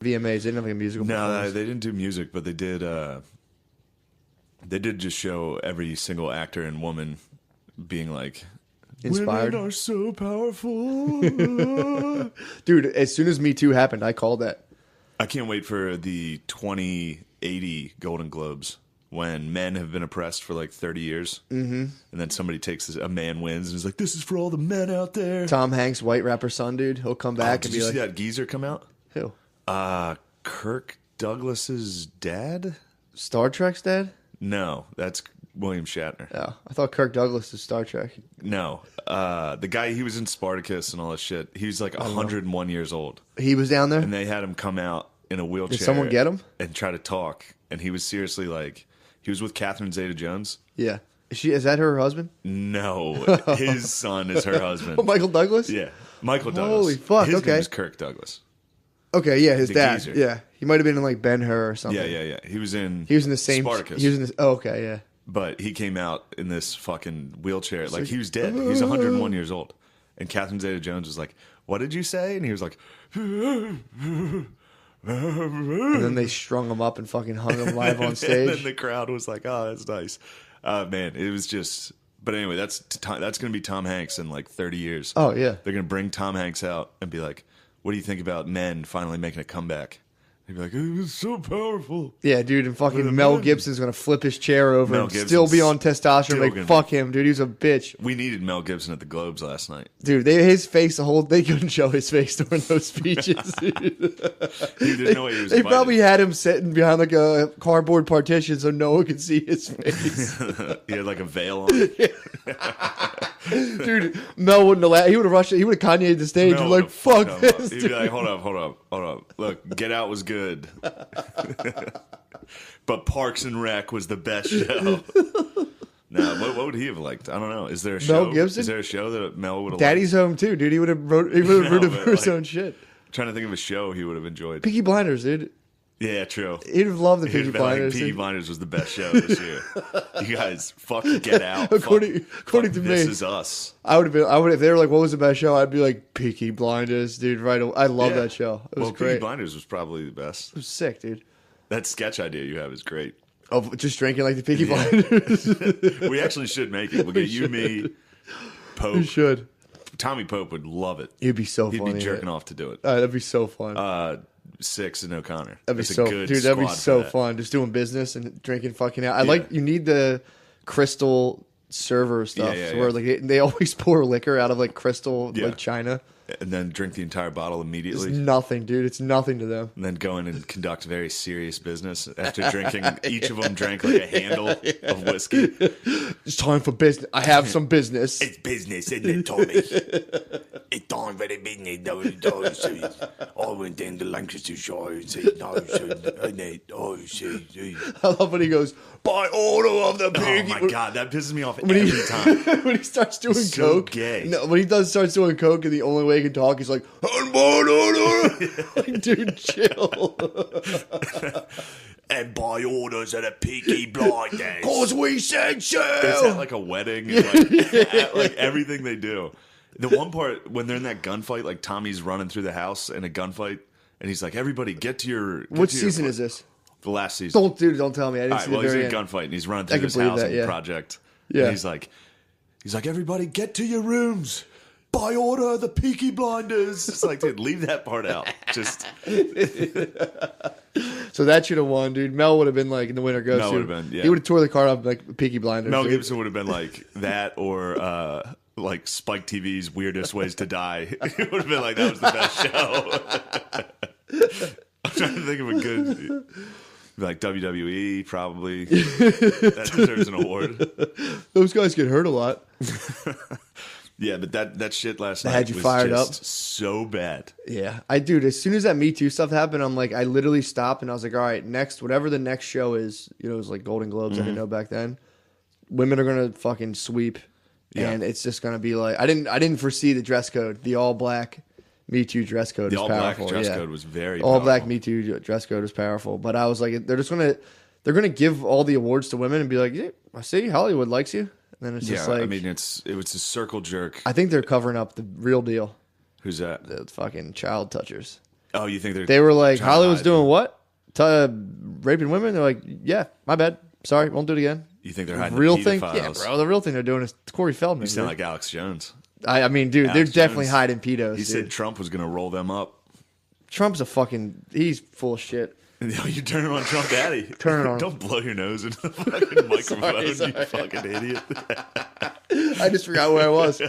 VMAs. They didn't have like a musical. No, they didn't do music, but they did. They did just show every single actor and woman being like, inspired. "Women are so powerful." Dude, as soon as Me Too happened, I called that. I can't wait for the 2080 Golden Globes when men have been oppressed for like 30 years. Mm-hmm. And then somebody takes this, a man wins and is like, "This is for all the men out there." Tom Hanks, white rapper son, dude. He'll come back and be like, did you see that geezer come out? Who? Kirk Douglas's dad? Star Trek's dad? No, that's William Shatner. Oh, I thought Kirk Douglas was Star Trek. No, the guy, he was in Spartacus and all that shit. He was like 101 years old. He was down there? And they had him come out in a wheelchair. Did someone get him? And try to talk. And he was seriously like, he was with Catherine Zeta-Jones. Yeah. Is that her husband? No, his son is her husband. Oh, Michael Douglas? Yeah, Michael Douglas. Holy fuck, his okay. name is Kirk Douglas. Okay, yeah, his The dad. geezer. Yeah. He might have been in like Ben-Hur or something. Yeah. He was in the same Spartacus. He was in this. Oh, okay, yeah. But he came out in this fucking wheelchair. Like, he was dead. He's 101 years old. And Catherine Zeta-Jones was like, "What did you say?" And he was like, And then they strung him up and fucking hung him live on stage. And then the crowd was like, "Oh, that's nice." Man, it was just... But anyway, that's going to be Tom Hanks in like 30 years. Oh, yeah. They're going to bring Tom Hanks out and be like, "What do you think about men finally making a comeback?" He'd be like, "It was so powerful." Yeah, dude, and fucking Mel Gibson's gonna flip his chair over Mel and Gibson's still be on testosterone. still Like, gonna fuck him, dude. He was a bitch. We needed Mel Gibson at the Globes last night. Dude, his face, they couldn't show his face during those speeches. Dude. He didn't know he was They invited. probably had him sitting behind like a cardboard partition so no one could see his face. He had like a veil on. Dude, Mel wouldn't have laughed. He would have rushed it. He would have Kanye'd the stage Mel and like, would've fuck fucked him up. this. He'd Dude. be like, hold up. Look, Get Out was good. But Parks and Rec was the best show. No, what would he have liked? I don't know. Is there a show? Mel Gibson? Is there a show that Mel would have Daddy's Home too, dude. He would have rooted but, for his like- own shit. trying to think of a show he would have enjoyed. Peaky Blinders, dude. Yeah, true. He'd have loved the He'd Peaky have been like, Blinders. Peaky dude. Blinders was the best show this year. You guys, fuck Get Out. According fuck to This me. Is Us. I would if they were like, what was the best show? I'd be like, Peaky Blinders, dude. Right? I love Yeah. that show. It was Well, great. Peaky Blinders was probably the best. It was sick, dude. That sketch idea you have is great. Oh, just drinking like the Peaky Blinders. We actually should make it. We'll get you, me, Pope. We should. Tommy Pope would love it. It'd be so He'd funny. be jerking off to do it. That'd be so fun. Six and O'Connor. That'd be That's so, a good dude. That'd be squad for so that. fun. Just doing business and drinking fucking out. Yeah. You need the crystal server stuff, Yeah, where like they always pour liquor out of like crystal Yeah. like china. And then drink the entire bottle It's immediately. nothing, dude. It's nothing to them. And then go in and conduct very serious business after drinking. Each of them drank like a handle of whiskey. It's time for business. I have some business. It's business, isn't it, Tommy? It's time for the business. I went down to Lancashire and said, "No, I love when he goes, by order of the Oh Peaky. my god, that pisses me off every time. When he starts doing So coke, gay. No, when he starts doing coke, and the only way he can talk, he's like, "On board order." Like, dude, chill. And by orders of the Peaky Blinders. Cause we said so. It's at like a wedding, and like everything they do. The one part when they're in that gunfight, like Tommy's running through the house in a gunfight, and he's like, "Everybody, get to your." What season is this? The last season. Don't tell me. I didn't All right, see well, the he's very in a end. gunfight and he's running I through can this believe housing that, yeah. project. Yeah. And he's like, "Everybody, get to your rooms by order of the Peaky Blinders." It's like, dude, leave that part out. Just So that should have won, dude. Mel would have been like in the winter goes. Mel to. would have been, yeah. He would have tore the car up like Peaky Blinders. Mel dude. Gibson would have been like that, or like Spike TV's Weirdest Ways to Die. It would have been like that was the best show. I'm trying to think of a good. Like WWE, probably. That deserves an award. Those guys get hurt a lot. Yeah, but that shit last night had you was fired just up? so bad. Yeah, dude, as soon as that Me Too stuff happened, I'm like, I literally stopped and I was like, all right, next, whatever the next show is, it was like Golden Globes. I didn't know back then. Women are gonna fucking sweep, Yeah. and it's just gonna be like, I didn't foresee the dress code, the all black Me Too dress code. The is all black powerful. dress yeah. code was very all black powerful. Me Too dress code is powerful. But I was like, they're gonna give all the awards to women and be like, yeah, I see Hollywood likes you. And then it's Yeah, just like, I mean, it was a circle jerk. I think they're covering up the real deal. Who's that? The fucking child touchers. Oh, you think They were like, trying to Hollywood's hide doing it? what? Raping women? They're like, yeah, my bad. Sorry, won't do it again. You think they're hiding Real the thing? pedophiles? Yeah, bro. The real thing they're doing is Corey Feldman. You sound dude. like Alex Jones. I mean, dude, Alex they're definitely Jones, hiding pedos. He dude. said Trump was going to roll them up. Trump's he's full of shit. You're turning on Trump Daddy. Turn it on. Don't blow your nose into the fucking microphone, Sorry. you fucking idiot. I just forgot where I was.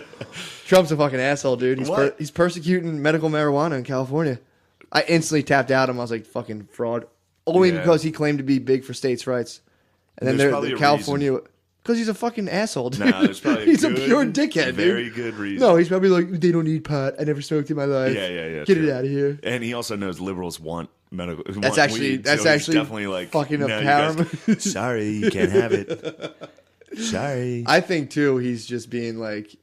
Trump's a fucking asshole, dude. What? He's persecuting medical marijuana in California. I instantly tapped out him. I was like, fucking fraud. Only because he claimed to be big for states' rights. And then There's probably a California... Because he's a fucking asshole, dude. Nah, there's probably he's a pure dickhead, dude. Very good reason. No, he's probably like, they don't need pot. I never smoked in my life. Yeah. Get true. it out of here. And he also knows liberals want medical. That's actually definitely like fucking no, a you power. guys- Sorry, you can't have it. Sorry. I think too. He's just being like,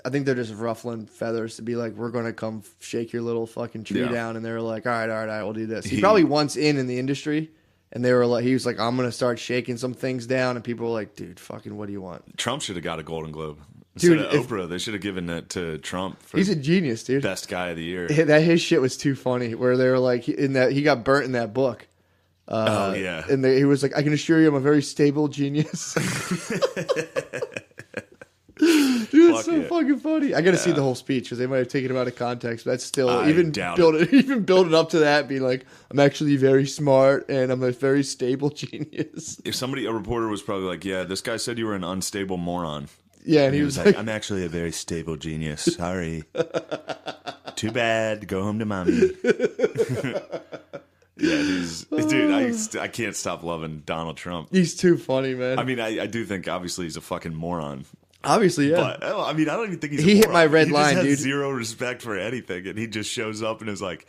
I think they're just ruffling feathers to be like, we're gonna come shake your little fucking tree down, and they're like, all right, we'll do this. He probably wants in the industry, and they were like, he was like, I'm gonna start shaking some things down, and people were like, dude, fucking, what do you want? Trump should have got a Golden Globe. Instead Dude, of Oprah, they should have given it to Trump for He's a genius, dude. best guy of the year. His shit was too funny. Where they were like, he got burnt in that book. Oh yeah, And he was like, I can assure you, I'm a very stable genius. Dude, it's so fucking funny. I got to see the whole speech because they might have taken him out of context. But that's still even build it up to that, being like, I'm actually very smart and I'm a very stable genius. If a reporter was probably like, yeah, this guy said you were an unstable moron. Yeah, and he was like, I'm actually a very stable genius. Sorry. Too bad. Go home to mommy. Yeah, dude, I can't stop loving Donald Trump. He's too funny, man. I mean, I do think obviously he's a fucking moron. Obviously, yeah. But I mean, I don't even think he's. He a hit moron. my red he line, just has dude. Zero respect for anything, and he just shows up and is like,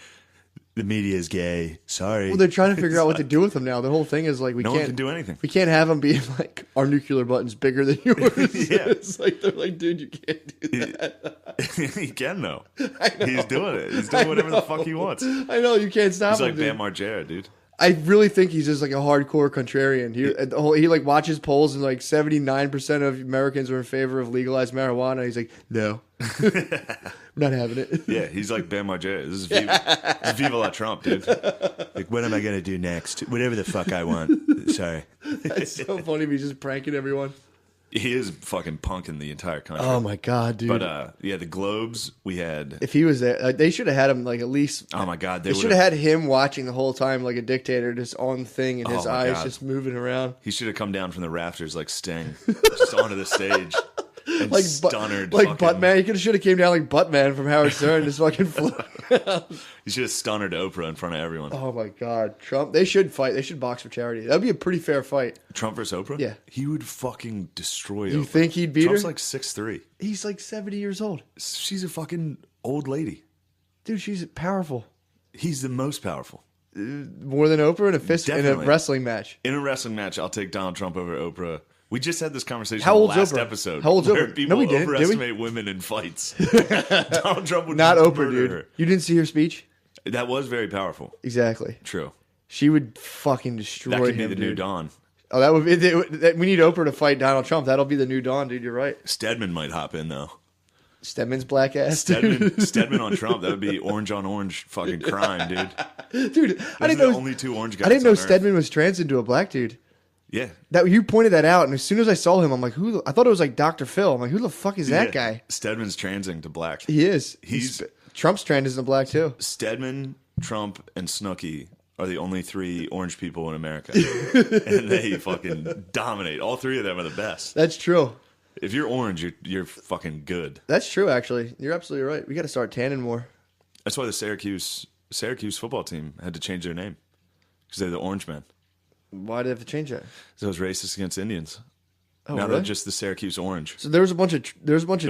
"The media is gay. Sorry." Well, they're trying to figure out what to do with him now. The whole thing is like, no one can do anything. We can't have him being like, our nuclear button's bigger than yours. Yeah. It's like, they're like, dude, you can't do that. He can though. I know. He's doing it. He's doing whatever the fuck he wants. I know, you can't stop He's him. like dude. Bam Margera, dude. I really think he's just like a hardcore contrarian. He like watches polls and like 79% of Americans are in favor of legalized marijuana. He's like, no, we're not having it. Yeah, he's like Bam Margera. This is Viva la Trump, dude. Like, what am I gonna do next? Whatever the fuck I want. Sorry. It's so funny. He's just pranking everyone. He is fucking punking the entire country. Oh my god, dude! But yeah, the Globes we had. If he was there, they should have had him like at least. Oh my god, they should have had him watching the whole time like a dictator, just on thing, and his eyes just moving around. He should have come down from the rafters like Sting, just onto the stage. And like stunnered, like Buttman. He should have came down like Buttman from Howard Stern, just fucking float. He should have stunnered Oprah in front of everyone. Oh my god, Trump! They should fight. They should box for charity. That'd be a pretty fair fight. Trump versus Oprah? Yeah, he would fucking destroy Oprah. You think he'd beat Trump's her? like 6'3". He's like 70 years old. She's a fucking old lady, dude. She's powerful. He's the most powerful. More than Oprah in a fist in a wrestling match. In a wrestling match, I'll take Donald Trump over Oprah. We just had this conversation How in the old's last Oprah? episode. How old's where Oprah? People No, we didn't, overestimate women in fights. Donald Trump would not Oprah, murder dude. her. You didn't see her speech? That was very powerful. Exactly. True. She would fucking destroy him. That could be the dude. new Dawn. Oh, that would be. We need Oprah to fight Donald Trump. That'll be the new Dawn, dude. You're right. Stedman might hop in though. Stedman's black ass. Dude. Stedman on Trump. That would be orange on orange fucking crime, dude. Dude, I didn't know the only two orange guys. I didn't know on Earth. Stedman was trans into a black dude. Yeah. That you pointed that out, and as soon as I saw him, I'm like, who? I thought it was like Dr. Phil. I'm like, who the fuck is that guy? Stedman's transing to black. He is. He's Trump's trans into black too. Stedman, Trump, and Snooki are the only three orange people in America, and they fucking dominate. All three of them are the best. That's true. If you're orange, you're fucking good. That's true. Actually, you're absolutely right. We got to start tanning more. That's why the Syracuse football team had to change their name because they're the Orange Men. Why did they have to change that? So it was racist against Indians. Oh, now really? they're just the Syracuse Orange. So there was a bunch of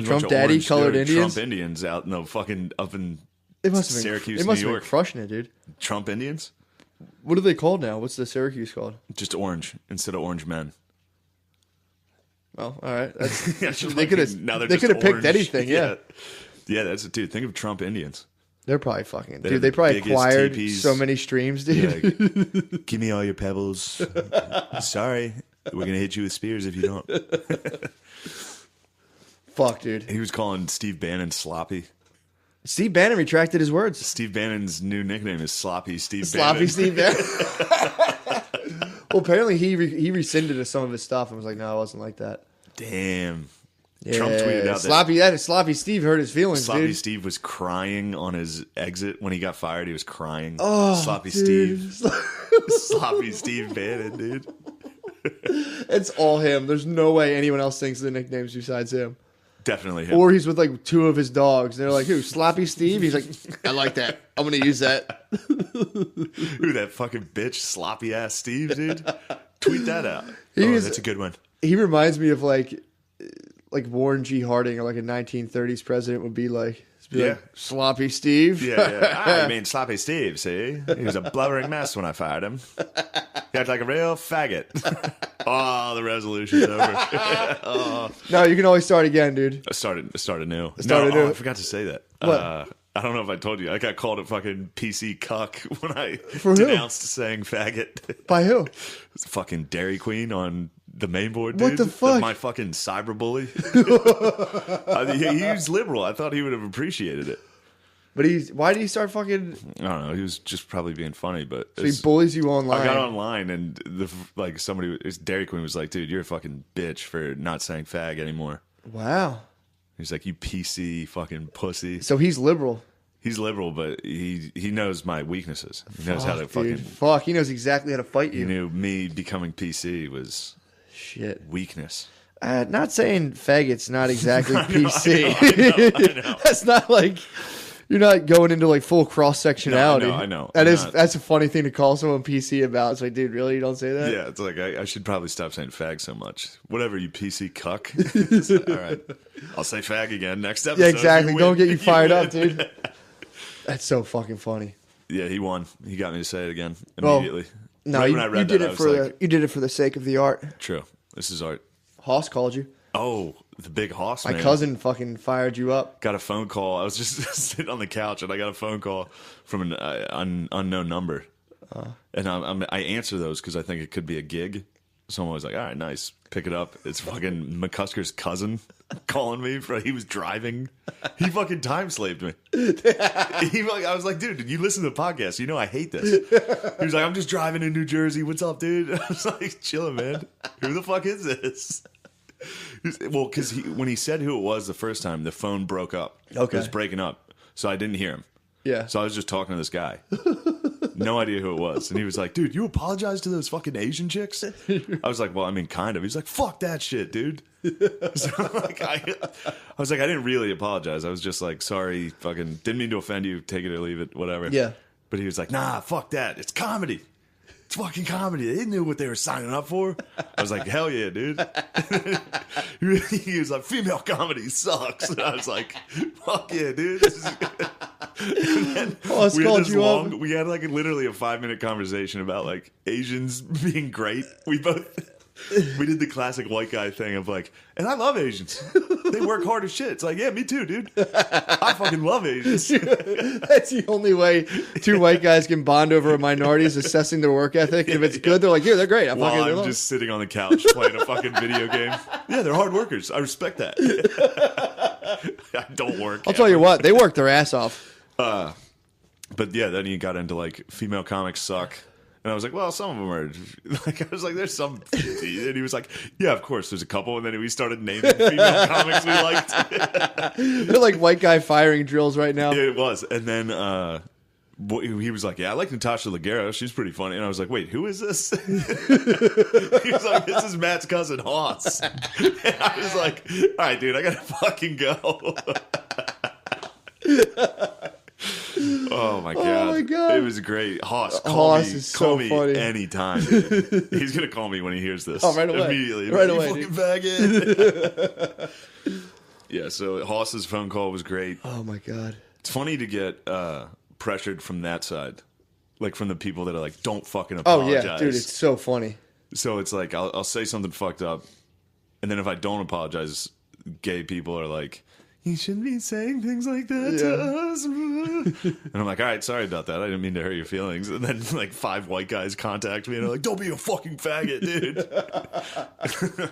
Trump daddy colored Indians. Trump Indians out fucking up in It must have been Syracuse, It must New have York. been crushing it, dude. Trump Indians? What are they called now? What's the Syracuse called? Just orange instead of Orange Men. Well, all right. That's, Yeah, they could have picked anything. Yeah. Yeah, that's it, dude. Think of Trump Indians. They're probably fucking. They're Dude, they the probably biggest acquired teepees. so many streams, dude. Like, give me all your pebbles. Sorry, we're gonna hit you with spears if you don't. Fuck, dude. He was calling Steve Bannon sloppy. Steve Bannon retracted his words. Steve Bannon's new nickname is Sloppy Steve Sloppy Bannon. Steve Bannon. Well, apparently he rescinded some of his stuff and was like, no, it wasn't like that. Damn. Yeah, Trump tweeted out Sloppy Steve hurt his feelings, Sloppy dude. Steve was crying on his exit when he got fired. He was crying. Oh, Sloppy dude. Steve. Sloppy Steve Bannon, dude. It's all him. There's no way anyone else thinks of the nicknames besides him. Definitely him. Or he's with like two of his dogs. They're like, who? Sloppy Steve? He's like, I like that. I'm going to use that. Who, that fucking bitch, sloppy ass Steve, dude? Tweet that out. That's a good one. He reminds me of like Warren G. Harding or like a 1930s president would be like, Sloppy Steve. Yeah. I mean, Sloppy Steve, see? He was a blubbering mess when I fired him. He acted like a real faggot. Oh, the resolution's over. Oh. No, you can always start again, dude. Start anew. I forgot to say that. What? I don't know if I told you. I got called a fucking PC cuck when I For denounced saying faggot. By who? It's fucking Dairy Queen on the main board, dude. What the fuck? My fucking cyberbully. He was liberal. I thought he would have appreciated it. But why did he start fucking? I don't know. He was just probably being funny, but So he bullies you online. I got online and Dairy Queen was like, "Dude, you're a fucking bitch for not saying fag anymore." Wow. He's like, "You PC fucking pussy." So he's liberal. He's liberal, but he knows my weaknesses. He knows how to fucking. Fuck, he knows exactly how to fight you. He knew me becoming PC was shit weakness. Not saying faggot's not exactly PC. I know. That's not like. You're not going into like full cross sectionality. No, I know. That's a funny thing to call someone PC about. It's like, dude, really? You don't say that? Yeah, it's like I should probably stop saying fag so much. Whatever, you PC cuck. All right, I'll say fag again next episode. Yeah, exactly. Don't get you fired up, win. dude. That's so fucking funny. Yeah, he won. He got me to say it again immediately. No, you did it for the sake of the art. True. This is art. Hoss called you. Oh, the big Hoss, My cousin fucking fired you up. Got a phone call. I was just sitting on the couch, and I got a phone call from an unknown number. And I answer those because I think it could be a gig. So I'm always like, all right, nice. Pick it up. It's fucking McCusker's cousin calling me. He was driving. He fucking time slaved me. I was like, dude, did you listen to the podcast? You know I hate this. He was like, I'm just driving in New Jersey. What's up, dude? I was like, chilling, man. Who the fuck is this? Well, because when he said who it was the first time, the phone broke up. Okay. It was breaking up. So I didn't hear him. Yeah. So I was just talking to this guy. No idea who it was. And he was like, dude, you apologize to those fucking Asian chicks? I was like, well, I mean, kind of. He's like, fuck that shit, dude. So I was like, I didn't really apologize. I was just like, sorry, fucking didn't mean to offend you. Take it or leave it, whatever. Yeah. But he was like, nah, fuck that. It's comedy. It's fucking comedy. They knew what they were signing up for. I was like, hell yeah, dude. He was like, female comedy sucks. And I was like, fuck yeah, dude. This is we had like literally a 5-minute conversation about like Asians being great. We did the classic white guy thing of like, and I love Asians. They work hard as shit. It's like, yeah, me too, dude. I fucking love Asians. That's the only way two white guys can bond over a minority is assessing their work ethic. If it's good, they're like, yeah, they're great. I'm just sitting on the couch playing a fucking video game. Yeah, they're hard workers. I respect that. I don't work. I'll tell you what, they work their ass off. But yeah, then he got into like female comics suck. And I was like, well, some of them are like, I was like, there's some. And he was like, yeah, of course, there's a couple. And then we started naming female comics we liked. They're like white guy firing drills right now. It was. And then he was like, yeah, I like Natasha Leggero. She's pretty funny. And I was like, wait, who is this? He was like, this is Matt's cousin, Hoss. And I was like, all right, dude, I got to fucking go. Oh my god! It was great. Hoss, call me funny. Anytime. He's gonna call me when he hears this. Oh, right away! Immediately, right away, fucking faggot. Yeah. So Hoss's phone call was great. Oh my god! It's funny to get pressured from that side, like from the people that are like, "Don't fucking apologize." Oh yeah, dude, it's so funny. So it's like I'll say something fucked up, and then if I don't apologize, gay people are like, you shouldn't be saying things like that to us. And I'm like, all right, sorry about that. I didn't mean to hurt your feelings. And then like 5 white guys contact me and they're like, don't be a fucking faggot, dude.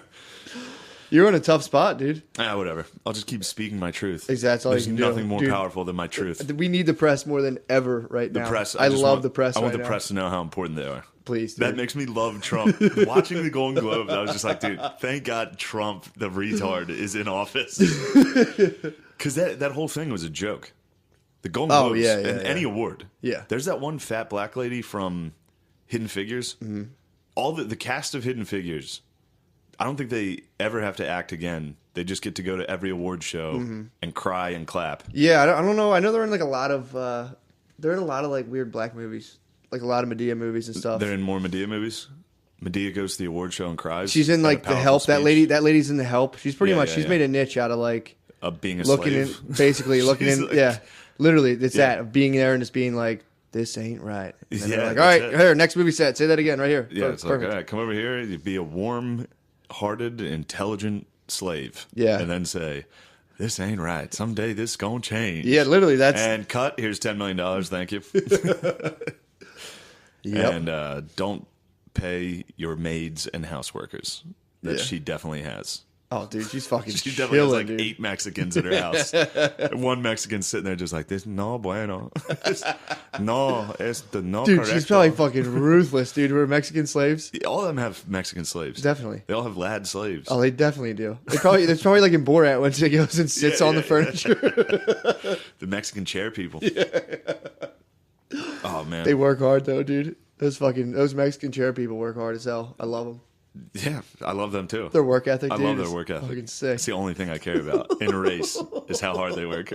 You're in a tough spot, dude. Whatever. I'll just keep speaking my truth. Exactly. There's nothing more powerful than my truth. We need the press more than ever right now. The press. I love the press. I want right the now. press to know how important they are. Please, dude. That makes me love Trump. Watching the Golden Globes, I was just like, dude, thank God Trump, the retard, is in office. Because that whole thing was a joke. The Golden Globes and any award. Yeah. There's that one fat black lady from Hidden Figures. Mm-hmm. All the cast of Hidden Figures, I don't think they ever have to act again. They just get to go to every award show and cry and clap. Yeah, I don't know. I know they're in like a lot of like weird black movies, like a lot of Medea movies and stuff. They're in more Medea movies. Medea goes to the award show and cries. She's in like The Help. Speech. That lady's in The Help. She's pretty much she's made a niche out of like being a looking slave. in, basically looking in. Like, yeah, literally, it's that of being there and just being like, this ain't right. And Yeah, they're like, all right, it. here, next movie set. Say that again right here. Yeah, it's Perfect. like, all right, come over here. You be a warm-hearted, intelligent slave. Yeah. And then say, this ain't right. Someday this gonna change. Yeah, literally, that's And cut. Here's $10 million. Thank you. Yep. And don't pay your maids and houseworkers that she definitely has. Oh, dude, she's fucking She definitely has like dude. 8 Mexicans in her house. One Mexican sitting there just like this. No bueno. No, es the no. Dude, correcto. she's probably fucking ruthless, dude. We're Mexican slaves. All of them have Mexican slaves. Definitely. They all have lad slaves. Oh, they definitely do. It's probably like in Borat when she goes and sits on the furniture. The Mexican chair people. Oh man, They work hard though, dude. Those Mexican chair people work hard as hell. I love them. yeah, I love them too. Their work ethic, I dude, love their is work ethic. fucking sick. It's the only thing I care about in a race is how hard they work.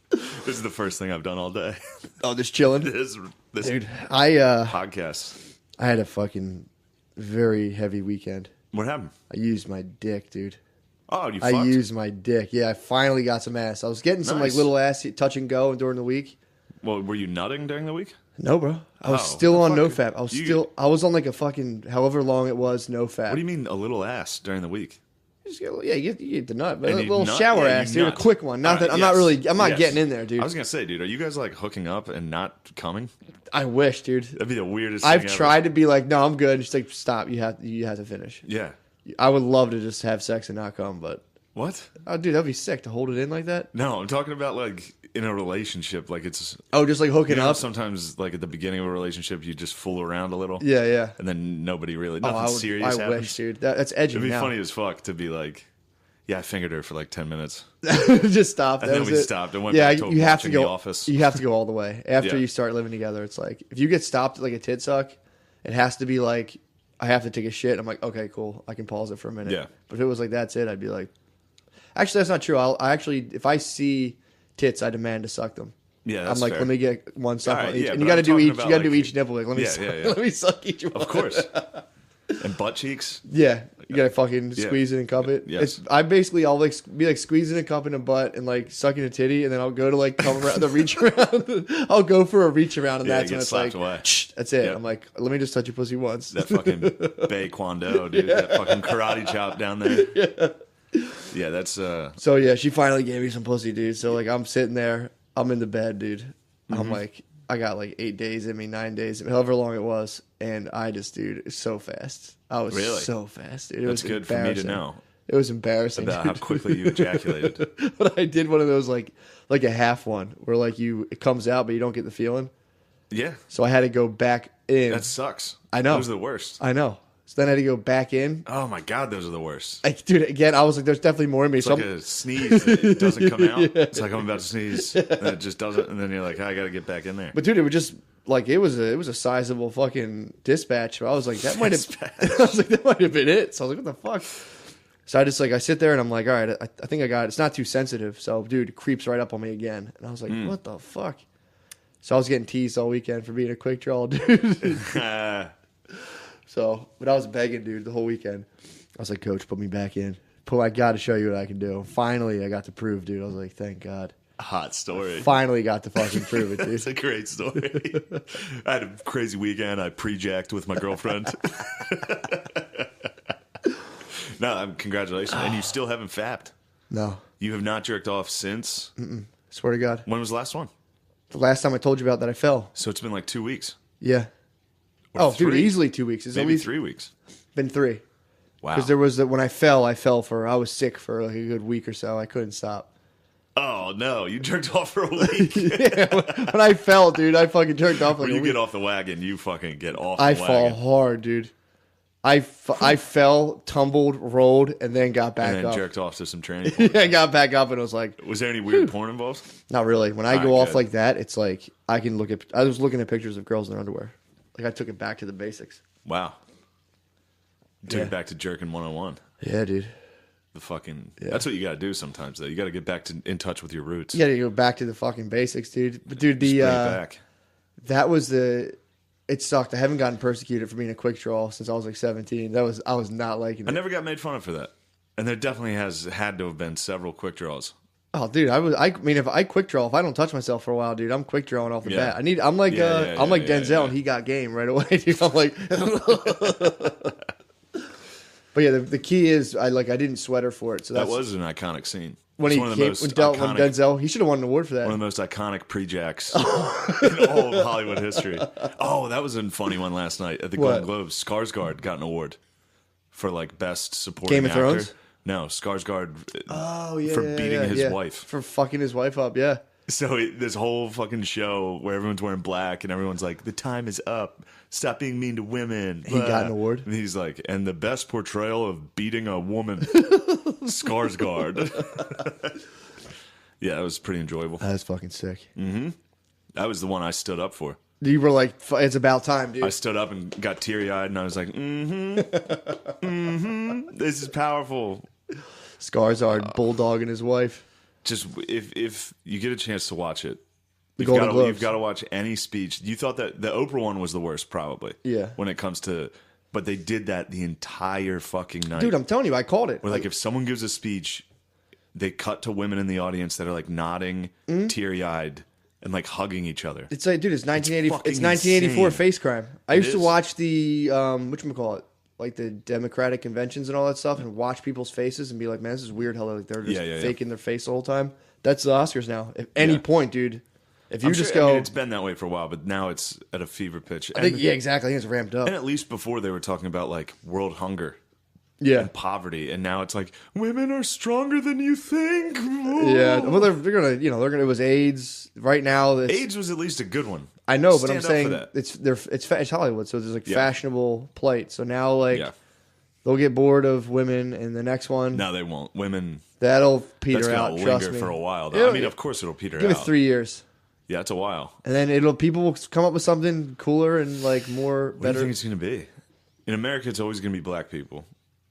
This is the first thing I've done all day. Oh, just chilling, This dude. podcast. I had a fucking very heavy weekend. What happened? I used my dick, dude. Oh, you I fucked? used my dick. Yeah, I finally got some ass. I was getting some like Nice. little ass touch and go during the week. Well, were you nutting during the week? No, bro. I was Oh, still the on fuck? NoFap. I was on like a fucking however long it was NoFap. What do you mean a little ass during the week? Just get, you get the nut, but And a you little nut? shower Yeah, you ass, dude. nut. A quick one. Not that I'm Yes. not Yes. getting in there, dude. I was gonna say, dude, are you guys like hooking up and not coming? I wish, dude. That'd be the weirdest. I've thing ever. tried to be like, no, I'm good. Just like, stop. You have to finish. Yeah. I would love to just have sex and not come, but What? oh, dude, that'd be sick to hold it in like that. No, I'm talking about like in a relationship. Like it's Oh, just like hooking how up. sometimes like at the beginning of a relationship you just fool around a little. Yeah, yeah. And then nobody really Oh, nothing serious I happens. wish, dude. That's edgy It'd be now. funny as fuck to be like, yeah, I fingered her for like 10 minutes. Just stop. And That then was we it. stopped and went Yeah, back to you have to watching go. The Office. You have to go all the way after Yeah. you start living together. It's like if you get stopped at like a tit suck, it has to be like I have to take a shit. I'm like, okay, cool. I can pause it for a minute. Yeah. But if it was like that's it, I'd be like, actually, that's not true. I actually, if I see tits, I demand to suck them. Yeah, that's I'm like, fair. let me get one suck All right, on each, yeah, and but you got to I'm do talking each. about, You got to do like- each nipple. Like, let me, Yeah, suck, yeah, yeah. let me suck each one. Of course. And butt cheeks. Yeah, you gotta fucking Yeah. squeeze it and cup it. Yes. I'll like be like squeezing a cup in a butt and like sucking a titty, and then I'll go to like come around the reach around. I'll go for a reach around, and Yeah, that's you when get it's like, slapped away. that's it. Yeah. I'm like, let me just touch your pussy once. That fucking Bae Kwando, dude. That fucking karate chop down there. Yeah, that's So yeah, she finally gave me some pussy, dude. So like I'm sitting there, I'm in the bed, dude. Mm-hmm. I'm like, I got like 8 days in me, 9 days, however long it was, and I just, dude, it's so fast. I was Really? so fast, dude. It that's was good for me to embarrassing. know It was embarrassing about how dude. quickly you ejaculated. But I did one of those like a half one where like it comes out but you don't get the feeling. Yeah, So I had to go back in. that sucks. I know. Those are the worst. I know. So then I had to go back in. Oh my god, those are the worst. Dude, again, I was like, there's definitely more in me. It's So like I'm- a sneeze. It doesn't come out. It's like I'm about to sneeze, and it just doesn't. And then you're like, I got to get back in there. but dude, it was just like it was a sizable fucking dispatch. So I was like, that might have. I was like, that might have been it. So I was like, what the fuck? So I sit there and I'm like, all right, I think I got it. It's not too sensitive. So dude, it creeps right up on me again, and I was like, what the fuck? So I was getting teased all weekend for being a quick draw, dude. So, but I was begging, dude, the whole weekend. I was like, Coach, put me back in. I got to show you what I can do. Finally, I got to prove, dude. I was like, thank God. Hot story. Finally got to fucking prove it, dude. It's a great story. I had a crazy weekend. I pre-jacked with my girlfriend. No, congratulations. And you still haven't fapped. No, You have not jerked off since. swear to God. When was the last one? The last time I told you about that, I fell. So it's been like 2 weeks. Yeah. Or Oh, dude, 3. easily 2 weeks. It's at Maybe least 3 weeks. been 3. Wow. Because there was when I was sick for like a good week or so. I couldn't stop. Oh no, you jerked off for a week. Yeah, when I fell, dude, I fucking jerked off. When you get off the wagon, you fucking get off. I the fall wagon. hard, dude. I fell, tumbled, rolled, and then got back and then up. Jerked off to some training. Porn. I got back up and it was like, was there any weird porn involved? Not really. When I go All right, off good. like that, it's like I can look at. I was looking at pictures of girls in their underwear. Like I took it back to the basics. Wow. Took Yeah. it back to jerking 101. Yeah, dude. The fucking. Yeah. That's what you got to do sometimes, though. You got to get back in touch with your roots. You got to go back to the fucking basics, dude. But dude, Just the bring it back. that was the. It sucked. I haven't gotten persecuted for being a quick draw since I was like 17. I was not liking it. I never got made fun of for that, and there definitely has had to have been several quick draws. Oh, dude, I mean, if I quick draw, if I don't touch myself for a while, dude, I'm quick drawing off the Yeah. bat. I'm like Denzel, and he got game right away, dude. I'm like, but yeah, the key is I didn't sweat her for it. So That was an iconic scene. when It's he one of came, the most when iconic, Denzel, he should have won an award for that. one of the most iconic pre-jacks in all of Hollywood history. Oh, that was a funny one last night at the What? Golden Globes. Skarsgård got an award for like best supporting Game of actor. Thrones? No, Skarsgård Oh yeah, for yeah, beating yeah, his yeah. wife. for fucking his wife up. Yeah, So this whole fucking show where everyone's wearing black and everyone's like, the time is up. Stop being mean to women. He got an award? And he's like, and the best portrayal of beating a woman, Skarsgård. Yeah, that was pretty enjoyable. that's fucking sick. That was the one I stood up for. You were like, it's about time, dude. I stood up and got teary-eyed and I was like, this is powerful. Skarsgård bulldogging his wife. Just if you get a chance to watch it, Golden Globes. you've got to watch any speech. You thought that the Oprah one was the worst, probably. Yeah. When it comes to, but they did that the entire fucking night. Dude, I'm telling you, I called it. Where like if someone gives a speech, they cut to women in the audience that are like nodding, teary-eyed, and like hugging each other. It's like, dude, it's 1980. fucking It's 1984 insane. face crime. I used to is. watch the whatchamacallit, like the Democratic conventions and all that stuff, and watch people's faces and be like, man, this is weird how they're just Yeah. faking their face the whole time. That's the Oscars now. At any Yeah. point, dude, if you I'm just sure, go, I mean, it's been that way for a while, but now it's at a fever pitch. I think, yeah, exactly. I think it's ramped up. And at least before they were talking about like world hunger Yeah, and poverty, and now it's like women are stronger than you think. yeah. Well, they're gonna, it was AIDS right now. AIDS was at least a good one. I know, but I'm Stand up for saying that. it's Hollywood, so there's like Yeah. fashionable plight. So now like Yeah. they'll get bored of women, and the next one No, they won't. Women. that'll That's peter gonna out. Trust linger me. for a while. Though. It'll- I mean, of course it'll peter Give out. it 3 years, Yeah, it's a while. and then people will come up with something cooler and like more What do you better. think it's going to be? In America, it's always going to be black people.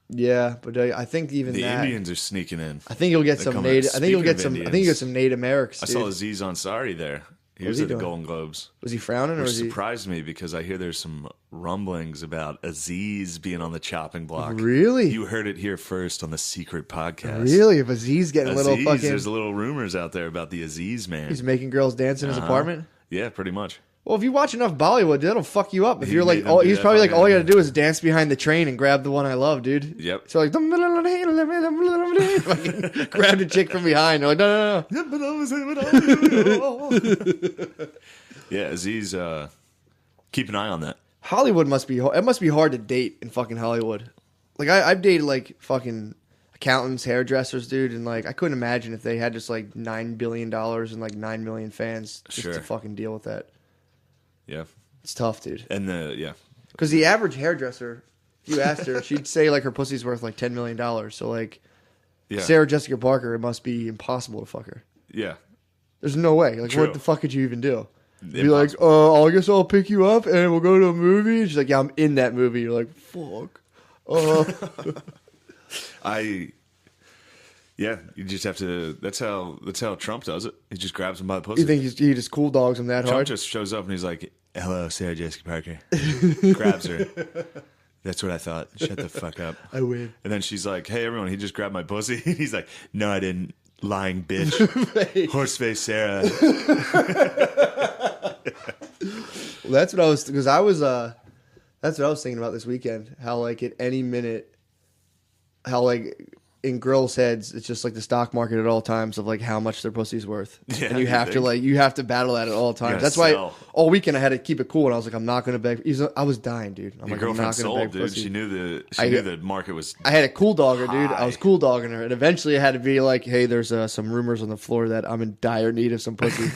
Yeah, but I think even The that. Indians are sneaking in. I think you'll get They're some coming. native. I think you'll Speaking get of some. I think Indians, you get some Native Americans. I Dude. saw Aziz Ansari there. He was he at the doing? Golden Globes. Was he frowning or Which was he? surprised me because I hear there's some rumblings about Aziz being on the chopping block. Really? You heard it here first on the Secret Podcast. Really? If Aziz getting a little Aziz, fucking, there's a little rumors out there about the Aziz man. he's making girls dance in his apartment. Yeah, pretty much. Well, if you watch enough Bollywood, that'll fuck you up. If He you're like, made them do he's that probably like, fucking- all you got to do is dance behind the train and grab the one I love, dude. Yep. So like, fucking grab the chick from behind. They're like, no. Yeah, Aziz, keep an eye on that. Hollywood must be. It must be hard to date in fucking Hollywood. Like I've dated like fucking accountants, hairdressers, dude, and like I couldn't imagine if they had just like $9 billion and like 9 million fans just Sure. to fucking deal with that. Yeah. It's tough, dude. And Because the average hairdresser, if you asked her, she'd say like her pussy's worth like $10 million. So like yeah. Sarah Jessica Parker, it must be impossible to fuck her. Yeah. There's no way. Like, True. what the fuck could you even do? Be Impossible. like, I guess I'll pick you up and we'll go to a movie. And she's like, yeah, I'm in that movie. You're like, fuck. Yeah, you just have to. That's how Trump does it. He just grabs him by the pussy. You think he just cool dogs him that Trump hard? just shows up and he's like, "Hello, Sarah Jessica Parker." Grabs her. That's what I thought. Shut the fuck up. I win. And then she's like, "Hey, everyone, he just grabbed my pussy." He's like, "No, I didn't. Lying bitch. Horseface Sarah." Well, that's what I was, because I was, that's what I was thinking about this weekend. How like at any minute, how like in girls' heads, it's just like the stock market at all times of like how much their pussy's worth, Yeah, and you have to battle that at all times. That's why all weekend I had to keep it cool, and I was like, I'm not gonna beg. I was dying, dude. I'm Your like, I'm girlfriend not gonna sold, beg dude. pussy. She knew the market was. I had a cool dog her, dude. high. I was cool dogging her, and eventually I had to be like, hey, there's some rumors on the floor that I'm in dire need of some pussy.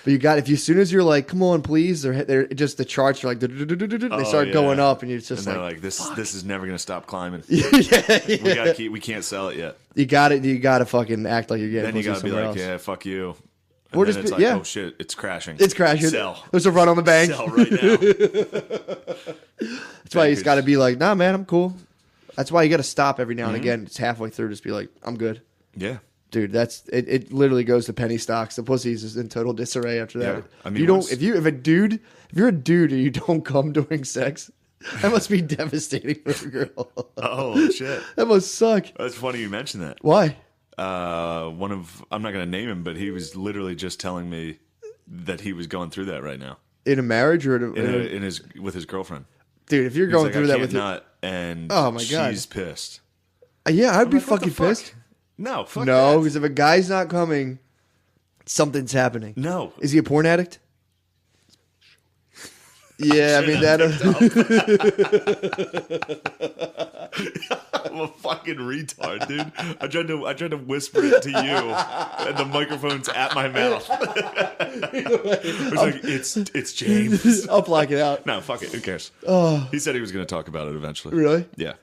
But if as soon as you're like, come on, please, they're just the charts are like, they start going up, and you're just and like, this is never gonna stop climbing. yeah. We can't sell it yet. You gotta fucking act like you're getting. Then you pussy gotta be like, else. yeah, fuck you. And Or then just it's be- like, yeah. oh shit, it's crashing. It's crashing. Sell. There's a run on the bank. Sell right now. That's why he's got to be like, nah, man, I'm cool. That's why you got to stop every now and Mm-hmm. again. It's halfway through, just be like, I'm good. Yeah. Dude, that's it. It literally goes to penny stocks. The pussy's is in total disarray after that. Yeah. I mean, if you're a dude and you don't come during sex, that must be devastating for a girl. Oh shit. That must suck. That's funny you mentioned that. Why? I'm not gonna name him, but he was literally just telling me that he was going through that right now In a marriage or with his girlfriend. dude? If you're He's going like, through I that can't with your, nut, and Oh, my God. she's pissed. yeah, I'd be Like, what the fucking fuck? pissed. No, fuck No, that. because if a guy's not coming, something's happening. No. Is he a porn addict? Yeah, I mean that. I'm a fucking retard, dude. I tried to whisper it to you, and the microphone's at my mouth. It was like, it's James. I'll block it out. No, fuck it. Who cares? Oh, He said he was going to talk about it eventually. really? Yeah.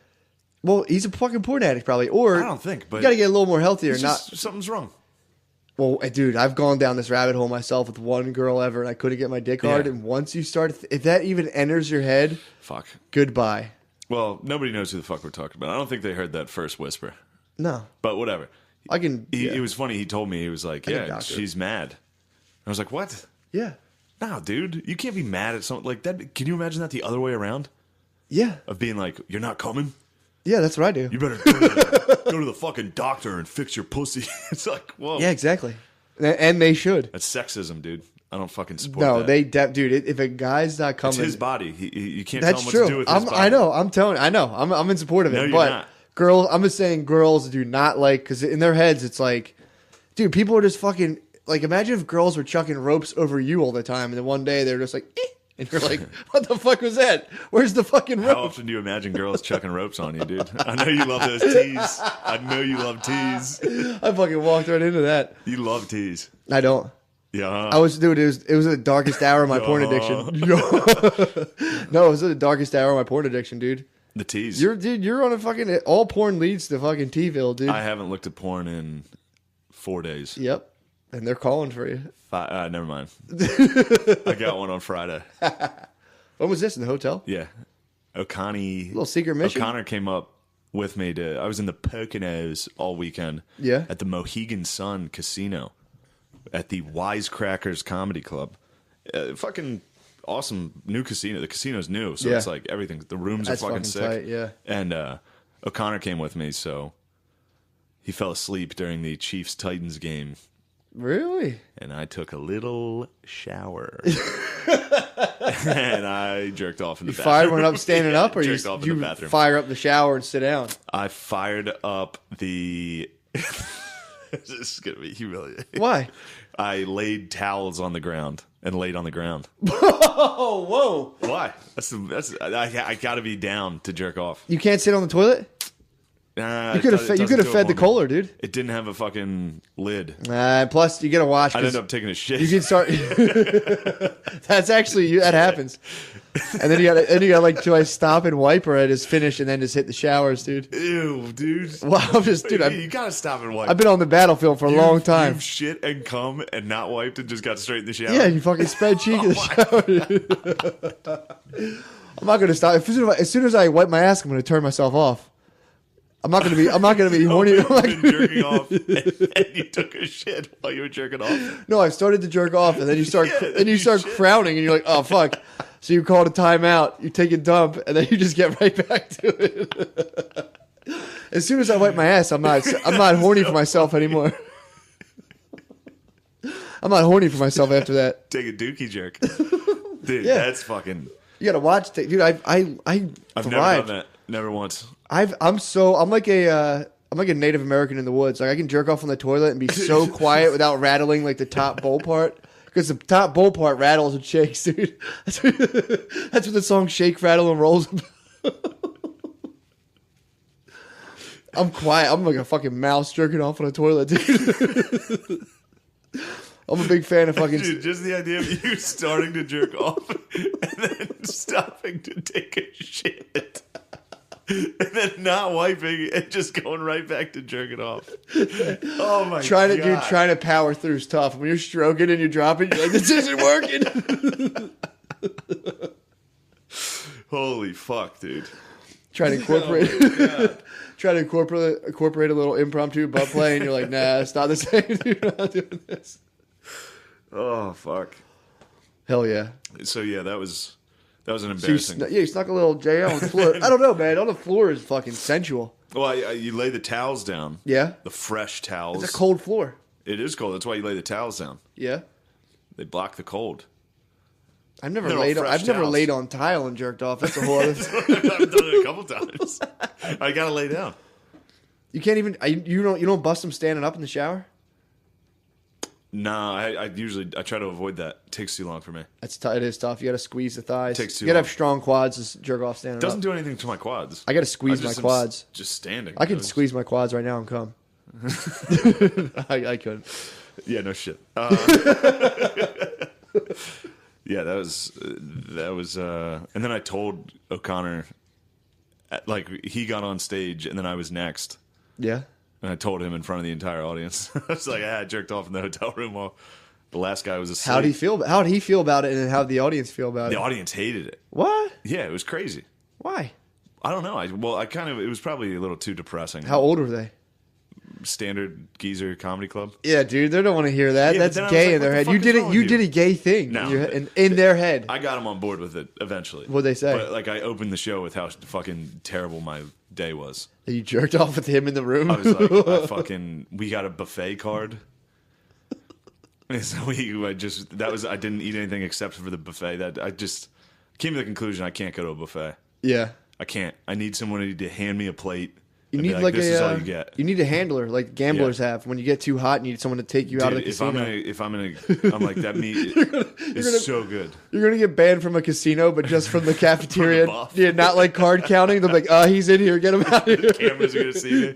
Well, he's a fucking porn addict, probably. Or I don't think, but you got to get a little more healthier. it's Not just, something's wrong. well, dude. I've gone down this rabbit hole myself with one girl ever, and I couldn't get my dick hard. Yeah. And once you start, if that even enters your head, Fuck. goodbye. Well, nobody knows who the fuck we're talking about. I don't think they heard that first whisper, No, but whatever. I can. Yeah, It was funny. He told me, he was like, can yeah, doctor it. she's mad. I was like, what? yeah, No, dude, you can't be mad at something like that. Can you imagine that the other way around? yeah, Of being like, you're not coming? yeah. That's what I do. You better go to the fucking doctor and fix your pussy. It's like, whoa. Yeah, exactly. And they should. That's sexism, dude. I don't fucking support No, that. dude. If a guy's not coming, It's his body. You can't that's tell him true. what to do with his body. I know. I'm telling. I know. I'm in support of it. No, you're but not. girls, I'm just saying, girls do not like because in their heads it's like, dude, people are just fucking like. Imagine if girls were chucking ropes over you all the time, and then one day they're just like, eh, and you're like, what the fuck was that? Where's the fucking How rope? often do you imagine girls chucking ropes on you, dude? I know you love those tees. I know you love tees. I fucking walked right into that. You love tees. I don't. Yeah. I was, dude. It was the darkest hour of my porn addiction. No, it was the darkest hour of my porn addiction, dude. The tees. You're on a fucking all porn leads to fucking T-ville, dude. I haven't looked at porn in 4 days. Yep, and they're calling for you. Never mind. I got one on Friday. When was this in the hotel? Yeah. Little secret mission. O'Connor came up with me I was in the Poconos all weekend. Yeah. At the Mohegan Sun Casino at the Wisecrackers Comedy Club. Fucking awesome new casino. The casino's new, so Yeah. it's like everything. The rooms That's are fucking fucking sick. tight, yeah. And O'Connor came with me, so he fell asleep during the Chiefs Titans game. Really? And I took a little shower. And I jerked off in the You bathroom. fired one up standing up, or jerked off in the you bathroom. fire up the shower and sit down? I fired up the. This is gonna be humiliating. Why? I laid towels on the ground and laid on the ground. Oh, whoa! Why? I gotta be down to jerk off. You can't sit on the toilet. You could have fed the Kohler, dude. It didn't have a fucking lid. Plus, you gotta watch. I ended up taking a shit. You can start. That's actually that happens. And then you gotta like, do I stop and wipe, or I just finish and then just hit the showers, dude? Ew, dude. Well, I'm just, dude. You gotta stop and wipe. I've been on the battlefield for a long time. You've shit and cum and not wiped and just got straight in the shower. Yeah, you fucking spread cheek in the shower. I'm not gonna stop. As soon as I wipe my ass, I'm gonna turn myself off. I'm not gonna be horny. You've been jerking off and you took a shit while you were jerking off. No, I started to jerk off, and then you start you crowning, and you're like, oh fuck. So you call it a timeout, you take a dump, and then you just get right back to it. As soon as I wipe my ass, I'm not horny for myself anymore. I'm not horny for myself after that. Take a dookie jerk. Dude, Yeah. that's fucking... You gotta watch, dude. I've I've never done thrived. that. Never once. I'm like a Native American in the woods. Like I can jerk off on the toilet and be so quiet without rattling like the top bowl part. Because the top bowl part rattles and shakes, dude. That's what the song "Shake, Rattle, and Roll's" about. I'm quiet. I'm like a fucking mouse jerking off on a toilet, dude. I'm a big fan of fucking... Dude, just the idea of you starting to jerk off and then stopping to take a shit. And then not wiping and just going right back to jerking off. Oh my God. Trying to power through is tough. When you're stroking and you're dropping, you're like, this isn't working. Holy fuck, dude. Try to incorporate a little impromptu butt play, and you're like, nah, it's not the same. You're not doing this. Oh fuck. Hell yeah. So yeah, that was an embarrassing. You snuck a little JL on the floor. I don't know, man. On the floor is fucking sensual. Well, you lay the towels down. Yeah. The fresh towels. It's a cold floor. It is cold. That's why you lay the towels down. Yeah. They block the cold. I've never laid on tile and jerked off. That's a whole other thing. I've done it a couple times. I gotta lay down. You can't even. You don't bust them standing up in the shower. No, I usually try to avoid that. It takes too long for me. It is tough. You got to squeeze the thighs. Takes too You got to long. have strong quads to jerk off standing up. Doesn't do anything to my quads. I got to squeeze my quads. Just standing. I could squeeze my quads right now and come. I couldn't. Yeah, no shit. Yeah, that was. And then I told O'Connor, like he got on stage, and then I was next. Yeah. And I told him in front of the entire audience. I was like, I jerked off in the hotel room while the last guy was asleep. How did he feel about it, and how did the audience feel about it? The audience hated it. What? Yeah, it was crazy. Why? I don't know. It was probably a little too depressing. How old were they? Standard geezer comedy club. Yeah, dude, they don't want to hear that. Yeah, that's gay in their head. You did a gay thing in their head. I got them on board with it eventually. What'd they say? But like, I opened the show with how fucking terrible my day was. You jerked off with him in the room? I was like, we got a buffet card. And so I didn't eat anything except for the buffet. That I just came to the conclusion I can't go to a buffet. Yeah. I can't. I need someone to hand me a plate. You need like this is all you get. You need a handler like gamblers have. When you get too hot, you need someone to take you out of the casino. I'm like, that meat is so good. You're gonna get banned from a casino, but just from the cafeteria. From the buff. Yeah, not like card counting. They're like, he's in here. Get him out of here. Cameras are gonna see me.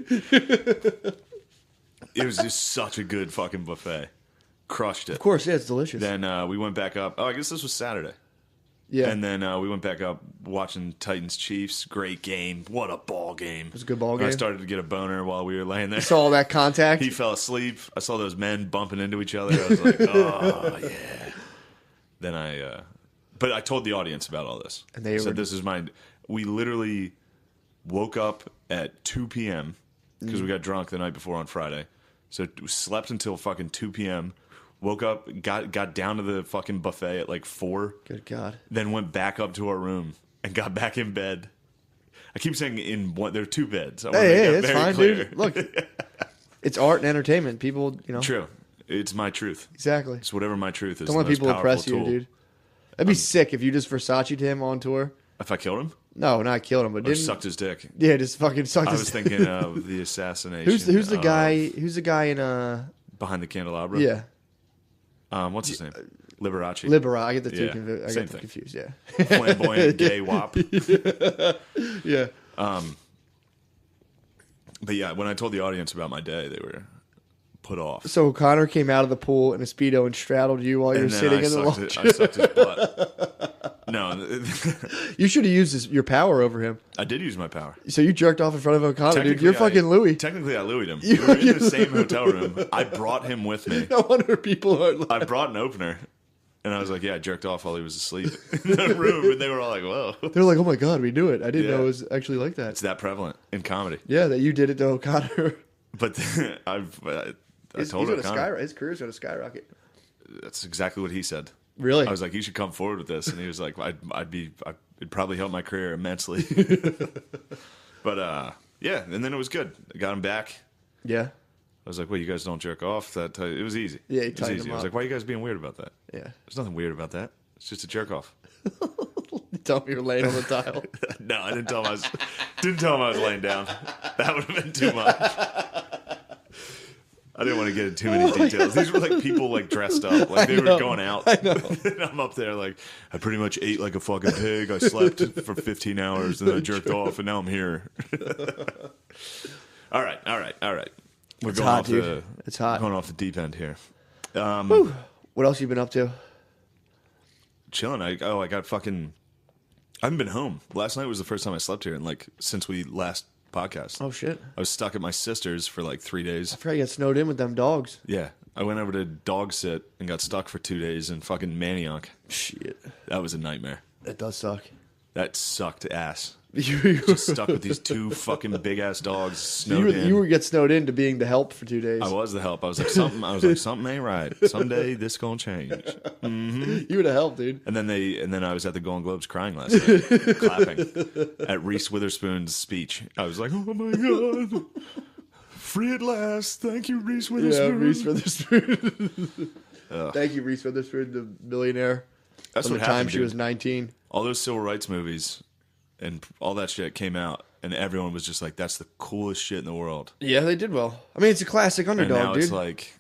It was just such a good fucking buffet. Crushed it. Of course, yeah, it's delicious. Then we went back up. Oh, I guess this was Saturday. Yeah. And then we went back up watching Titans Chiefs. Great game. What a ball game. It was a good ball game. I started to get a boner while we were laying there. You saw all that contact? He fell asleep. I saw those men bumping into each other. I was like, oh, yeah. Then but I told the audience about all this. And they said, this is mine. We literally woke up at 2 p.m. because we got drunk the night before on Friday. So we slept until fucking 2 p.m., woke up, got down to the fucking buffet at like 4. Good God. Then went back up to our room and got back in bed. I keep saying there are 2 beds. Hey, it's fine, clear. Dude. Look, it's art and entertainment. People, True. It's my truth. Exactly. It's whatever my truth is. Don't let people oppress you, dude. That'd be sick if you just Versace'd him on tour. If I killed him? No, not killed him, but or sucked his dick. Yeah, just fucking sucked his dick. I was thinking of the assassination. Who's the guy? Who's the guy in Behind the Candelabra? Yeah. What's his name? Liberace. I get the two confused. Yeah. Flamboyant gay wop. Yeah. But yeah, when I told the audience about my day, they were put off. So Connor came out of the pool in a Speedo and straddled you while you were sitting in the lounge. I sucked his butt. No. You should have used your power over him. I did use my power. So you jerked off in front of O'Connor, dude. You're fucking Louis. Technically, I Louis'd him. We were in the same hotel room. I brought him with me. No wonder people are I brought an opener. And I was like, yeah, I jerked off while he was asleep in the room. And they were all like, whoa. They're like, oh my God, we knew it. I didn't know it was actually like that. It's that prevalent in comedy. Yeah, that you did it to O'Connor. But I told O'Connor. His career's going to skyrocket. That's exactly what he said. Really? I was like, you should come forward with this. And he was like, it'd probably help my career immensely. But yeah, and then it was good. I got him back. Yeah. I was like, well, you guys don't jerk off? It was easy. Yeah, it was easy. I was like, why are you guys being weird about that? Yeah. There's nothing weird about that. It's just a jerk off. Tell me you're laying on the tile. No, I didn't tell him I was laying down. That would have been too much. I didn't want to get into too many details. These were like people like dressed up, like they were going out. I know. And I'm up there like, I pretty much ate like a fucking pig. I slept for 15 hours and then I jerked off and now I'm here. All right. We're It's going hot, off dude. It's hot. Going off the deep end here. What else you been up to? Chilling. I haven't been home. Last night was the first time I slept here, and like since we last podcast. Oh shit! I was stuck at my sister's for like 3 days. I forgot you got snowed in with them dogs. Yeah, I went over to dog sit and got stuck for 2 days in fucking Manioc. Shit, that was a nightmare. That does suck. That sucked ass. You just stuck with these 2 fucking big ass dogs. Snowed in. You were get snowed in to being the help for 2 days. I was the help. I was like something ain't right. Someday this gonna change. Mm-hmm. You were the help, dude. And then I was at the Golden Globes crying last night, clapping at Reese Witherspoon's speech. I was like, oh my god, free at last. Thank you, Reese Witherspoon. Yeah, Reese Witherspoon. Thank you, Reese Witherspoon, the millionaire. That's from what the happened. Time she was 19. All those civil rights movies and all that shit came out, and everyone was just like, "That's the coolest shit in the world." Yeah, they did well. I mean, it's a classic underdog, and now dude. It's like,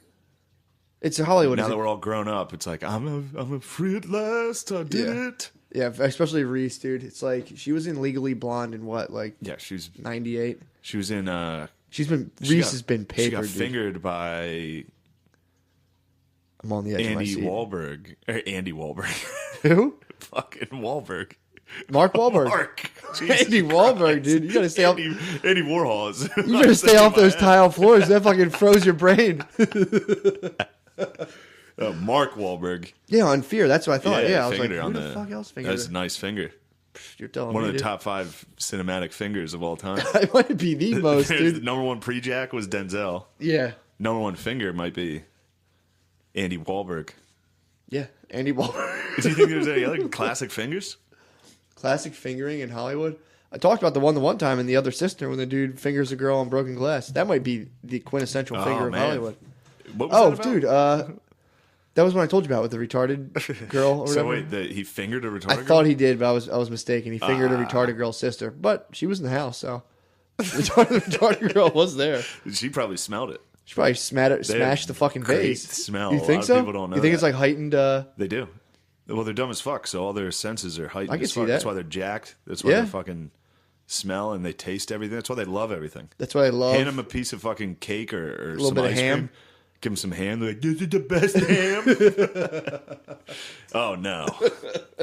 it's a Hollywood. Now that we're all grown up, it's like I'm a free at last. I did it. Yeah, especially Reese, dude. It's like she was in Legally Blonde in what, like? Yeah, she's 98. She was in. Reese has been papered. She got fingered by. I'm on the edge of my seat. Andy Wahlberg. Who? Fucking Wahlberg. Mark Wahlberg. Andy Wahlberg, dude. You gotta stay off. Andy Warhol is. You gotta stay off those tile floors. That fucking froze your brain. Mark Wahlberg. Yeah, on Fear. That's what I thought. Yeah, I was like, who who the fuck else fingered That's a nice finger. You're telling One me, of the dude. top 5 cinematic fingers of all time. It might be the most, dude. The number 1 pre-jack was Denzel. Yeah. Number 1 finger might be Andy Wahlberg. Yeah, Andy Wahlberg. Do you think there's any other classic fingers? Classic fingering in Hollywood? I talked about the one time in The Other Sister when the dude fingers a girl on broken glass. That might be the quintessential finger of Hollywood. What was that about? Dude, that was when I told you about with the retarded girl or So whatever. wait, he fingered a retarded girl? I thought he did, but I was mistaken. He fingered a retarded girl's sister, but she was in the house, so the retarded girl was there. She probably smelled it. She probably smashed the fucking Great vase. smell. You think A lot of so? people don't know You think that. it's like heightened? They do. Well, they're dumb as fuck, so all their senses are heightened. I can as see fuck. that. That's why they're jacked. That's why Yeah. they fucking smell and they taste everything. That's why they love everything. That's what I love. Hand them a piece of fucking cake or little some bit of ice ham. cream. Give them some ham. They're like, this is the best ham. Oh, no.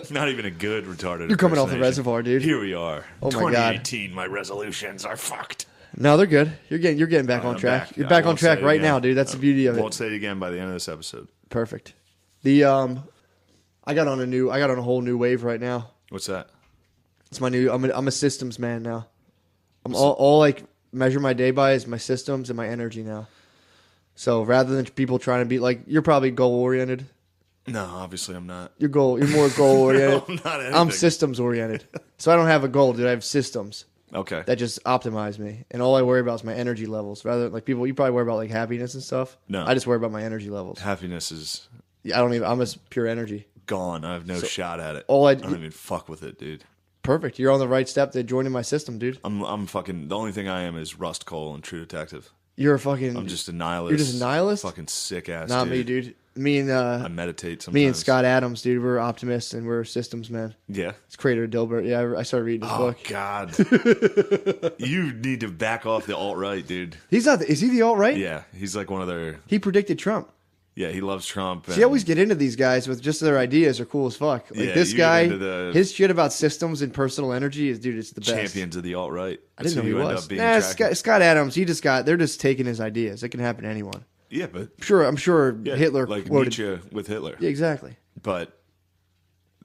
Not even a good retarded You're coming off the impersonation. reservoir, dude. Here we are. Oh, my God. 2018, my resolutions are fucked. No, they're good. You're getting back on I'm track. back. You're I back on won't track say it right again. now, dude. That's the beauty of it. Won't say it again by the end of this episode. Perfect. I got on a whole new wave right now. What's that? It's my new. I'm a systems man now. I'm all like measure my day by is my systems and my energy now. So rather than people trying to be like, you're probably goal oriented. No, obviously I'm not. You're more goal oriented. I'm not anything. I'm systems oriented. So I don't have a goal, dude. I have systems Okay. that just optimize me, and all I worry about is my energy levels. Rather than like people, you probably worry about like happiness and stuff. No. I just worry about my energy levels. Happiness is Yeah, I'm just pure energy. gone. I have no shot at it. all I don't even fuck with it, dude. Perfect. You're on the right step to joining my system, dude. I'm fucking. The only thing I am is Rust Cole and True Detective. You're a fucking. I'm just a nihilist. You're just a nihilist? Fucking sick ass. Not dude. me, dude. Me and I meditate sometimes. me and Scott Adams, dude. We're optimists and we're systems men. Yeah. It's creator of Dilbert. Yeah, I started reading his Oh book. God. You need to back off the alt right, dude. He's not. Is he the alt right? Yeah, he's like one of their. He predicted Trump. Yeah, he loves Trump. See, I always get into these guys with just their ideas are cool as fuck. Like Yeah, this you guy, get into the- his shit about systems and personal energy is, dude, it's the best. champions of the alt right. I didn't know he was. Scott Adams, they're just taking his ideas. It can happen to anyone. Yeah, but I'm sure yeah, Hitler like quoted. Nietzsche with Hitler. Yeah, exactly. But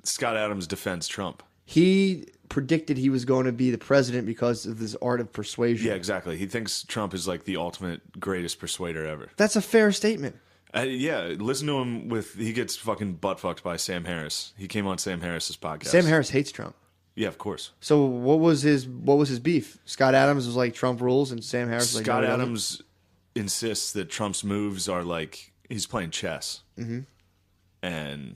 Scott Adams defends Trump. He predicted he was going to be the president because of this art of persuasion. Yeah, exactly. He thinks Trump is like the ultimate greatest persuader ever. That's a fair statement. Yeah, listen to him he gets fucking butt fucked by Sam Harris. He came on Sam Harris's podcast. Sam Harris hates Trump. Yeah, of course. So what was his beef? Scott Adams was like Trump rules, and Sam Harris was like Scott no, he doesn't. Adams insists that Trump's moves are like he's playing chess. Mm-hmm. And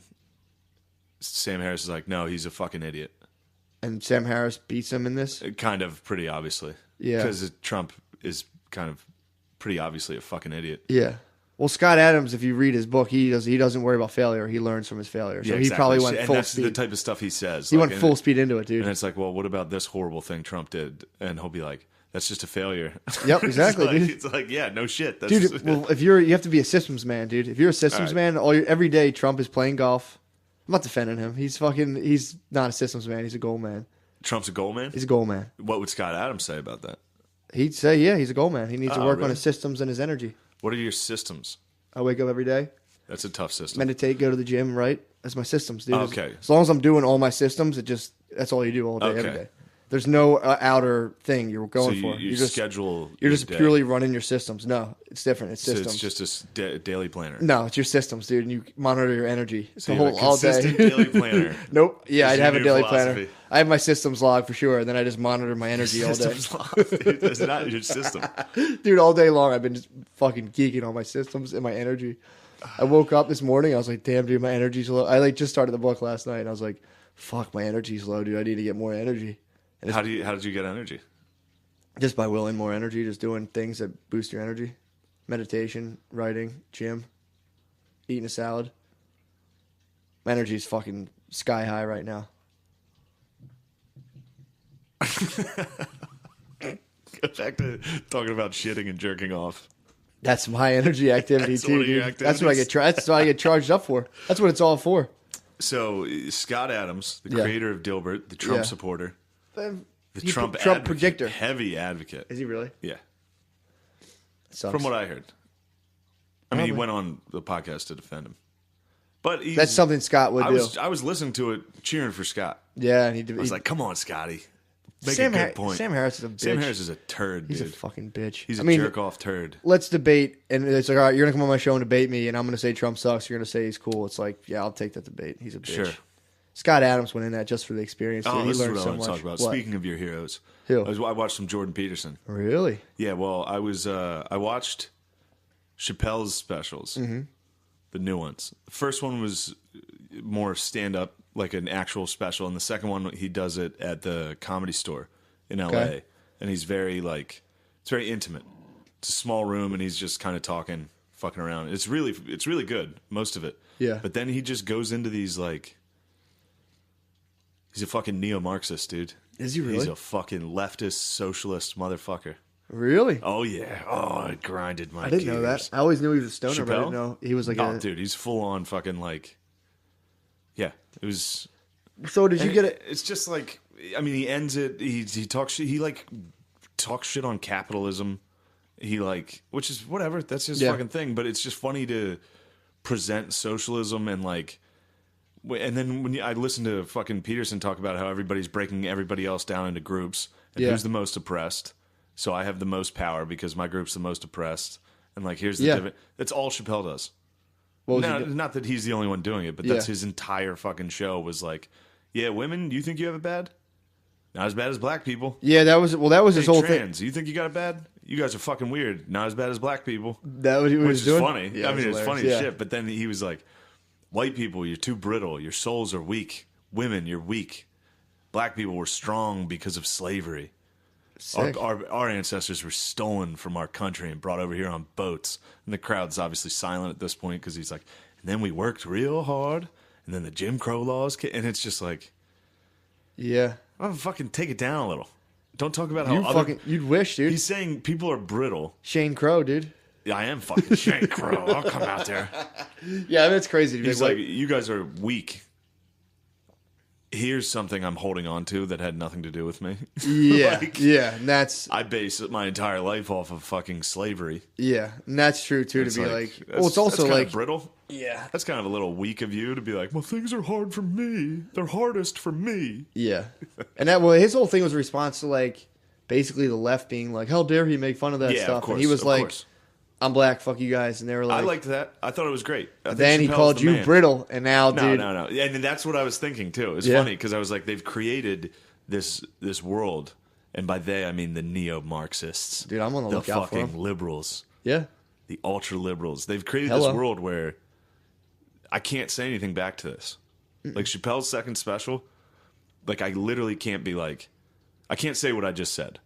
Sam Harris is like, no, he's a fucking idiot. and Sam Harris beats him in this. Kind of, pretty obviously. Yeah. Because Trump is kind of pretty obviously a fucking idiot. Yeah. Well, Scott Adams, if you read his book, he doesn't worry about failure. He learns from his failure. So he probably went full speed. And that's the type of stuff he says. He went full speed into it, dude. And it's like, well, what about this horrible thing Trump did? And he'll be like, that's just a failyer. Yep, exactly, dude. dude. It's like, yeah, no shit. That's Dude, well, you have to be a systems man, dude. If you're a systems man, every day Trump is playing golf. I'm not defending him. He's not a systems man. He's a goal man. Trump's a goal man? He's a goal man. What would Scott Adams say about that? He'd say, yeah, he's a goal man. He needs to work on his systems and his energy. What are your systems? I wake up every day. That's a tough system. Meditate, go to the gym, right? That's my systems, dude. Okay. As long as I'm doing all my systems, that's all you do all day, every day. There's no outer thing you're going for. You schedule. You're just purely running your systems. No, it's different. It's systems. So it's just a daily planner. No, it's your systems, dude. And you monitor your energy So you have a consistent daily planner. Nope. Yeah, I'd have a daily philosophy. planner. I have my systems log for sure, and then I just monitor my energy all day. Systems log. It's not your system. Dude, all day long I've been just fucking geeking on my systems and my energy. I woke up this morning, I was like, damn, dude, my energy's low. I just started the book last night, and I was like, fuck, my energy's low, dude. I need to get more energy. And How did you get energy? Just by willing more energy, just doing things that boost your energy. Meditation, writing, gym, eating a salad. My energy's fucking sky high right now. Go back to talking about shitting and jerking off. That's my energy activity too, dude. That's what I get. That's what I get charged up for. That's what it's all for. So Scott Adams, the creator of Dilbert, the Trump supporter, the Trump predictor, heavy advocate. Is he really? Yeah. Sucks. From what I heard. I mean, he went on the podcast to defend him. But that's something Scott would do. I was listening to it, cheering for Scott. Yeah, and I was like, "Come on, Scotty, make a good point." Sam Harris is a bitch. Sam Harris is a turd, dude. He's a fucking bitch. He's a jerk-off turd. Let's debate, and it's like, all right, you're gonna come on my show and debate me, and I'm gonna say Trump sucks. You're gonna say he's cool. It's like, yeah, I'll take that debate. He's a bitch. Sure. Scott Adams went in that just for the experience. Dude. Oh, He this is learned what I so want to much. talk about. What? Speaking of your heroes, Who? I watched some Jordan Peterson. Really? Yeah, well, I watched Chappelle's specials, the new ones. The first one was more stand-up, like an actual special, and the second one he does it at the Comedy Store in L.A. Okay. And he's very it's very intimate. It's a small room, and he's just kind of talking, fucking around. It's really good, most of it. Yeah. But then he just goes into these he's a fucking neo-Marxist, dude. Is he really? He's a fucking leftist, socialist motherfucker. Really? Oh, yeah. Oh, it grinded my I didn't know that. I always knew he was a stoner, but I didn't know he was like dude, he's full-on fucking yeah, it was... So did you get it? It's just like, I mean, he ends it, he talks shit, he talks shit on capitalism. He which is whatever, that's his fucking thing, but it's just funny to present socialism and and then when I listen to fucking Peterson talk about how everybody's breaking everybody else down into groups and who's the most oppressed. So I have the most power because my group's the most oppressed. And here's the difference. That's all Chappelle does. Not that he's the only one doing it, but that's his entire fucking show was yeah, women, you think you have it bad? Not as bad as black people. Yeah, that was his whole trans, thing. you think you got it bad? You guys are fucking weird. Not as bad as black people. That was what he was doing. Which is funny. Yeah, I mean, it's funny as shit. But then he was like, white people, you're too brittle. Your souls are weak. Women, you're weak. Black people were strong because of slavery. Our ancestors were stolen from our country and brought over here on boats. And the crowd's obviously silent at this point because he's like, and then we worked real hard. And then the Jim Crow laws came. And it's just yeah. Oh, fucking take it down a little. Don't talk about how you'd wish, dude. He's saying people are brittle. Shane Crow, dude. Yeah, I am fucking Shane Crow. I'll come out there. Yeah, that's crazy. He's like, you guys are weak. Here's something I'm holding on to that had nothing to do with me. Yeah, yeah, and that's... I base my entire life off of fucking slavery. Yeah, and that's true, too, it's to be well, it's also that's kind of brittle. Yeah. That's kind of a little weak of you to be like, well, things are hard for me. They're hardest for me. Yeah. And his whole thing was a response to, basically the left being like, how dare he make fun of that stuff? Of course, and he was like, I'm black, fuck you guys. And they were like... I liked that. I thought it was great. Then he called you brittle, and now, dude... No. And that's what I was thinking, too. It's funny, because I was like, they've created this world, and by they, I mean the neo-Marxists. Dude, I'm on the lookout for them. The fucking liberals. Yeah. The ultra-liberals. They've created this world where I can't say anything back to this. Like Chappelle's second special, like I literally can't be like, I can't say what I just said.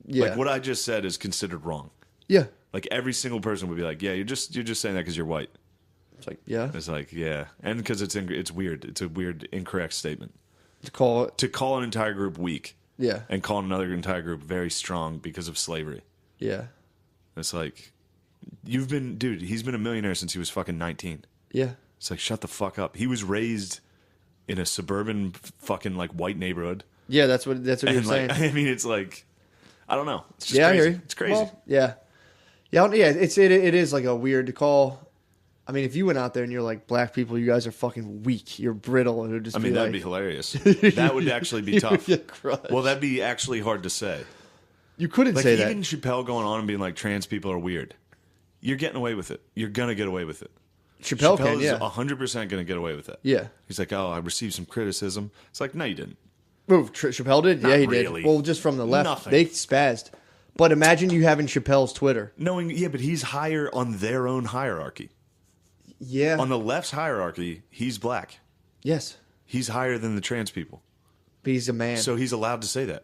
Yeah. Like what I just said is considered wrong. Yeah. Like every single person would be like, yeah, you're just saying that because you're white. It's like, yeah. It's like, yeah, and because it's weird. It's a weird, incorrect statement To call an entire group weak. Yeah. And call another entire group very strong because of slavery. Yeah. It's like, he's been a millionaire since he was fucking 19. Yeah. It's like, shut the fuck up. He was raised in a suburban fucking like white neighborhood. Yeah, that's what you're saying. I mean, it's like, I don't know. It's just crazy. I hear you. It's crazy. Well, yeah. Yeah, it is like a weird to call. I mean, if you went out there and you're like, black people, you guys are fucking weak. You're brittle. It would just that'd be hilarious. That would actually be tough. Well, that'd be actually hard to say. You couldn't like say that. Even Chappelle going on and being like, trans people are weird. You're getting away with it. You're going to get away with it. Chappelle is yeah. 100% going to get away with it. Yeah. He's like, oh, I received some criticism. It's like, no, you didn't. Chappelle did? Not Yeah, he really. did. Well, just from the left. Nothing. They spazzed. But imagine you having Chappelle's Twitter. But he's higher on their own hierarchy. Yeah. On the left's hierarchy, he's black. Yes. He's higher than the trans people. But he's a man. So he's allowed to say that.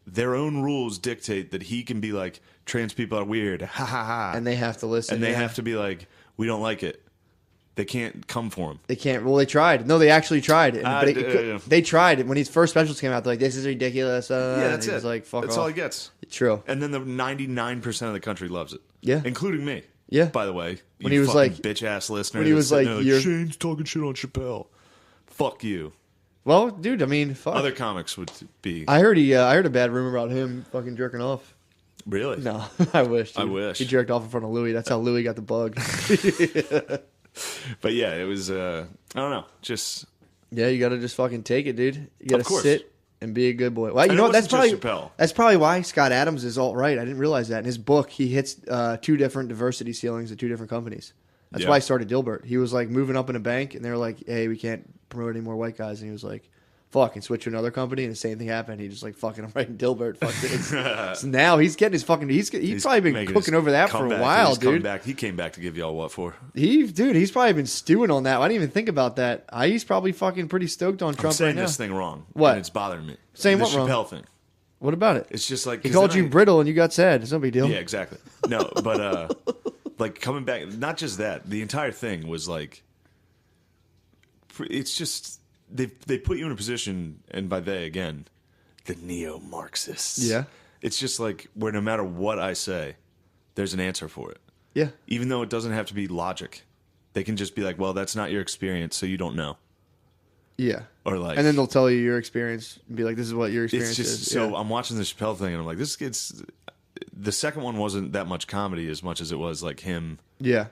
Their own rules dictate that he can be like, trans people are weird, ha ha ha. And they have to listen. And they have to be like, we don't like it. They can't come for him. They can't. Well, they tried. No, they actually tried. They tried. When his first specials came out, they're like, this is ridiculous. Yeah, that's it. He's like, fuck that's off. all he gets. True. And then the 99% of the country loves it. Yeah. Including me. Yeah. By the way. When he was like, bitch-ass listener. When he was like, Shane's talking shit on Chappelle. Fuck you. Well, dude, I mean, fuck. Other comics would be. I heard a bad rumor about him fucking jerking off. Really? No, I wish. Dude. I wish. He jerked off in front of Louis. That's how Louis got the bug. But yeah, it was, I don't know, just. Yeah, you got to just fucking take it, dude. You got to sit and be a good boy. Well, you and know what? That's probably why Scott Adams is alt-right. I didn't realize that. In his book, he hits 2 different diversity ceilings at 2 different companies. That's why he started Dilbert. He was like moving up in a bank, and they were like, hey, we can't promote any more white guys. And he was like, fuck, and switch to another company, and the same thing happened. He just like, fucking, I'm writing Dilbert. Fuck this. So now he's getting his fucking, he's probably been cooking over that for a while, dude. He came back to give y'all what for? He's probably been stewing on that. I didn't even think about that. He's probably fucking pretty stoked on Trump right now. I'm saying this thing wrong. What? And it's bothering me. Saying the what wrong? Chappelle thing. What about it? It's just like... He called you brittle and you got sad. It's no big deal. Yeah, exactly. No, but like coming back, not just that, the entire thing was like... It's just... They put you in a position, and by they, again, the neo-Marxists. Yeah. It's just like where no matter what I say, there's an answer for it. Yeah. Even though it doesn't have to be logic. They can just be like, well, that's not your experience, so you don't know. Yeah. Or like, and then they'll tell you your experience and be like, this is what your experience it's just, is. So I'm watching the Chappelle thing, and I'm like, this gets... The second one wasn't that much comedy as much as it was like him... Yeah.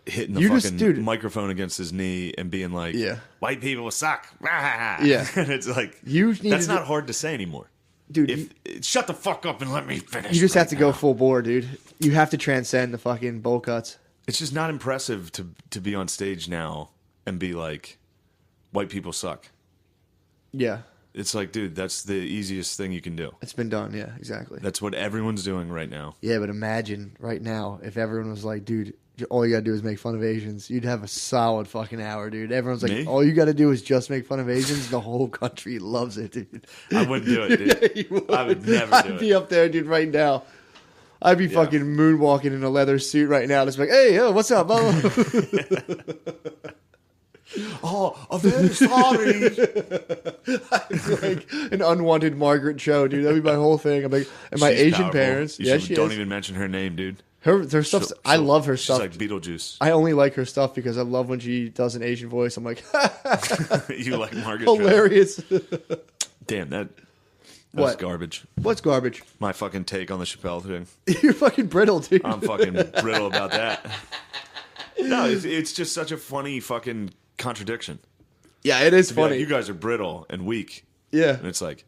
Hitting the fucking microphone against his knee and being like, white people suck. Yeah. And it's like, that's not hard to say anymore. Dude, shut the fuck up and let me finish. You just have to go full bore, dude. You have to transcend the fucking bowl cuts. It's just not impressive to be on stage now and be like, white people suck. Yeah. It's like, dude, that's the easiest thing you can do. It's been done, yeah, exactly. That's what everyone's doing right now. Yeah, but imagine right now if everyone was like, dude, all you gotta do is make fun of Asians. You'd have a solid fucking hour, dude. Everyone's like, all you gotta do is just make fun of Asians. The whole country loves it, dude. I wouldn't do it, dude. Yeah, I would never do it. I'd be up there, dude, right now. I'd be fucking moonwalking in a leather suit right now. Just like, hey, what's up, mama? Oh, I'm very sorry. I'd like an unwanted Margaret Cho, dude. That'd be my whole thing. I'm like, and my Asian powerful. parents. She don't even mention her name, dude. Her stuff. I love her stuff. She's like Beetlejuice. I only like her stuff because I love when she does an Asian voice. I'm like, you like Margaret Cho. Hilarious. Damn, that's garbage. What's garbage? My fucking take on the Chappelle thing. You're fucking brittle, dude. I'm fucking brittle about that. No, it's just such a funny fucking contradiction. Yeah, it is funny. Like, you guys are brittle and weak. Yeah. And it's like,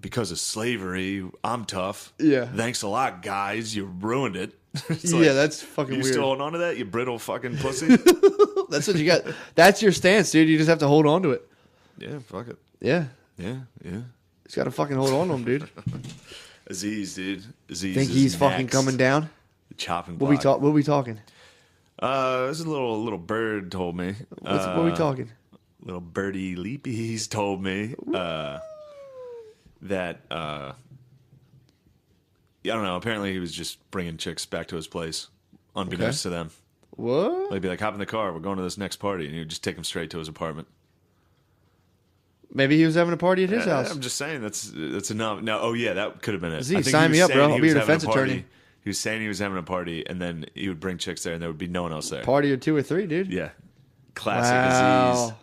because of slavery, I'm tough. Yeah. Thanks a lot, guys. You ruined it. Yeah, that's fucking weird. You still holding on to that, you brittle fucking pussy? That's what you got. That's your stance, dude. You just have to hold on to it. Yeah, fuck it. Yeah. Yeah. Just got to fucking hold on to him, dude. Aziz, dude. Aziz think he's fucking coming down? The chopping block. What we talking? This is a little bird told me. What are we talking? little birdie leapies told me that I don't know. Apparently, he was just bringing chicks back to his place, unbeknownst to them. What? They'd be like, hop in the car. We're going to this next party. And he would just take them straight to his apartment. Maybe he was having a party at his house. I'm just saying that's enough. No, oh yeah, that could have been it. Sign me up, bro. I'll be your defense attorney. He was saying he was having a party, and then he would bring chicks there, and there would be no one else there. Party or 2 or 3, dude. Yeah, classic disease.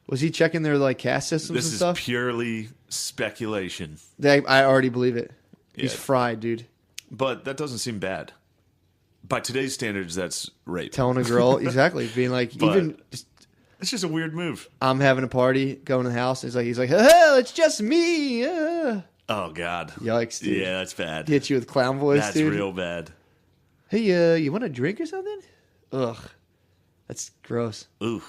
Was he checking their like caste systems This and is stuff? Purely speculation. I already believe it. He's Yeah. fried, dude. But that doesn't seem bad. By today's standards, that's rape. Telling a girl exactly, being like, But- even just, It's just a weird move. I'm having a party, going to the house. He's like, oh, it's just me. Oh God. Yikes, dude. Yeah, that's bad. Hit you with clown voice, That's dude. real bad. Hey, you want a drink or something? Ugh, that's gross. Ooh.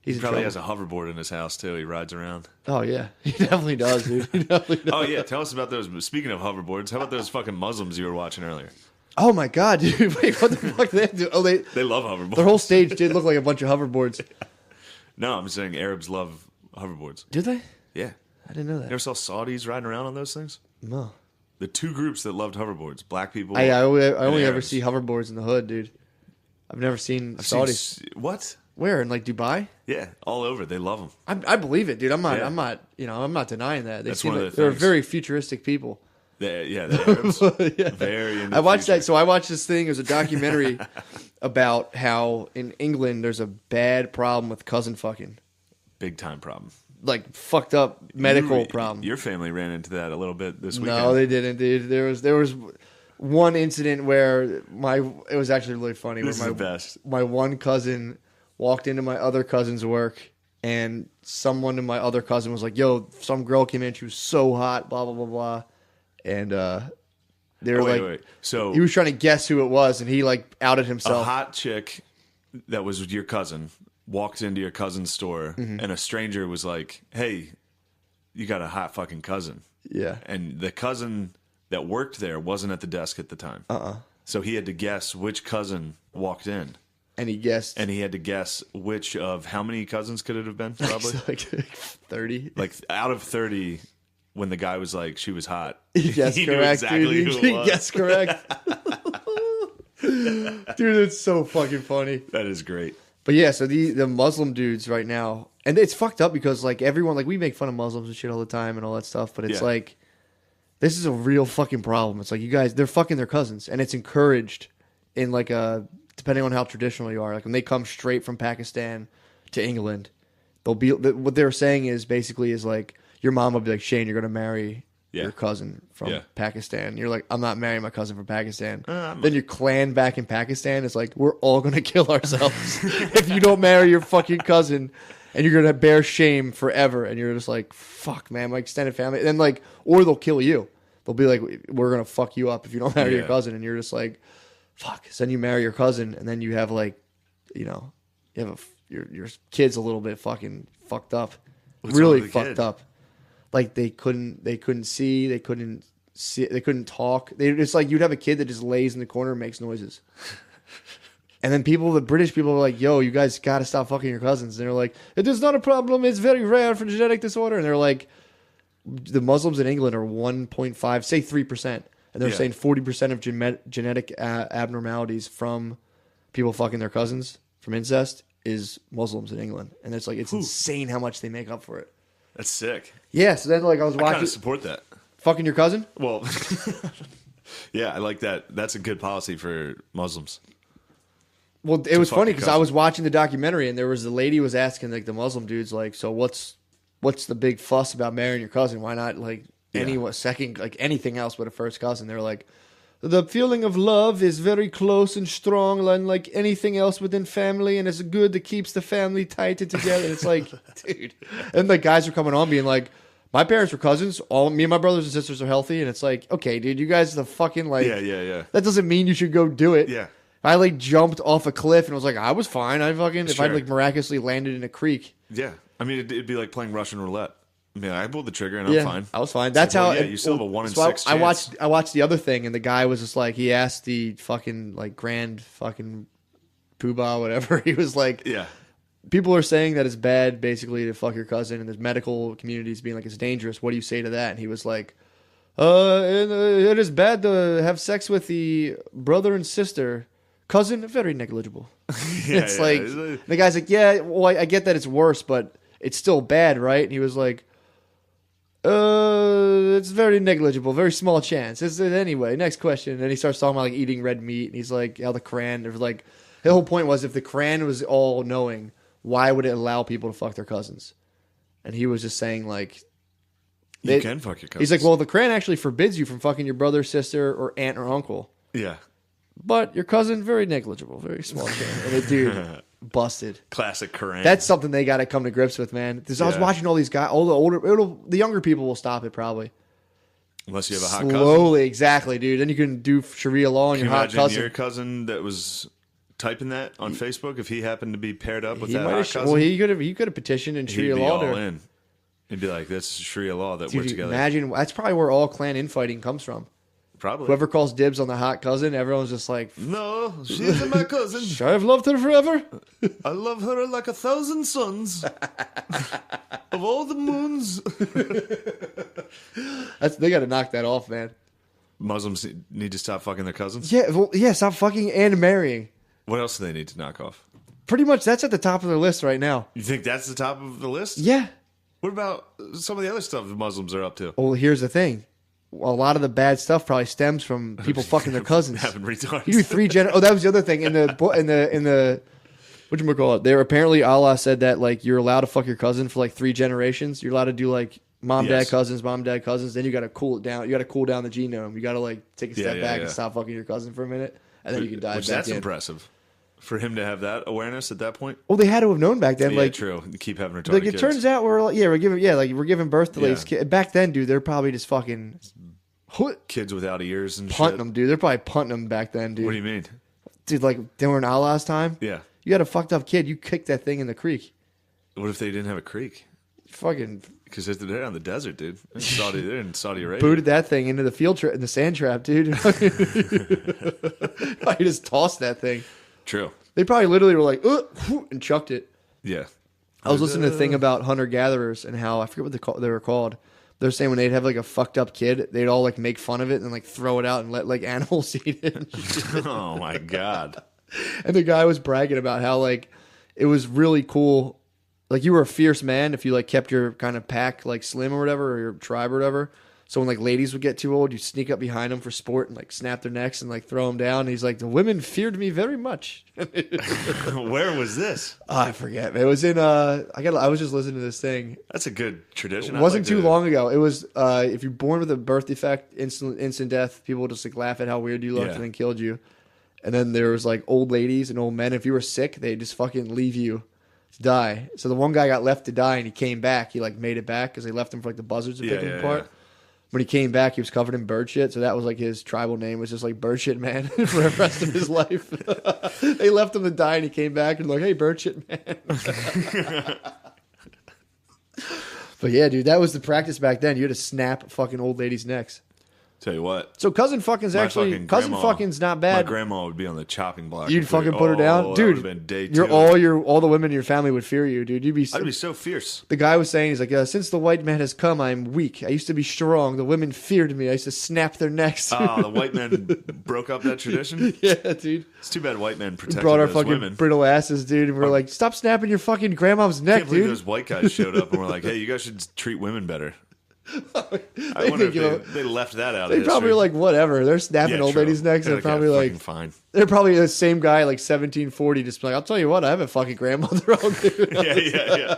He's He in probably trouble. has a hoverboard in his house too. He rides around. Oh yeah, he definitely does, dude. He definitely does. Oh yeah, tell us about those. Speaking of hoverboards, how about those fucking Muslims you were watching earlier? Oh my god, dude! Wait, what the fuck did they do? Oh, They love hoverboards. their whole stage did look like a bunch of hoverboards. No, I'm saying Arabs love hoverboards. Did they? Yeah. I didn't know You that. ever saw Saudis riding around on those things? No. The two groups that loved hoverboards, black people. I only ever Arabs. see hoverboards in the hood, dude. I've never seen I've seen Saudis. what? Where in like Dubai? Yeah, all over. They love them. I believe it, dude. I'm not. Yeah. I'm not denying that. They That's seem one of like, the they're things. very futuristic people. The Arabs. Yeah. Very into I watched the that. So I watched this thing. It was a documentary about how in England there's a bad problem with cousin fucking, Big time problem. like fucked up medical You- problem. Your family ran into that a little bit this weekend. No, they didn't, dude. There was one incident where it was actually really funny. This where is the best. my one cousin walked into my other cousin's work, and someone in my other cousin was like, "Yo, some girl came in. She was so hot." Blah blah blah blah, and they were Wait. So he was trying to guess who it was, and he like outed a himself. hot chick that was your cousin walked into your cousin's store, Mm-hmm. and a stranger was like, "Hey, you got a hot fucking cousin." Yeah. And the cousin that worked there wasn't at the desk at the time. So he had to guess which cousin walked in. And he guessed. And he had to guess which of how many cousins could it have been, probably? like 30. Like out of 30, when the guy was like, she was hot. He guessed he knew correct, exactly dude. who He it was. guessed correct. Dude, it's so fucking funny. That is great. But yeah, so the Muslim dudes right now, and it's fucked up because like everyone, like we make fun of Muslims and shit all the time and all that stuff, but it's Yeah. like, this is a real fucking problem. It's like you guys, they're fucking their cousins, and it's encouraged in like depending on how traditional you are. Like when they come straight from Pakistan to England, they'll be, what they're saying is basically is like, your mom will be like, Shane, you're going to marry Yeah. your cousin from Yeah. Pakistan. You're like, I'm not marrying my cousin from Pakistan. Then your clan back in Pakistan is like, we're all going to kill ourselves if you don't marry your fucking cousin, and you're going to bear shame forever. And you're just like, fuck, man, my extended family. And then like, or they'll kill you. They'll be like, we're going to fuck you up if you don't marry your Yeah. cousin. And you're just like, fuck. So then you marry your cousin, and then you have like, you have your kid's a little bit fucking fucked up. What's wrong Really with the fucked kid? up. Like they couldn't see, they couldn't talk. It's like you'd have a kid that just lays in the corner and makes noises. And then the British people are like, yo, you guys got to stop fucking your cousins. And they're like, it is not a problem. It's very rare for genetic disorder. And they're like, the Muslims in England are 1.5, say 3%. And they're Yeah. saying 40% of genetic abnormalities from people fucking their cousins from incest is Muslims in England. And it's like, it's insane how much they make up for it. That's sick. Yeah, so then like I was I kind watching of support that. fucking your cousin. Well, yeah, I like that. That's a good policy for Muslims. Well, it was fuck funny your because I cousin. was watching the documentary and there was a lady was asking like the Muslim dudes like, so what's the big fuss about marrying your cousin? Why not like second like anything else but a first cousin? They're like, the feeling of love is very close and strong, unlike anything else within family, and it's good that keeps the family tight and together. And it's like, dude, and the guys are coming on being like, my parents were cousins. All me and my brothers and sisters are healthy, and it's like, okay, dude, you guys are the fucking like, Yeah. that doesn't mean you should go do it. Yeah. I like jumped off a cliff and was like, I was fine. I fucking if I Sure. like miraculously landed in a creek. Yeah. I mean, it'd be like playing Russian roulette. I mean, I pulled the trigger and I'm fine. I was fine. It's That's like, well, how. yeah, you still have a 1 in so 6 I chance. watched the other thing, and the guy was just like, he asked the fucking like grand fucking poobah whatever. He was like, Yeah. people are saying that it's bad, basically, to fuck your cousin, and there's medical communities being like it's dangerous. What do you say to that? And he was like, it is bad to have sex with the brother and sister. Cousin, very negligible. It's like the guy's like, yeah, well, I get that it's worse, but it's still bad, right? And he was like, it's very negligible, very small chance. Is it anyway? Next question. And then he starts talking about like eating red meat, and he's like, how the Quran, there's like, the whole point was if the Quran was all knowing, why would it allow people to fuck their cousins? And he was just saying like, you can fuck your cousins. He's like, well, the Quran actually forbids you from fucking your brother, sister, or aunt or uncle. Yeah. But your cousin, very negligible, very small chance. And the dude busted. Classic Quran. That's something they got to come to grips with, man. I was watching all these guys, all the older, the younger people will stop it probably. Unless you have a hot cousin. Slowly, exactly, dude. Then you can do Sharia law on Can your you hot imagine cousin. your cousin that was typing that on Facebook if he happened to be paired up with that hot cousin? Well, he could have petitioned in Sharia law. He'd be all in. He'd be like, "That's Sharia law that we're together." Imagine that's probably where all clan infighting comes from. Probably. Whoever calls dibs on the hot cousin, everyone's just like, "No, she's my cousin. I've loved her forever. I love her like 1,000 suns of all the moons." They got to knock that off, man. Muslims need to stop fucking their cousins. Yeah, well, stop fucking and marrying. What else do they need to knock off? Pretty much, that's at the top of their list right now. You think that's the top of the list? Yeah. What about some of the other stuff the Muslims are up to? Well, here's the thing. A lot of the bad stuff probably stems from people fucking their cousins. Having retards. You do 3 Oh, that was the other thing in the whatchamacallit. There apparently Allah said that like you're allowed to fuck your cousin for like 3 generations. You're allowed to do like mom, dad, cousins, mom, dad, cousins. Then you got to cool it down. You got to cool down the genome. You got to like take a step back and stop fucking your cousin for a minute, and then you can dive back That's in. Impressive. For him to have that awareness at that point. Well, they had to have known back then. Yeah, like true. Keep having retarded like it kids. turns out we're giving birth to these kids. Back then, dude, they're probably just fucking kids without ears and punting shit. them, dude. They're probably punting them back then, dude. What do you mean? Dude, like they were in Allah's time. Yeah. You had a fucked up kid. You kicked that thing in the creek. What if they didn't have a creek? Fucking. Because they're on the desert, dude. They're in Saudi Arabia. Booted that thing into the in the sand trap, dude. I just tossed that thing. True. They probably literally were like, and chucked it. Yeah. I was listening to a thing about hunter-gatherers and how, I forget what they were called. They're saying when they'd have like a fucked up kid, they'd all like make fun of it and like throw it out and let like animals eat it. Oh my God. And the guy was bragging about how like it was really cool. Like you were a fierce man if you like kept your kind of pack like slim or whatever, or your tribe or whatever. So when like ladies would get too old, you sneak up behind them for sport and like snap their necks and like throw them down. And he's like, the women feared me very much. Where was this? Oh, I forget. It was in I was just listening to this thing. That's a good tradition. It wasn't too long ago. It was if you're born with a birth defect, instant death, people would just like laugh at how weird you looked and then killed you. And then there was like old ladies and old men. If you were sick, they just fucking leave you to die. So the one guy got left to die and he came back. He like made it back because they left him for like the buzzards to pick him apart. Yeah. When he came back, he was covered in bird shit. So that was like his tribal name was just like bird shit man for the rest of his life. They left him to die and he came back and like, hey, bird shit man. But yeah, dude, that was the practice back then. You had to snap fucking old ladies' necks. Tell you what. So cousin fucking's not bad. My grandma would be on the chopping block. You'd fucking put her down, dude. That would have been day 2. All the women in your family would fear you, dude. I'd be so fierce. The guy was saying, he's like, since the white man has come, I'm weak. I used to be strong. The women feared me. I used to snap their necks. Oh, the white men broke up that tradition. Yeah, dude. It's too bad white men protected brought our those fucking women. brittle asses, dude. And we're like, stop snapping your fucking grandma's neck, I can't believe dude. those white guys showed up and were like, hey, you guys should treat women better. I wonder if they left that out. They probably were like, whatever. They're snapping old ladies' necks. They're probably like, fine. They're probably the same guy, like 1740, just like, I'll tell you what, I have a fucking grandmother. Yeah.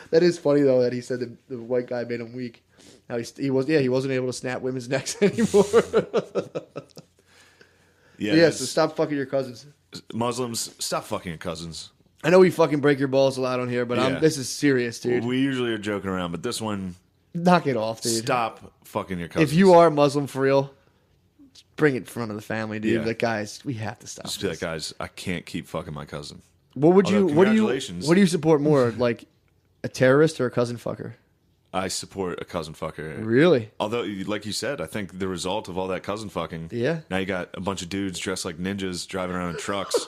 That is funny though that he said the white guy made him weak. How he wasn't able to snap women's necks anymore. So stop fucking your cousins. Muslims, stop fucking your cousins. I know we fucking break your balls a lot on here, but this is serious, dude. We usually are joking around, but this one... Knock it off, dude. Stop fucking your cousins. If you are Muslim for real, bring it in front of the family, dude. Yeah. Like, guys, we have to stop Just be like, guys, I can't keep fucking my cousin. What do you support more, like a terrorist or a cousin fucker? I support a cousin fucker. Really? Although, like you said, I think the result of all that cousin fucking... Yeah. Now you got a bunch of dudes dressed like ninjas driving around in trucks...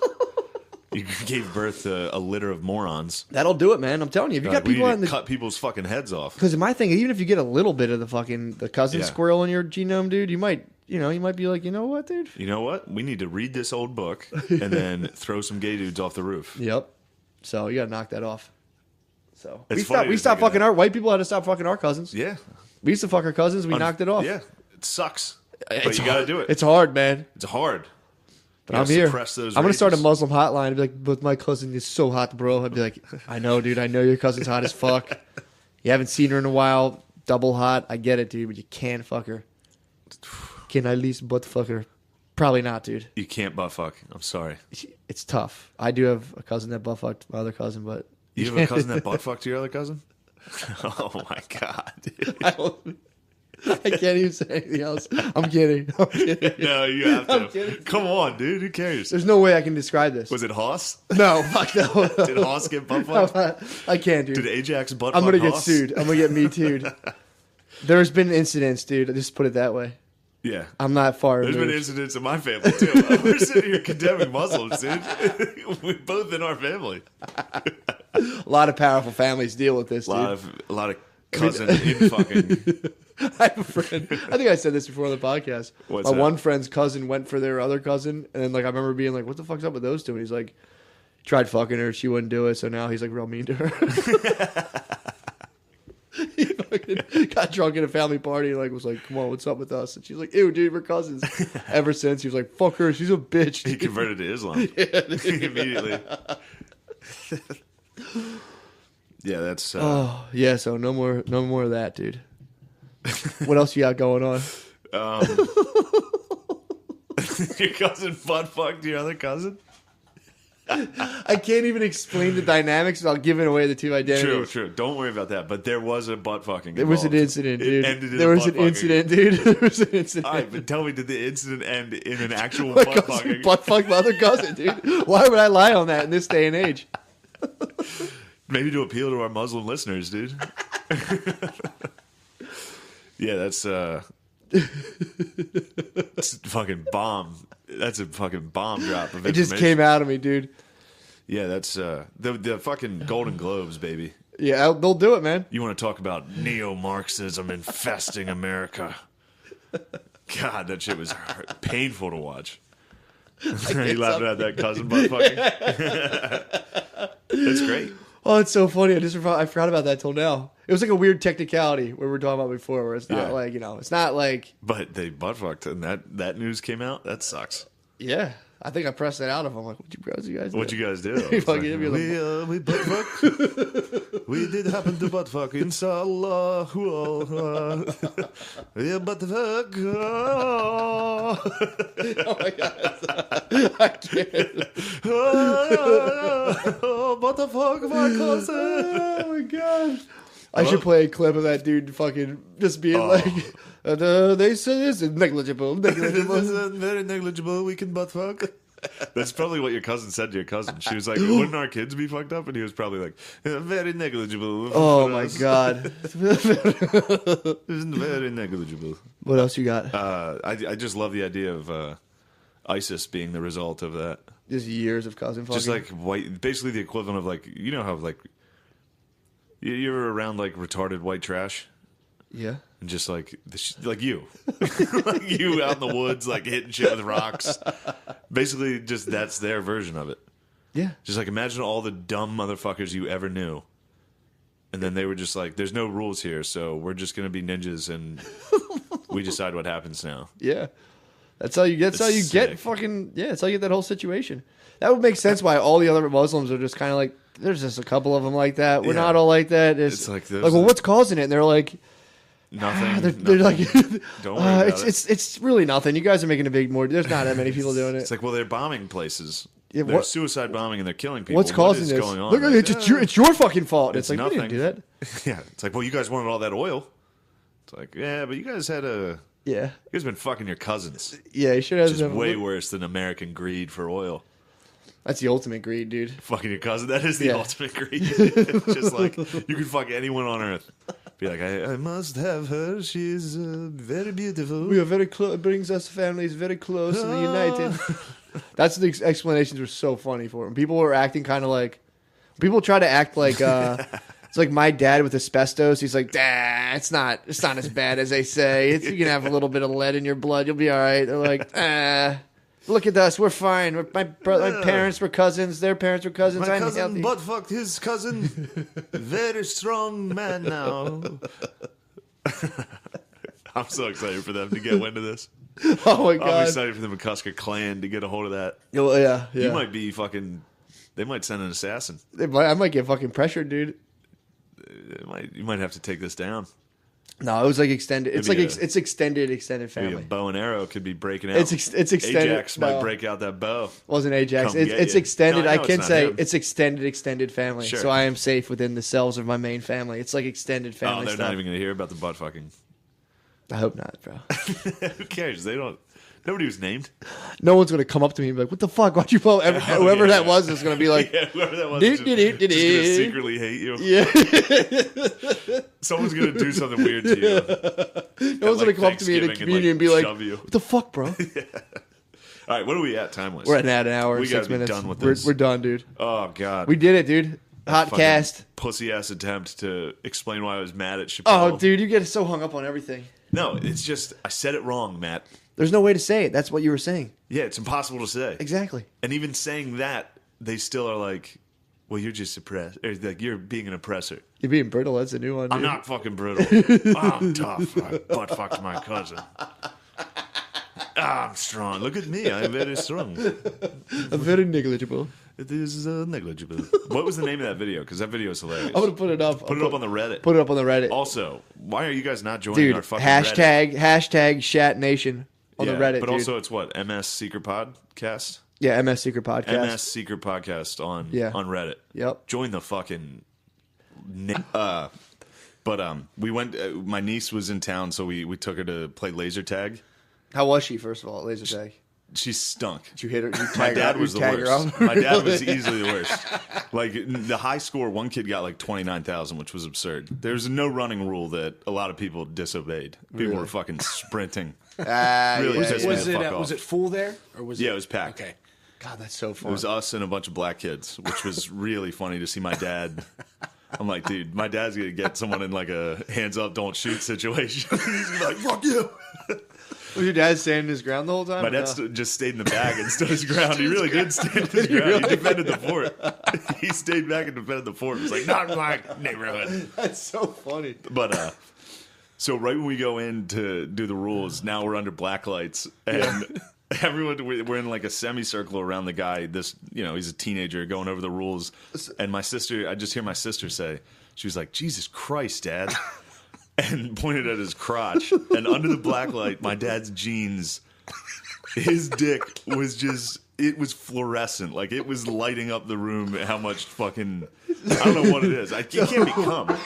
You gave birth to a litter of morons. That'll do it, man. I'm telling you. If you got We people need on to the cut people's fucking heads off. because my thing, even if you get a little bit of the cousin Yeah. squirrel in your genome, dude, you might be like, you know what, dude? You know what? We need to read this old book and then throw some gay dudes off the roof. Yep. So you got to knock that off. So It's we funny to stopped think of fucking that. our white people had to stop fucking our cousins. Yeah. We used to fuck our cousins. We knocked it off. Yeah. It sucks. It's But you got to do it. It's hard, man. It's hard. But You I'm gotta here. suppress those I'm gonna start a rages. Muslim hotline. I'd be like, but my cousin is so hot, bro. I'd be like, I know, dude. I know your cousin's hot as fuck. You haven't seen her in a while. Double hot. I get it, dude. But you can't fuck her. Can I at least butt fuck her? Probably not, dude. You can't butt fuck. I'm sorry. It's tough. I do have a cousin that butt fucked my other cousin, but You have a cousin that butt fucked your other cousin? Oh my god, dude. I can't even say anything else. I'm kidding. No, you have I'm to. kidding. Come on, dude. Who cares? There's no way I can describe this. Was it Hoss? No, fuck no. Did Hoss get butt fucked? I can't, dude. Did Ajax butt I'm fuck gonna get Hoss? sued. I'm gonna get me too'd. There's been incidents, dude. I just put it that way. Yeah. I'm not far There's removed. been incidents in my family, too. We're sitting here condemning Muslims, dude. We're both in our family. A lot of powerful families deal with this, dude. A lot of cousin in fucking. I have a friend. I think I said this before on the podcast. What's My that? one friend's cousin went for their other cousin, and then like I remember being like, "What the fuck's up with those two?" And he's like, "Tried fucking her, she wouldn't do it, so now he's like real mean to her." He fucking got drunk at a family party and like was like, "Come on, what's up with us?" And she's like, "Ew, dude, we're cousins." Ever since he was like, "Fuck her, she's a bitch." He converted to Islam immediately. Yeah, that's. Oh yeah, so no more of that, dude. What else you got going on? Your cousin butt fucked your other cousin? I can't even explain the dynamics without giving away the two identities. True. Don't worry about that. But there was a butt fucking. There was an involved. incident, It dude. ended in There a was butt an incident, dude. There was an incident. All right, but tell me, did the incident end in an actual My butt cousin fucking? butt fucked my other cousin, dude. Why would I lie on that in this day and age? Maybe to appeal to our Muslim listeners, dude. Yeah, that's it's a fucking bomb. That's a fucking bomb drop of It information. just came out of me, dude. Yeah, that's the fucking Golden Globes, baby. Yeah, they'll do it, man. You want to talk about neo-Marxism infesting America? God, that shit was painful to watch. You laughing at that cousin butt fucking? That's great. Oh, it's so funny. I forgot about that till now. It was like a weird technicality where we were talking about before, where it's not Yeah. like it's not like But they butt fucked, and that news came out. That sucks. yeah. I think I pressed that out of him. Like, what you guys do? What'd you guys do? He It's fucking hit me like- we butt fucked. We did happen to butt fuck. Inshallah. We butt fuck. Oh my god. I can't. What the fuck, my cousin? Oh my god. I should play a clip of that dude fucking just being like, they said this is negligible. This is very negligible. We can butt fuck. That's probably what your cousin said to your cousin. She was like, wouldn't our kids be fucked up? And he was probably like, very negligible. Oh my god. Isn't very negligible. What else you got? I just love the idea of ISIS being the result of that. Just years of cousin fucking. Just like white, basically the equivalent of like, you know how like, you're around like retarded white trash? yeah. And just like, like you. Like you out in the woods, like hitting shit with rocks. Basically, just that's their version of it. Yeah. Just like imagine all the dumb motherfuckers you ever knew. And then they were just like, there's no rules here, so we're just going to be ninjas and we decide what happens now. Yeah. That's how you get. That's how you sick. get fucking. Yeah. That's how you get that whole situation. That would make sense why all the other Muslims are just kind of like. There's just a couple of them like that. We're Yeah. not all like that. It's like those well, what's causing it? And they're like, Nothing. they're like, Don't worry about it's really nothing. You guys are making a big more. There's not that many people doing it. It's like, well, they're bombing places. Yeah, They're what- suicide bombing and they're killing people. What's causing what is this? going on? Look, Like, it's your fucking fault. It's like nothing. we didn't do that. Yeah, it's like, well, you guys wanted all that oil. It's like, yeah, but you guys had a. Yeah. You guys been fucking your cousins. Yeah. You should have. Which is way worse than American greed for oil. That's the ultimate greed, dude. Fucking your cousin. That is the Yeah. ultimate greed. It's just like, you can fuck anyone on earth. Be like, I must have her. She's very beautiful. We are very close. Brings us families very close and united. That's the explanations were so funny for him. People were acting kind of like, people try to act like, it's like my dad with asbestos. He's like, it's not as bad as they say. You can have a little bit of lead in your blood. You'll be all right. They're like, look at us. We're fine. My parents were cousins. Their parents were cousins. My I'm cousin healthy. butt fucked his cousin. Very strong man now. I'm so excited for them to get wind of this. Oh my god! I'm excited for the McCusker clan to get a hold of that. Yeah. You might be fucking. They might send an assassin. I might get fucking pressured, dude. You might have to take this down. No, it was like extended. It's like it's extended family. Maybe a bow and arrow could be breaking out. It's extended. Ajax might break out that bow. Wasn't Ajax? It's extended. I can say it's extended family. Sure. So I am safe within the cells of my main family. It's like extended family. Oh, they're not even going to hear about the butt fucking. I hope not, bro. Who cares? They don't. Nobody was named. No one's going to come up to me and be like, "What the fuck? Why'd you pull?" Whoever that was is going to be like, whoever that was is just going to secretly hate you. Yeah. Someone's going to do something weird to you. No one's going to come up to me in a communion and be like, "What the fuck, bro?" Yeah. All right, what are we at time-wise? We're at an hour and 6 minutes. Done with this. We're done, dude. Oh god, we did it, dude. Hot cast. Pussy-ass attempt to explain why I was mad at Chappelle. Oh, dude, you get so hung up on everything. No, it's just I said it wrong, Matt. There's no way to say it. That's what you were saying. Yeah, it's impossible to say. Exactly. And even saying that, they still are like, well, you're just suppressed. Or like, you're being an oppressor. You're being brittle. That's a new one, dude. I'm not fucking brittle. I'm tough. I butt fucked my cousin. I'm strong. Look at me. I'm very strong. I'm very negligible. It is negligible. What was the name of that video? Because that video is hilarious. I'm going to put it up. Put it up on the Reddit. Put it up on the Reddit. Also, why are you guys not joining our fucking Reddit? Hashtag Shat Nation on the Reddit, but dude. also it's what? MS Secret Podcast? Yeah, MS Secret Podcast. MS Secret Podcast on Reddit. Yep. Join the fucking... But we went... my niece was in town, so we took her to play laser tag. How was she, first of all, at laser tag? She stunk. Did you hit her? My dad was the worst. My dad was easily the worst. Like, the high score, one kid got like 29,000, which was absurd. There's no running rule that a lot of people disobeyed. People were fucking sprinting. Really? Was it full there? Or was it was packed. Okay. God, that's so fun. It was us and a bunch of black kids, which was really funny to see my dad. I'm like, dude, my dad's going to get someone in like a hands up, don't shoot situation. He's going to be like, fuck you. Was your dad standing his ground the whole time? My dad just stayed in the bag and stood his ground. He really did stand his ground. He defended the fort. He stayed back and defended the fort. He was like, not in my neighborhood. That's so funny. But, so right when we go in to do the rules, now we're under black lights. And everyone, we're in like a semicircle around the guy. This, he's a teenager going over the rules. And my sister, I just hear my sister say, she was like, Jesus Christ, Dad. And pointed at his crotch. And under the black light, my dad's jeans, his dick was just, it was fluorescent. Like, it was lighting up the room how much fucking, I don't know what it is. It can't be cum.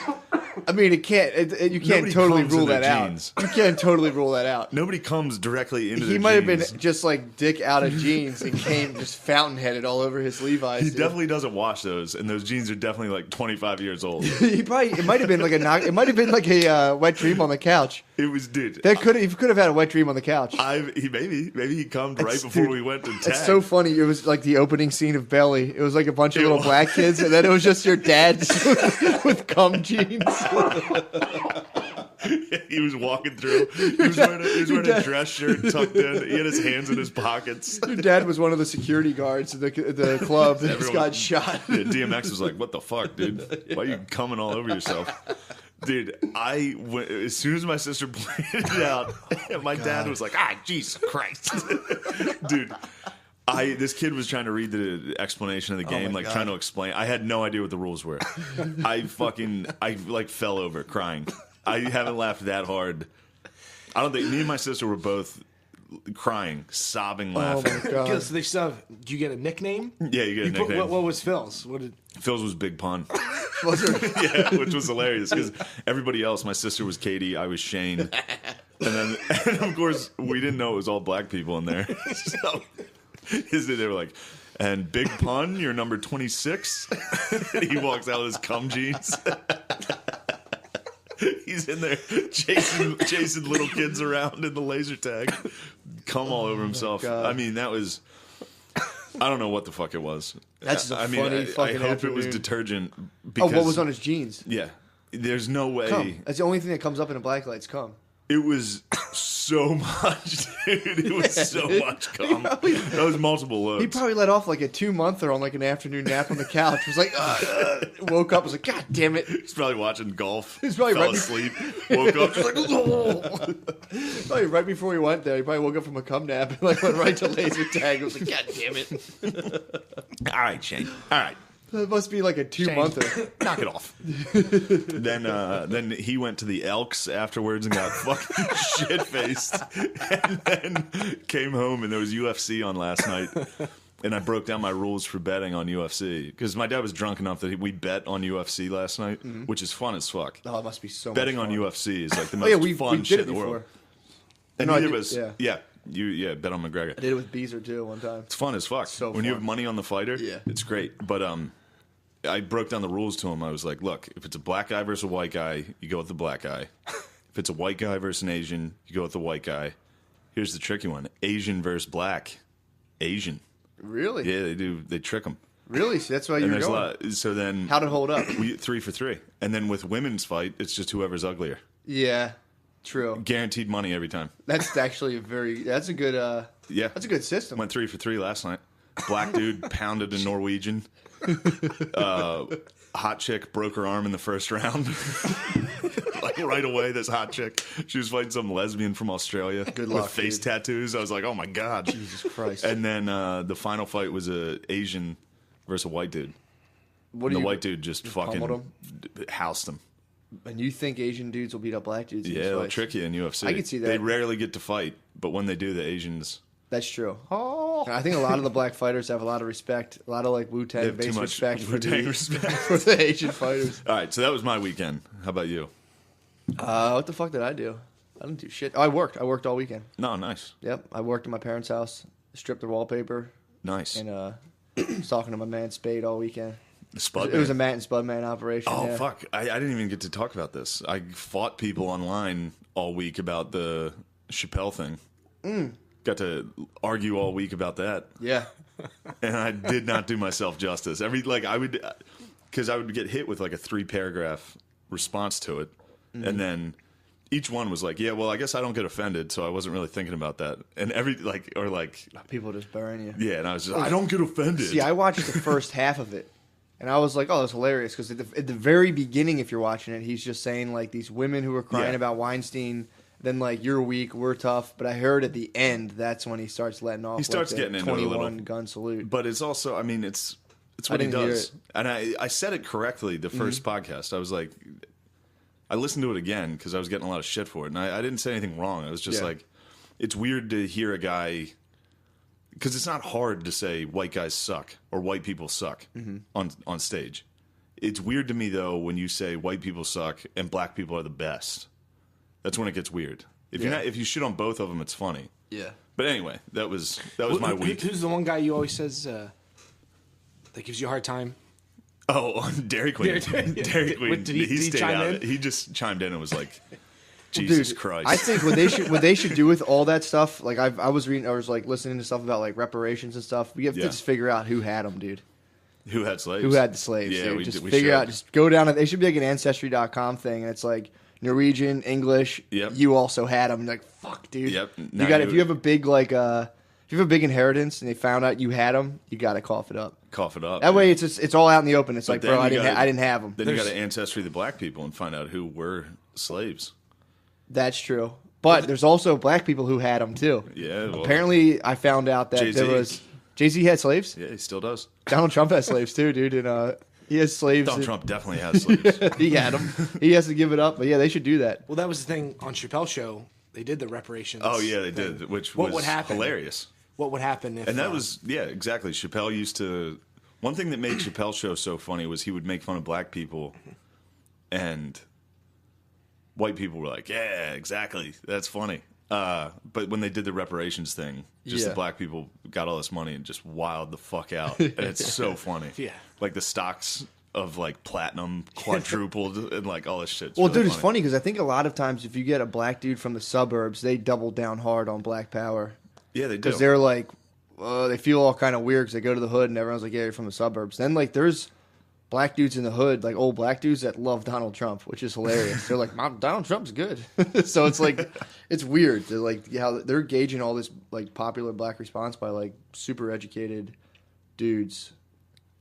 I mean, it can't. You can't totally rule that out. You can't totally rule that out. Nobody comes directly into. He might have been just like dick out of jeans and came just fountain headed all over his Levi's. He definitely doesn't wash those, and those jeans are definitely like 25 years old. It might have been like a wet dream on the couch. It was, dude. He could have had a wet dream on the couch. Maybe he cummed right before we went to tag. It's so funny. It was like the opening scene of Belly. It was like a bunch of little black kids, and then it was just your dad with cum jeans. He was walking through. He was wearing a dress shirt tucked in. He had his hands in his pockets. Your dad was one of the security guards at the club that just got shot. Yeah, DMX was like, "What the fuck, dude? Why are you coming all over yourself?" Dude, as soon as my sister pointed it out, my dad was like, Jesus Christ. Dude, this kid was trying to read the explanation of the game, trying to explain. I had no idea what the rules were. I fell over crying. I haven't laughed that hard. I don't think, me and my sister were both crying, sobbing, laughing. Oh my God. So they still have, do you get a nickname? Yeah, you get a nickname. What was Phil's? Phil's was Big Pun. Was it? Yeah, which was hilarious because everybody else, my sister was Katie, I was Shane. And of course, we didn't know it was all black people in there. So they were like, and Big Pun, you're number 26. And he walks out with his cum jeans. He's in there chasing little kids around in the laser tag. Cum all over himself. I mean, that was... I don't know what the fuck it was. That's just a funny fucking I hope afternoon. it was detergent. Oh, Because, what was on his jeans? Yeah. There's no way. Cum. That's the only thing that comes up in a black light's cum. It was so much, dude. It was so much cum. That was multiple loads. He probably let off like a 2-monther on like an afternoon nap on the couch. Was like, woke up, was like, God damn it. He's probably watching golf. He's probably fell asleep. Woke up, just like, probably right before he went there, he probably woke up from a cum nap and like went right to laser tag. Was like, God damn it. all right, Shane. All right. That must be like a 2-monther. Knock it off. Then he went to the Elks afterwards and got fucking shit-faced. And then came home and there was UFC on last night. And I broke down my rules for betting on UFC. Because my dad was drunk enough that we bet on UFC last night, which is fun as fuck. Oh, it must be so Betting much fun. on UFC is like the most fun shit in the world. And neither of us, you bet on McGregor. I did it with Beezer too one time. It's fun as fuck. So when you have money on the fighter, yeah, it's great. But I broke down the rules to him. I was like, look, if it's a black guy versus a white guy, you go with the black guy. If it's a white guy versus an Asian, you go with the white guy. Here's the tricky one. Asian versus black. Asian. Really? Yeah, they do. They trick them. Really? So that's why you were going. A lot. So then... How'd it hold up? 3 for 3. And then with women's fight, it's just whoever's uglier. Yeah. True. Guaranteed money every time. That's actually a very... That's a good... yeah. That's a good system. Went 3 for 3 last night. Black dude pounded a Norwegian. Hot chick broke her arm in the first round. Like right away, this hot chick. She was fighting some lesbian from Australia Good luck, with face tattoos. I was like, oh my God. Jesus Christ. And then the final fight was a Asian versus a white dude. The white dude just fucking housed him. And you think Asian dudes will beat up black dudes? Yeah, they'll trick you in UFC. I can see that. They rarely get to fight, but when they do, the Asians... That's true. Oh. I think a lot of the black fighters have a lot of respect, a lot of like Wu-Tang based respect for the Asian fighters. All right, so that was my weekend. How about you? What the fuck did I do? I didn't do shit. Oh, I worked. I worked all weekend. No, nice. Yep, I worked at my parents' house, stripped the wallpaper. Nice. And was talking to my man Spade all weekend. Spud it was a Matt and Spud Man operation. Oh, yeah. fuck. I didn't even get to talk about this. I fought people online all week about the Chappelle thing. Got to argue all week about that. Yeah. And I did not do myself justice. Because I would get hit with like a 3-paragraph response to it. And then each one was like, yeah, well, I guess I don't get offended, so I wasn't really thinking about that. And people just burying you. Yeah, and I was just, I don't get offended. See, I watched the first half of it. And I was like, oh, that's hilarious. Because at the very beginning, if you're watching it, he's just saying, like, these women who are crying about Weinstein, then, like, you're weak, we're tough. But I heard at the end, that's when he starts letting off getting into 21 gun salute. But it's also, I mean, it's what he does. And I said it correctly the first podcast. I was like, I listened to it again because I was getting a lot of shit for it. And I didn't say anything wrong. I was just like, it's weird to hear a guy... Because it's not hard to say white guys suck or white people suck on stage. It's weird to me, though, when you say white people suck and black people are the best. That's when it gets weird. If you shit on both of them, it's funny. Yeah. But anyway, that was my week. Who's the one guy you always says that gives you a hard time? Oh, on Dairy Queen. Dairy Queen. Did he chime in? He just chimed in and was like... Jesus Christ! I think what they should do with all that stuff, like I was like listening to stuff about like reparations and stuff. We have to just figure out who had them, dude. Who had slaves? Who had the slaves? Yeah, we figure out. Just go down. They should be like an Ancestry.com thing, and it's like Norwegian, English. Yep. You also had them. Like fuck, dude. Yep. If you have a big if you have a big inheritance and they found out you had them, you got to cough it up. Cough it up. That way, it's all out in the open. It's but like, bro, I didn't have them. Then you got to ancestry the black people and find out who were slaves. That's true. But there's also black people who had them, too. Yeah. Well, apparently, I found out that Jay-Z. there was... Jay-Z had slaves? Yeah, he still does. Donald Trump has slaves, too, dude. And he has slaves. Donald Trump definitely has slaves. He had them. He has to give it up. But, yeah, they should do that. Well, that was the thing on Chappelle's show. They did the reparations. Oh, yeah, they did, which was hilarious. What would happen if... And that was... Yeah, exactly. Chappelle used to... One thing that made Chappelle's show so funny was he would make fun of black people and... White people were like, yeah, exactly. That's funny. But when they did the reparations thing, the black people got all this money and just wilded the fuck out. And it's so funny. Yeah. Like the stocks of like platinum quadrupled and like all this shit. Well, dude, it's funny because I think a lot of times if you get a black dude from the suburbs, they double down hard on black power. Yeah, they do. Because they're like, they feel all kind of weird because they go to the hood and everyone's like, yeah, you're from the suburbs. Then like there's black dudes in the hood, like old black dudes that love Donald Trump, which is hilarious. They're like, Donald Trump's good. So it's like, it's weird. They're like, how they're gauging all this like popular black response by like super educated dudes.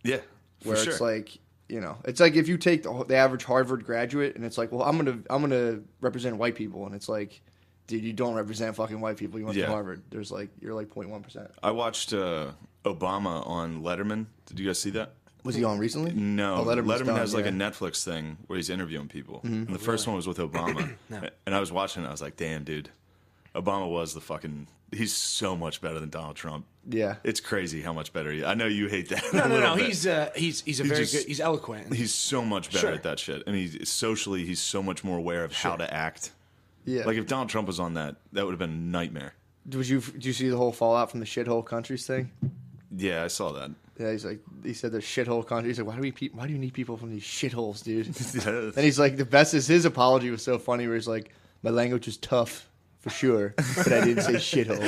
Yeah, where it's like, it's like if you take the average Harvard graduate and it's like, well, I'm gonna represent white people, and it's like, dude, you don't represent fucking white people. You went to Harvard. There's like, you're like 0.1%. I watched Obama on Letterman. Did you guys see that? Was he on recently? No. Letterman has like a Netflix thing where he's interviewing people. Mm-hmm. And the first one was with Obama. No. And I was watching it. I was like, damn, dude. Obama was the fucking... He's so much better than Donald Trump. Yeah. It's crazy how much better he is. I know you hate that. No. He's very good. He's eloquent. He's so much better at that shit. And he's so much more aware of how to act. Yeah. Like if Donald Trump was on that would have been a nightmare. Did you see the whole fallout from the shithole countries thing? Yeah, I saw that. Yeah, he said the shithole country. He's like, why do you need people from these shitholes, dude? And he's like, the best is his apology was so funny where he's like, my language is tough for sure, but I didn't say shithole.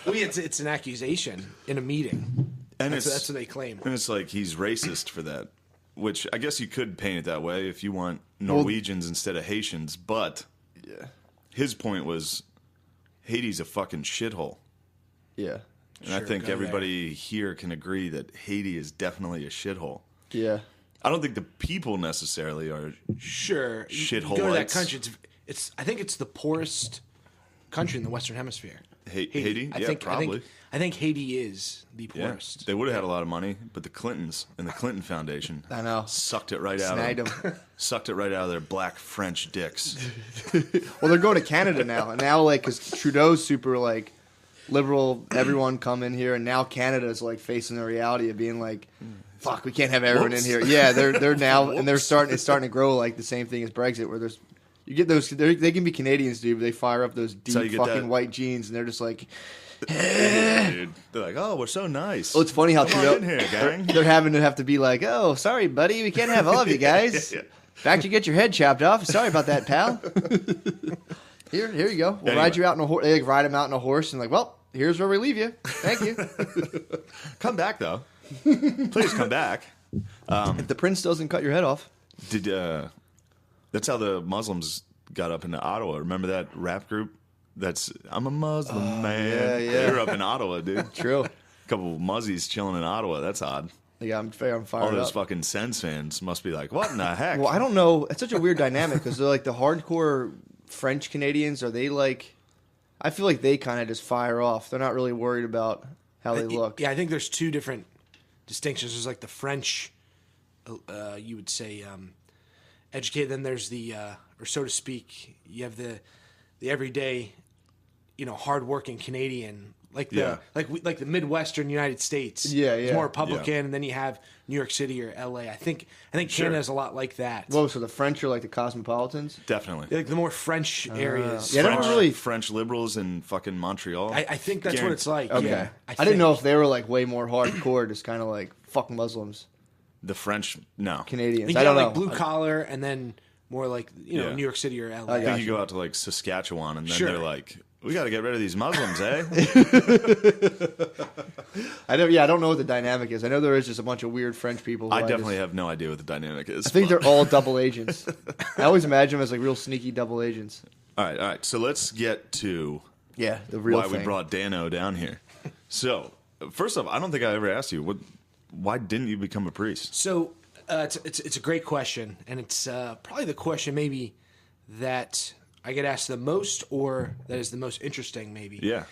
Well, it's an accusation in a meeting, and that's what they claim. And it's like he's racist for that, which I guess you could paint it that way if you want Norwegians instead of Haitians. But his point was Haiti's a fucking shithole. Yeah. And I think everybody here can agree that Haiti is definitely a shithole. Yeah. I don't think the people necessarily are shithole. Go to that country. I think it's the poorest country in the Western Hemisphere. Haiti? Probably. I think Haiti is the poorest. Yeah. They would have had a lot of money, but the Clintons and the Clinton Foundation sucked it right out of them. Sucked it right out of their black French dicks. Well, they're going to Canada now. And now, like, because Trudeau's super, like, liberal, everyone come in here, and now Canada's like facing the reality of being like, fuck, we can't have everyone in here. Yeah, they're now and it's starting to grow like the same thing as Brexit, where you get those, they can be Canadians, dude, but they fire up those deep fucking white jeans, and they're just like, dude. They're like, oh, we're so nice. Oh, it's funny how Trudeau, in here, gang. They're having to have to be like, oh, sorry, buddy, we can't have all of you guys. In fact, you get your head chopped off. Sorry about that, pal. Here you go. We'll ride you out in a horse. They like, ride him out in a horse and like, well, here's where we leave you. Thank you. Come back though. Please come back. If the prince doesn't cut your head off. That's how the Muslims got up into Ottawa. Remember that rap group? I'm a Muslim man. Yeah. They were up in Ottawa, dude. True. A couple of Muzzies chilling in Ottawa. That's odd. Yeah, I'm fired up. All those fucking Sens fans must be like, what in the heck? Well, I don't know. It's such a weird dynamic because they're like the hardcore French Canadians. Are they like? I feel like they kind of just fire off. They're not really worried about how they look. Yeah, I think there's two different distinctions. There's like the French, you would say, educated. Then there's the, or so to speak, you have the everyday, hardworking Canadian, like the Midwestern United States. Yeah. It's more Republican, and then you have New York City or L.A. I think Canada's a lot like that. Whoa, so the French are like the cosmopolitans? Definitely. Like the more French areas. Yeah, French liberals in fucking Montreal. I think that's what it's like. Okay. Yeah, I didn't know if they were like way more hardcore, just kind of like fuck Muslims. The French, no. Canadians. I don't know. Like blue collar, and then more like New York City or LA. I think you go out to like Saskatchewan, and then they're like, we got to get rid of these Muslims, eh? I don't know what the dynamic is. I know there is just a bunch of weird French people. I definitely have no idea what the dynamic is. I think they're all double agents. I always imagine them as like real sneaky double agents. All right. So let's get to the real thing. We brought Dano down here. So first off, I don't think I ever asked you why didn't you become a priest? So it's a great question, and it's probably the question maybe that I get asked the most, or that is the most interesting, maybe. Yeah.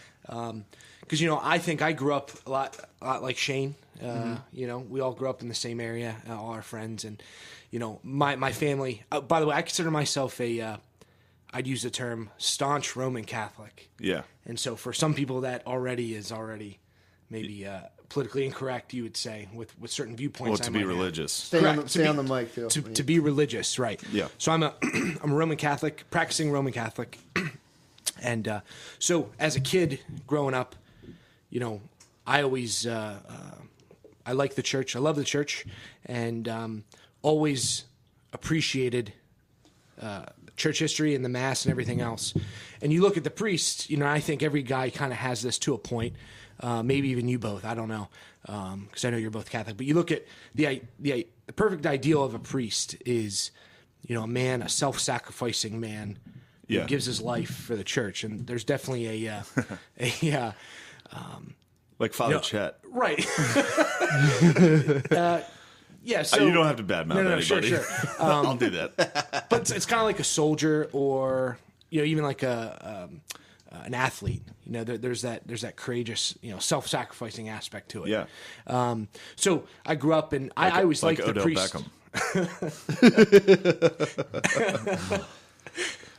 Because I think I grew up a lot like Shane. We all grew up in the same area, all our friends, and my family. By the way, I consider myself I'd use the term staunch Roman Catholic. Yeah. And so for some people, that is already maybe politically incorrect, you would say, with certain viewpoints. Well, to be religious. Stay on the mic, too. To be religious, right. Yeah. So I'm a Roman Catholic, practicing Roman Catholic. And so as a kid growing up, I always, I like the church. I love the church. And always appreciated church history and the Mass and everything else. And you look at the priest, I think every guy kind of has this to a point. Maybe even you both. I don't know, because I know you're both Catholic. But you look at the perfect ideal of a priest is, a man, a self-sacrificing man who gives his life for the church. And there's definitely like Father Chet, right? Yeah, so you don't have to badmouth anybody. Sure. I'll do that. But it's kind of like a soldier, or even like an athlete. There's that courageous, self-sacrificing aspect to it. Yeah. So I grew up, and I always liked the Odell priest. Beckham.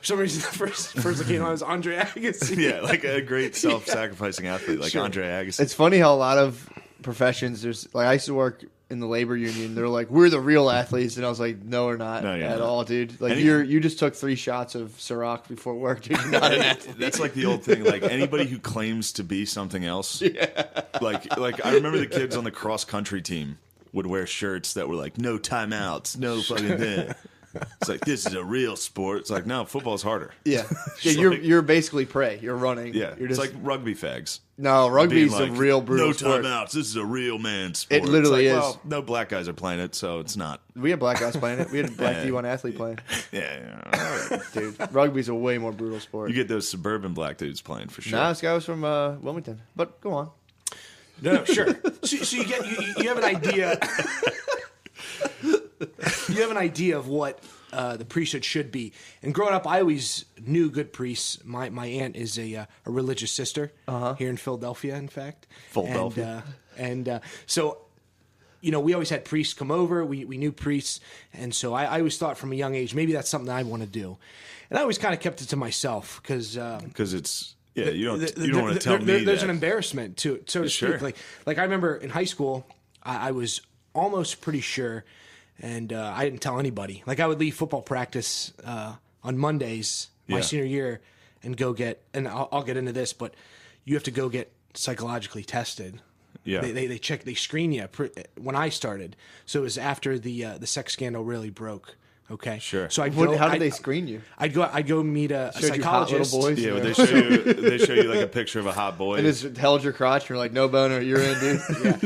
For some reason, the first that came on was Andre Agassi. Yeah, like a great self-sacrificing athlete like Andre Agassi. It's funny how a lot of professions, there's like, I used to work in the labor union. They're like, we're the real athletes, and I was like, no, we're not at all, dude. Like you just took 3 shots of Ciroc before work, dude. You're not an athlete. That's like the old thing. Like anybody who claims to be something else. Yeah. Like I remember the kids on the cross country team would wear shirts that were like, no timeouts, no fucking thing. It's like, this is a real sport. It's like, no, football's harder. Yeah. You're basically prey. You're running. Yeah. You're it's like rugby fags. No, rugby's like, a real brutal sport. No timeouts. This is a real man sport. It literally is. Well, no black guys are playing it, so it's not. We had black guys playing it. We had a black D1 athlete playing. Yeah. All right, dude. Rugby's a way more brutal sport. You get those suburban black dudes playing for sure. Nah, this guy was from Wilmington. But go on. No, sure. So you have an idea. You have an idea of what the priesthood should be. And growing up, I always knew good priests. My aunt is a religious sister here in Philadelphia, in fact. Philadelphia. So, we always had priests come over. We knew priests. And so I always thought from a young age, maybe that's something I want to do. And I always kind of kept it to myself because it's... Yeah, you don't want to tell me there's that. an embarrassment to it, so to speak. Like I remember in high school, I was almost pretty sure, and I didn't tell anybody. Like I would leave football practice on Mondays my senior year and go get, and I'll get into this, but you have to go get psychologically tested. Yeah, they screen you when I started, so it was after the sex scandal really broke. Okay, sure. So how did they screen you? I'd go meet a Showed psychologist. You hot little boys, yeah, they show you like a picture of a hot boy. And just held your crotch and you're like, no boner, you're in, dude. Yeah.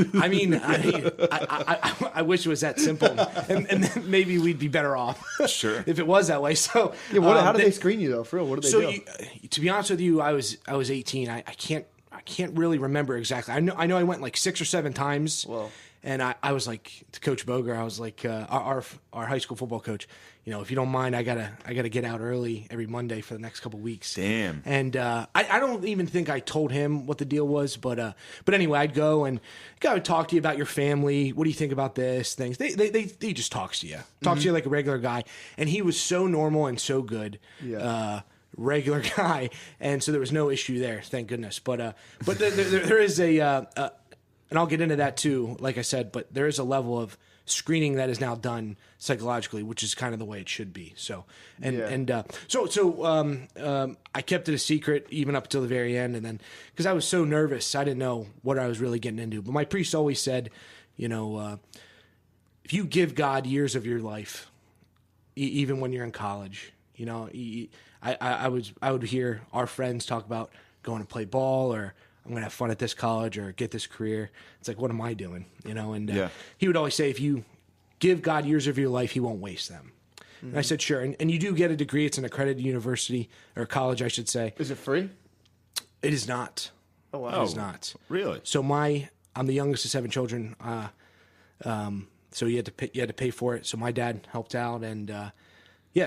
I wish it was that simple, and then maybe we'd be better off. Sure. If it was that way. So yeah, how did they screen you though? For real, what did they do? To be honest with you, I was 18. I can't really remember exactly. I know I went like 6 or 7 times. Whoa. And I was like to Coach Boger, I was like our high school football coach. If you don't mind, I gotta get out early every Monday for the next couple weeks. Damn. And I don't even think I told him what the deal was, but anyway, I'd go and guy would talk to you about your family. What do you think about this? Things they just talks to you, to you like a regular guy. And he was so normal and so good. Yeah. Regular guy, and so there was no issue there, thank goodness. But there is and I'll get into that too, like I said, but there is a level of screening that is now done psychologically, which is kind of the way it should be. So, I kept it a secret even up till the very end, and then because I was so nervous, I didn't know what I was really getting into. But my priest always said, if you give God years of your life, even when you're in college, I would hear our friends talk about going to play ball or I'm going to have fun at this college or get this career. It's like, what am I doing? And he would always say, if you give God years of your life, he won't waste them. Mm-hmm. And I said, sure. And you do get a degree. It's an accredited university or college, I should say. Is it free? It is not. Oh, wow. It is not. Really? So I'm the youngest of 7 children. So you had to pay for it. So my dad helped out and,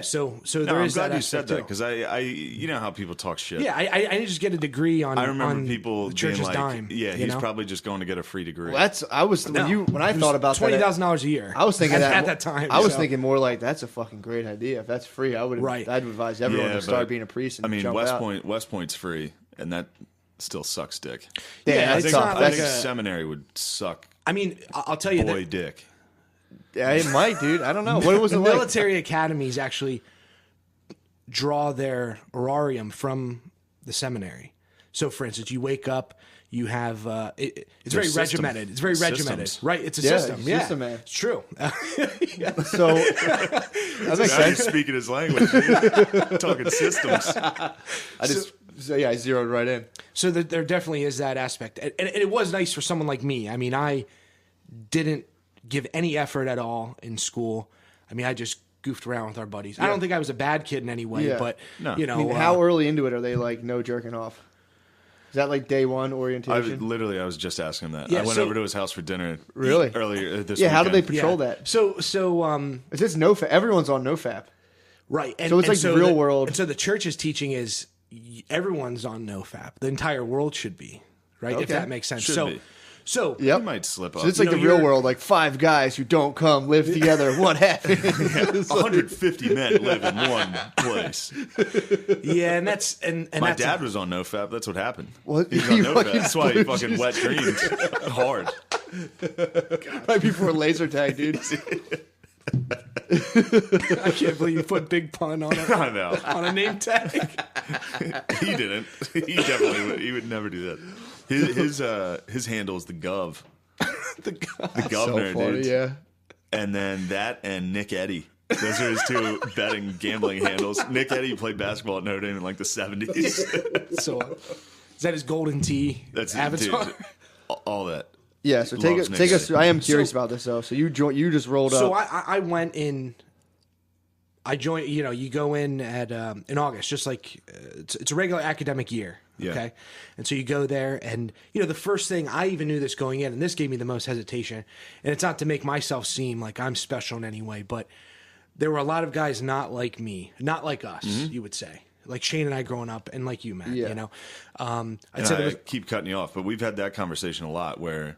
so there is that. I'm glad you said that because I you know how people talk shit. Yeah, I didn't just get a degree on. I remember on people the being church's like, dime. "Yeah, he's probably just going to get a free degree." Well, when I thought about $20,000 a year. I was thinking at that time. I was thinking more like that's a fucking great idea. If that's free, I'd advise everyone to start being a priest. And West Point's free, and that still sucks dick. Yeah, I that's tough. I think seminary would suck. I mean, I'll tell you that. Dick. Yeah, it might, dude. I don't know. What was it like? Military academies actually draw their horarium from the seminary. So, for instance, you wake up, you have it's very There's regimented. It's very regimented, systems. right? It's a Yeah, system. it's Yeah, system, man. it's true. So that makes Now he's sense. speaking his language. Dude. Talking systems. I zeroed right in. So there definitely is that aspect, and it was nice for someone like me. I mean, I didn't give any effort at all in school. I mean, I just goofed around with our buddies. I don't think I was a bad kid in any way, Yeah. but No. you know, I mean, how early into it are they like no jerking off? Is that like day one orientation? I was just asking him that. Yeah, I went so- over to his house for dinner. Really? Earlier this Yeah, how do they weekend. patrol that? So Is this no? Everyone's on NoFap. right, and, So it's like the real world. And so the church's teaching is everyone's on NoFap. The entire world should be, right? If Okay. that makes sense. Should so be. so Yep. He might slip up. So it's like You know, the real you're- world, like 5 guys who don't come live together. What happened? 150 men live in one place. yeah, and that's and My that's dad was on NoFap. That's what happened. What? He was on He NoFap. fucking That's why he split fucking his- wet dreams hard. Right before laser tag, dude. I can't believe you put big pun on it I know. on a name tag. He didn't. He definitely would. He would never do that. His handle is the Gov. The The governor, So funny, dude. yeah. And then that and Nick Eddy. Those are his 2 betting gambling handles. Nick Eddy played basketball at Notre Dame in like the 70s. So is that his golden tee That's avatar? dude, all that. Yeah, so Loves take Nick us Eddy. through. I am curious about this though. So you just rolled So up. I went in. I joined. You know, you go in at in August, just like it's a regular academic year. Yeah. Okay, and so you go there, and you know the first thing I even knew this going in, and this gave me the most hesitation. And it's not to make myself seem like I'm special in any way, but there were a lot of guys not like me, not like us. You would say, like Shane and I growing up, and like you, Matt. Yeah. You know, I'd And say there I was, keep cutting you off, but we've had that conversation a lot where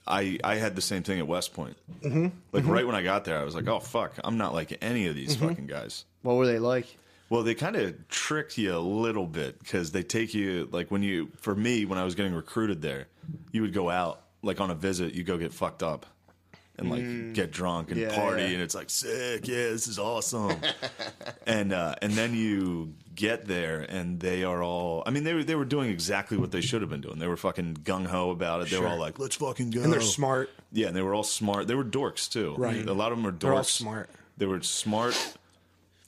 I had the same thing at West Point. Like right when I got there, I was like, oh, fuck, I'm not like any of these fucking guys. What were they like? Well, they kind of trick you a little bit because they take you, like for me, when I was getting recruited there, you would go out, like on a visit, you go get fucked up and like get drunk and Yeah, party, yeah. and it's like, sick, yeah, this is awesome. and then you get there and they are all, I mean, they were doing exactly what they should have been doing. They were fucking gung-ho about it. They were all like, let's fucking go. and they're smart. Yeah, and they were all smart. They were dorks too. Right. A lot of them were dorks. They're all smart. They were smart,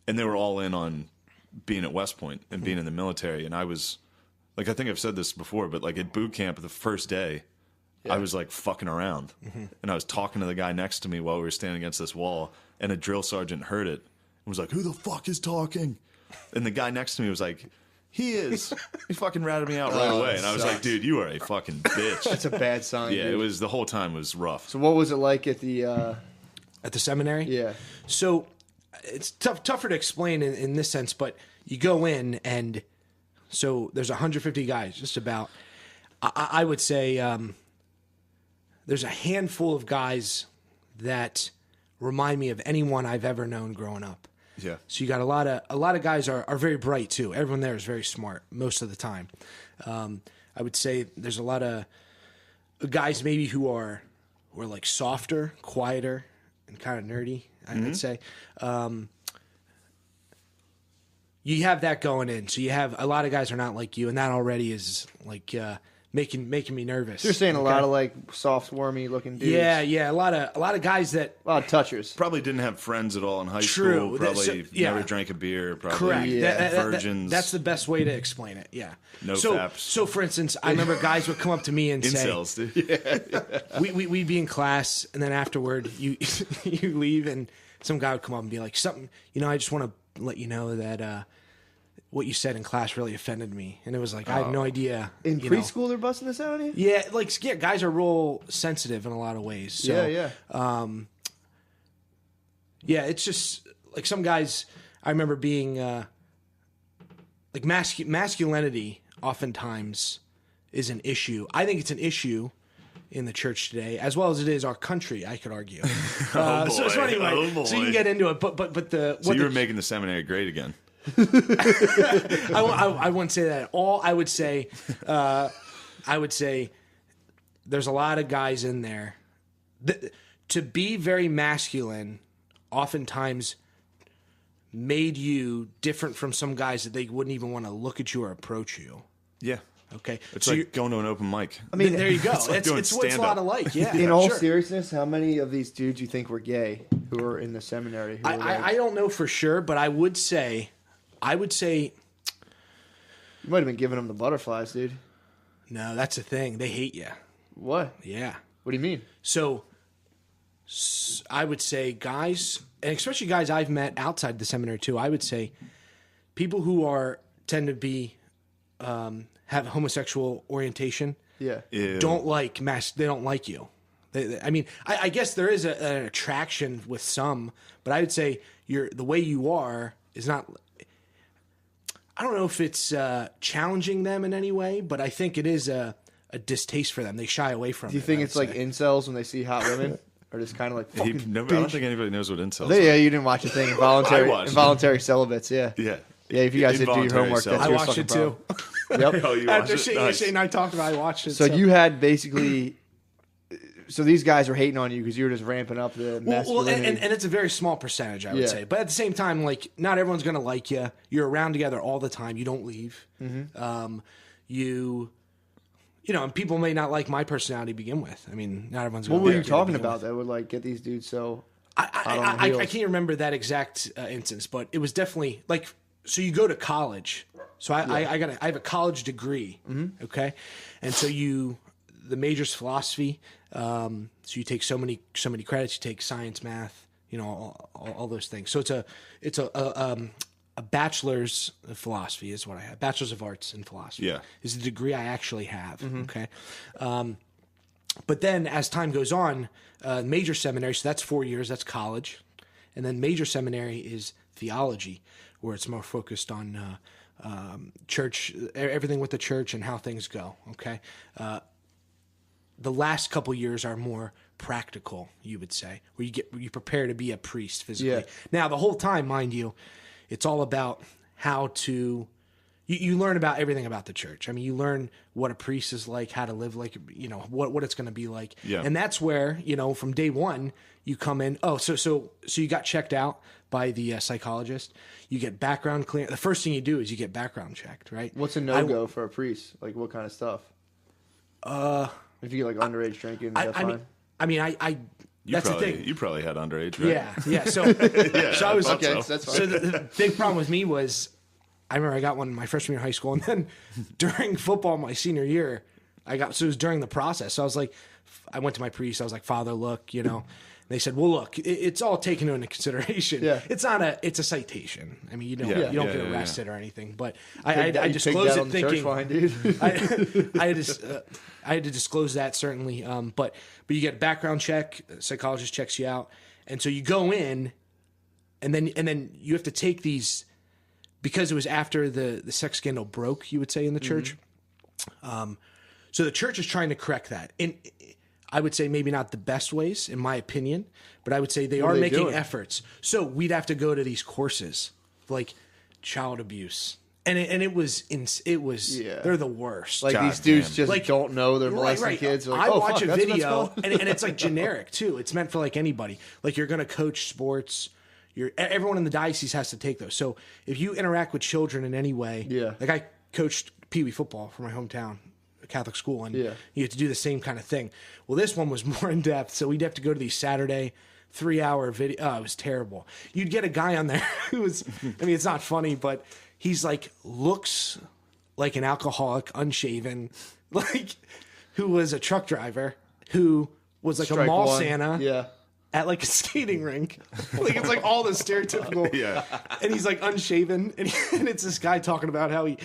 and they were all in on being at West Point and being in the military. And I was, like, I think I've said this before, but like at boot camp the first day, I was like fucking around, and I was talking to the guy next to me while we were standing against this wall, and a drill sergeant heard it and was like, "Who the fuck is talking?" And the guy next to me was like, "He is." He fucking ratted me out right Oh, away, and I was sucks. like, "Dude, you are a fucking bitch." That's a bad sign. Yeah, dude. it was, the whole time was rough. So what was it like at the? At the seminary? Yeah. So it's tougher to explain in this sense, but you go in and so there's 150 guys, just about. I would say there's a handful of guys that remind me of anyone I've ever known growing up. Yeah. So you got a lot of guys are very bright too. Everyone there is very smart most of the time. I would say there's a lot of guys maybe who are like softer, quieter, and kind of nerdy. I'd say. You have that going in, so you have a lot of guys are not like you, and that already is like making me nervous. You're saying a lot of like soft, wormy looking dudes. yeah, a lot of guys that A lot of touchers. Probably didn't have friends at all in high True. school. Probably So- yeah. never drank a beer. Probably correct. Yeah. virgins. That's the best way to explain it. Yeah. No so, faps. So, for instance, I remember guys would come up to me and say, incels, dude. we'd be in class, and then afterward, you you leave, and some guy would come up and be like, something, I just want to let you know that what you said in class really offended me. And it was like, I had no idea. In you know. preschool, they're busting this out on you. Yeah, guys are real sensitive in a lot of ways. So, Yeah. yeah, it's just like some guys. I remember being like masculinity. Oftentimes, is an issue. I think it's an issue in the church today, as well as it is our country. I could argue. So anyway, Oh, boy. so you can get into it. But the So you were making the seminary great again. I wouldn't say that at all. I would say there's a lot of guys in there that, to be very masculine, oftentimes made you different from some guys that they wouldn't even want to look at you or approach you. Yeah. Okay, It's so like going to an open mic. I mean, there you go. like doing It's a lot alike. Yeah. in all sure. seriousness, how many of these dudes you think were gay who were in the seminary? Who were I don't know for sure, but I would say you might have been giving them the butterflies, dude. no. That's the thing. They hate you. What? Yeah. What do you mean? So I would say guys, and especially guys I've met outside the seminary too. I would say people who tend to be have homosexual orientation. Yeah. Ew. Don't like they don't like you. I mean, I guess there is an attraction with some, but I would say the way you are is not. I don't know if it's challenging them in any way, but I think it is a distaste for them. They shy away from it. Do you think it's like incels when they see hot women? Or just kind of like fucking I don't think anybody knows what incels Yeah, are. you didn't watch a thing. Involuntary celibates, yeah. Yeah. Yeah, if you guys didn't do your homework, that's I your watched fucking it too. problem. Yep. Oh, you After watched it? Nice. Shane and I talked about it, I watched it. So you had basically... So these guys were hating on you because you were just ramping up the masculinity. and it's a very small percentage, I would Yeah. say. But at the same time, like, not everyone's going to like you. You're around together all the time. You don't leave. Mm-hmm. You know, and people may not like my personality to begin with. I mean, not everyone's going to What like were you to talking begin about with. that would like get these dudes so... I can't remember that exact instance, but it was definitely like, so you go to college. So I have a college degree. Mm-hmm. Okay. And so the major's philosophy. So you take so many credits, you take science, math, you know, all those things. So it's a bachelor's of philosophy is what I have. Bachelor's of arts in philosophy. Yeah. Is the degree I actually have. Mm-hmm. Okay. But then as time goes on, major seminary, so that's 4 years, that's college. And then major seminary is theology, where it's more focused on church, everything with the church and how things go, okay? The last couple years are more practical, you would say, where you prepare to be a priest physically. Yeah. Now, the whole time, mind you, it's all about how to... You learn about everything about the church. I mean, you learn what a priest is like, how to live like, you know, what it's going to be like. Yeah. And that's where, you know, from day one, you come in. Oh, so you got checked out by the psychologist. You get background clear. The first thing you do is you get background checked, right? What's a no-go for a priest? Like, what kind of stuff? If you get, like, underage drinking, is that fine? That's the thing. You probably had underage, right? Yeah. So, so I was... Okay, that's fine. So the big problem with me was... I remember I got one my freshman year of high school, and then during football my senior year, so it was during the process. So I went to my priest. I was like, Father, look, you know. And they said, well, look, it's all taken into consideration. Yeah. It's a citation. I mean, you don't get arrested or anything. But I disclosed it thinking I had to disclose that certainly. But you get a background check. A psychologist checks you out, and so you go in, and then you have to take these. Because it was after the sex scandal broke, you would say, in the church. So the church is trying to correct that. And I would say maybe not the best ways, in my opinion, but I would say they are making efforts. So we'd have to go to these courses, like child abuse. And it was they're the worst. Like, God these dudes damn. just don't know they're molesting kids. They're like, I watch a that's what video, that's and it's like generic, too. It's meant for like anybody. Like, you're going to coach sports. Everyone in the diocese has to take those. So if you interact with children in any way, like I coached Pee Wee football for my hometown Catholic school, and you have to do the same kind of thing. Well, this one was more in depth, so we'd have to go to these Saturday 3-hour video. Oh, it was terrible. You'd get a guy on there who was, I mean, it's not funny, but he's like, looks like an alcoholic, unshaven, like, who was a truck driver, who was like a mall Santa. Yeah. At like a skating rink. Like, it's like all the stereotypical. Yeah. And he's like unshaven. And it's this guy talking about how he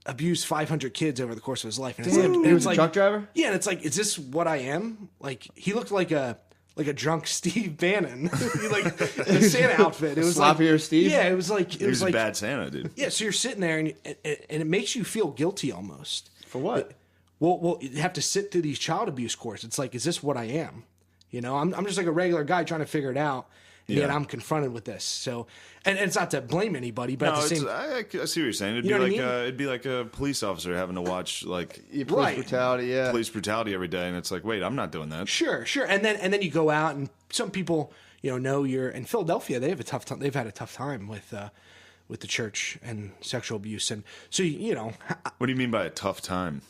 abused 500 kids over the course of his life. And it's like, he was a truck driver? Yeah. And it's like, is this what I am? Like, he looked like a drunk Steve Bannon. Like a Santa outfit. It was Sloppier like, Steve? Yeah. It was like, He was a bad Santa, dude. Yeah. So you're sitting there and it makes you feel guilty almost. For what? Well, you have to sit through these child abuse courses. It's like, is this what I am? You know, I'm just like a regular guy trying to figure it out, and yet I'm confronted with this. So, and it's not to blame anybody, but at the same, I see what you're saying. It'd be like a police officer having to watch like police brutality, police brutality every day, and it's like, wait, I'm not doing that. Sure, and then you go out, and some people, you know you're in Philadelphia. They have a tough time. They've had a tough time with with the church and sexual abuse. And so, you know, What do you mean by a tough time?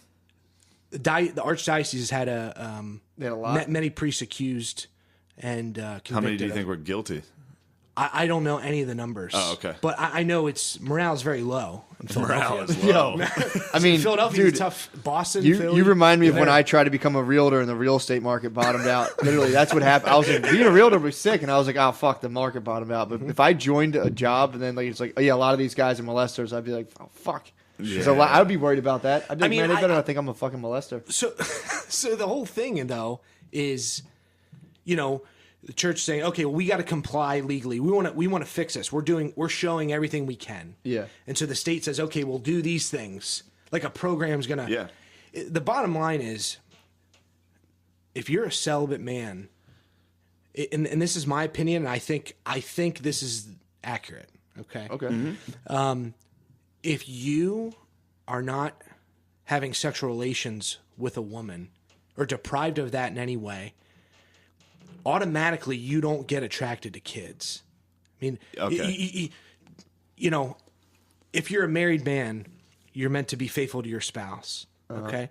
the archdiocese has had They had a lot. many priests accused and convicted. How many do you of- think were guilty? I don't know any of the numbers. Oh, okay. But I know morale is very low in Philadelphia. Morale is low. I mean, Philadelphia's dude, a tough. Boston, You Philly, remind me of when they're- I tried to become a realtor and the real estate market bottomed out. Literally, that's what happened. I was like, being a realtor was sick, and I was like, oh fuck, the market bottomed out. But if I joined a job and then like it's like, oh yeah, a lot of these guys are molesters, I'd be like, oh fuck. Yeah. So I would be worried about that. I'd be like, mean, man, they better I- not think I'm a fucking molester. So the whole thing though is, you know, the church saying, okay, well, we got to comply legally. We want to fix this. We're showing everything we can. Yeah. And so the state says, okay, we'll do these things. Like a program's gonna. Yeah. The bottom line is, if you're a celibate man, and this is my opinion, and I think this is accurate. Okay. Okay. If you are not having sexual relations with a woman or deprived of that in any way, automatically you don't get attracted to kids. I mean, Okay. you know, if you're a married man, you're meant to be faithful to your spouse. Okay.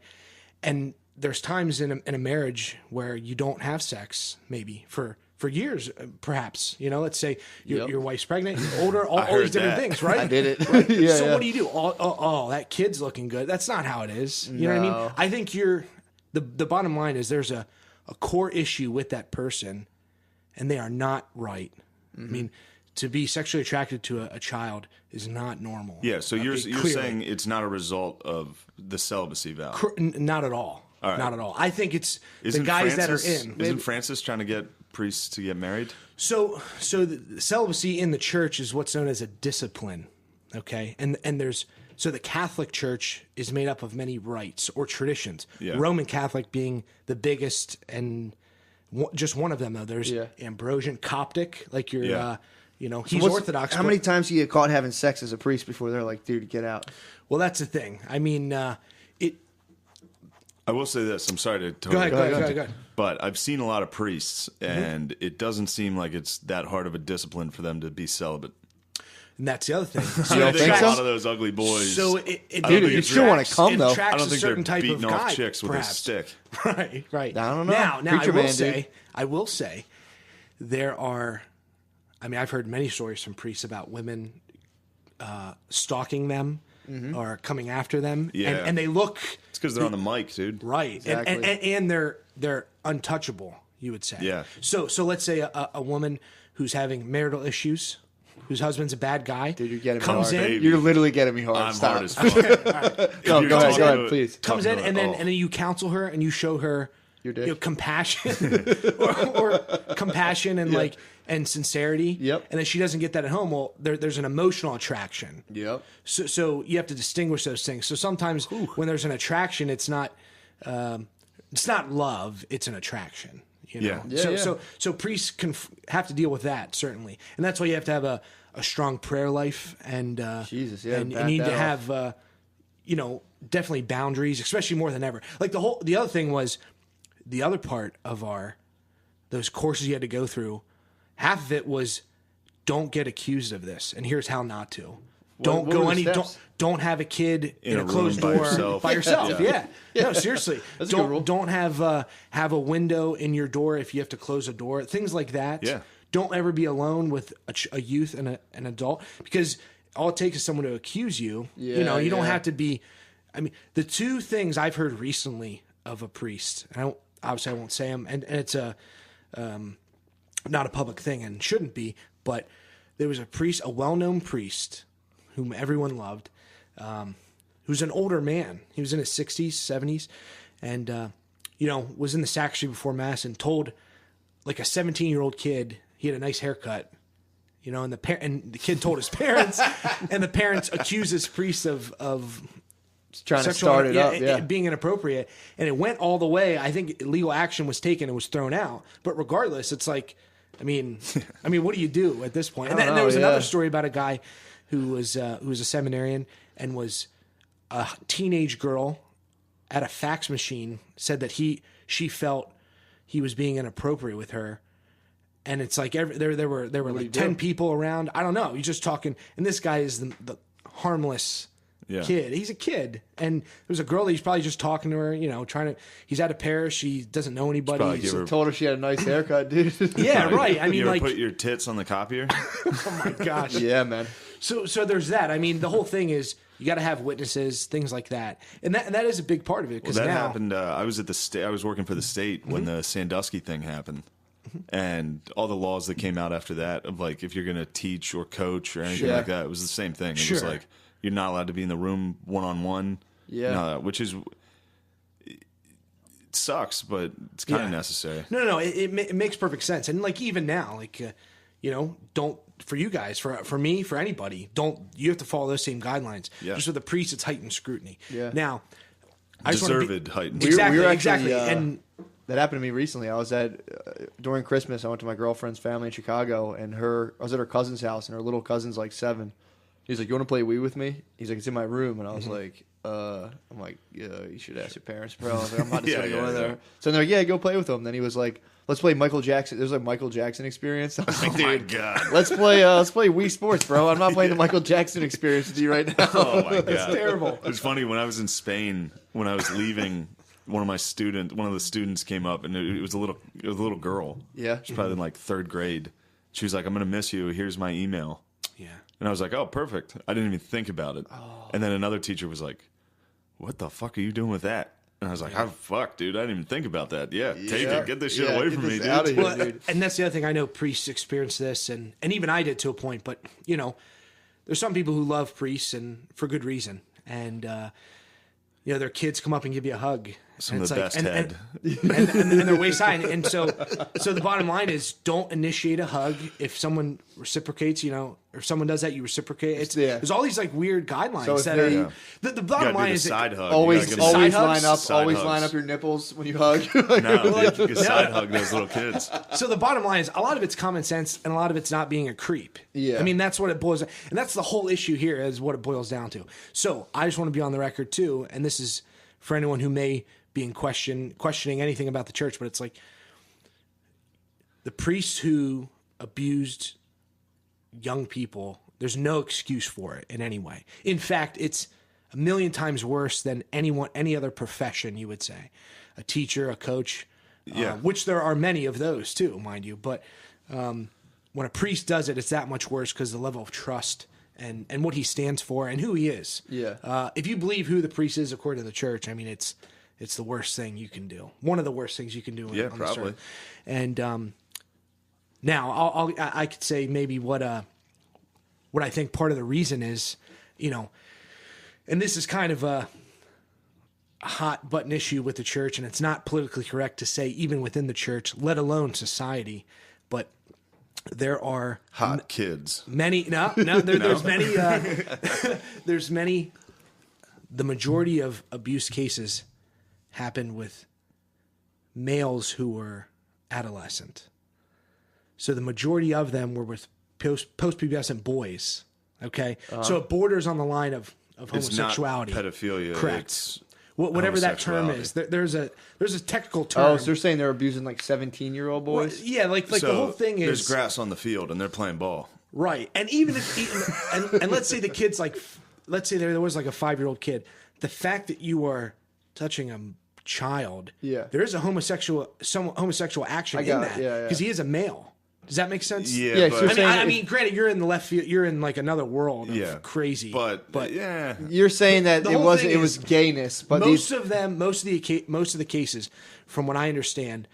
And there's times in a marriage where you don't have sex, maybe for years, perhaps. You know, let's say your wife's pregnant, you're older, all heard these different that. things, right? I did it. Yeah, So yeah. what do you do? Oh, that kid's looking good. That's not how it is. You know what I No. mean? I think the bottom line is there's a core issue with that person, and they are not right. I mean, to be sexually attracted to a child is not normal. Yeah, so you're clearly. saying it's not a result of the celibacy vow. Not at all. right. Not at all. I think it's Isn't the guys Francis, that are in. Isn't Francis trying to get priests to get married? So the celibacy in the church is what's known as a discipline, okay? And there's so the Catholic Church is made up of many rites or traditions. Yeah. Roman Catholic being the biggest and just one of them though. There's Yeah. Ambrosian Coptic, like your Yeah. he's What's- Orthodox. How but- many times do you get caught having sex as a priest before they're like, dude, get out? Well, that's the thing. I mean, it. I will say this. I'm sorry to Go totally ahead. Go ahead. but I've seen a lot of priests, and it doesn't seem like it's that hard of a discipline for them to be celibate. And that's the other thing. You don't I think a so? lot of those ugly boys. So it I don't Dude, think you it's still real. wanna come, though. I attracts don't a think certain they're type beating of off guy, chicks with perhaps. a stick. Right. I don't know. Now Preacher man, dude. I will say, there are. I mean, I've heard many stories from priests about women stalking them or coming after them, Yeah. and they look It's because they're on the mic, dude. right, Exactly. and they're untouchable. You would say, Yeah. So let's say a woman who's having marital issues, whose husband's a bad guy, Dude, you're getting me comes hard. in, Baby. You're literally getting me hard. I'm Stop. hard as fuck. No, You're go ahead, talking please. comes in, talking and then about- and then you counsel her and you show her Your dick. compassion or compassion and like and sincerity. Yep. And then she doesn't get that at home. Well, there's an emotional attraction. Yep. So you have to distinguish those things. So sometimes when there's an attraction, it's not love. It's an attraction. You know? Yeah. Yeah, so, yeah. so priests have to deal with that certainly, and that's why you have to have a strong prayer life and Jesus, yeah, and you back need that to off. have definitely boundaries, especially more than ever. Like the other thing was the other part of those courses you had to go through. Half of it was don't get accused of this, and here's how not to. Don't what go were the any. steps? Don't have a kid in a a room closed by door yourself. by yourself. Yeah. No, seriously. That's a good rule. Don't have a window in your door if you have to close a door. Things like that. Yeah. Don't ever be alone with a youth and an adult, because all it takes is someone to accuse you. Yeah, you don't yeah. have to be. I mean, the two things I've heard recently of a priest, and obviously I won't say them, and it's not a public thing and shouldn't be, but there was a priest, a well-known priest, whom everyone loved, who's an older man. He was in his 60s, 70s, and was in the sacristy before mass and told like a 17-year-old kid he had a nice haircut. And the kid told his parents, and the parents accused this priest of Trying to sexual, start it up. Yeah. it being inappropriate, and it went all the way. I think legal action was taken and was thrown out. But regardless, it's like, I mean, what do you do at this point? And I then don't there know, was yeah. another story about a guy who was a seminarian and was a teenage girl at a fax machine said that she felt he was being inappropriate with her, And it's like there were like 10 people around. I don't know. You're just talking, and this guy is the harmless kid. He's a kid, and there's a girl that he's probably just talking to her. He's at a parish. She doesn't know anybody. He told her she had a nice haircut, dude. Yeah, right. I mean, you ever like, put your tits on the copier? oh my gosh. Yeah, man. So there's that. I mean, the whole thing is you got to have witnesses, things like that, and that is a big part of it. Because that happened. I was at the state. I was working for the state when the Sandusky thing happened. And all the laws that came out after that of like if you're going to teach or coach or anything like that, it was the same thing. It was like you're not allowed to be in the room one-on-one. Yeah. Which is it sucks, but it's kind of necessary. No, it makes perfect sense. And like even now, like don't for you guys, for me, for anybody, you have to follow those same guidelines. Yeah. Just with the priest, it's heightened scrutiny. Yeah. Now, I just deserved heightened. Exactly. And that happened to me recently. I was during Christmas. I went to my girlfriend's family in Chicago, and I was at her cousin's house, and her little cousin's like 7. He's like, "You want to play Wii with me?" He's like, "It's in my room," and I was like, I'm like, "Yeah, you should ask your parents, bro." I was like, "I'm not just gonna go in there." So they're like, "Yeah, go play with them." Then he was like, "Let's play Michael Jackson." There's like Michael Jackson experience. I was like, "Dude, my God, let's play Wii Sports, bro." I'm not playing the Michael Jackson experience with you right now. Oh my God, it's terrible. It was funny when I was in Spain when I was leaving. One of the students came up, and it was a little girl. Yeah, she's probably in like 3rd grade. She was like, "I'm gonna miss you. Here's my email." Yeah, and I was like, "Oh, perfect." I didn't even think about it. And then another teacher was like, "What the fuck are you doing with that?" And I was like, "Oh fuck, dude, I didn't even think about that." Yeah, take it. Get this shit away from me, dude. Out of here, dude. And that's the other thing. I know priests experience this, and even I did to a point. But there's some people who love priests and for good reason, and their kids come up and give you a hug. Some of the best head. And they're waist high. And so the bottom line is don't initiate a hug. If someone reciprocates, or if someone does that, you reciprocate. There's all these like weird guidelines. So the bottom line is side hug. Always line up your nipples when you hug. No, you can side hug those little kids. So the bottom line is a lot of it's common sense and a lot of it's not being a creep. Yeah. I mean, that's what it boils down. And that's the whole issue here is what it boils down to. So I just want to be on the record too, and this is for anyone who may be in questioning anything about the church, but it's like the priests who abused young people, there's no excuse for it in any way. In fact, it's a million times worse than any other profession, you would say. A teacher, a coach, which there are many of those too, mind you. But when a priest does it, it's that much worse because the level of trust and what he stands for and who he is. Yeah. If you believe who the priest is according to the church, I mean, it's the worst thing you can do. One of the worst things you can do. Yeah, probably. And now I could say maybe what I think part of the reason is, and this is kind of a hot button issue with the church, and it's not politically correct to say even within the church, let alone society, but there are hot kids. Many there's many there's many. The majority of abuse cases happen with males who were adolescent. So the majority of them were with post-pubescent boys. Okay, so it borders on the line of homosexuality. It's not pedophilia. Correct. It's whatever that term is. There's a technical term. Oh, so they're saying they're abusing like 17-year-old boys? Well, yeah, like the whole thing is there's grass on the field and they're playing ball. Right, and even if and let's say the kid's let's say there was like a 5-year-old kid. The fact that you are touching a child, there is a homosexual action in that because he is a male. Does that make sense? Yeah. But, I mean, granted, you're in the left field. You're in like another world of crazy. But yeah, you're saying that it was gayness. But most of the cases, from what I understand,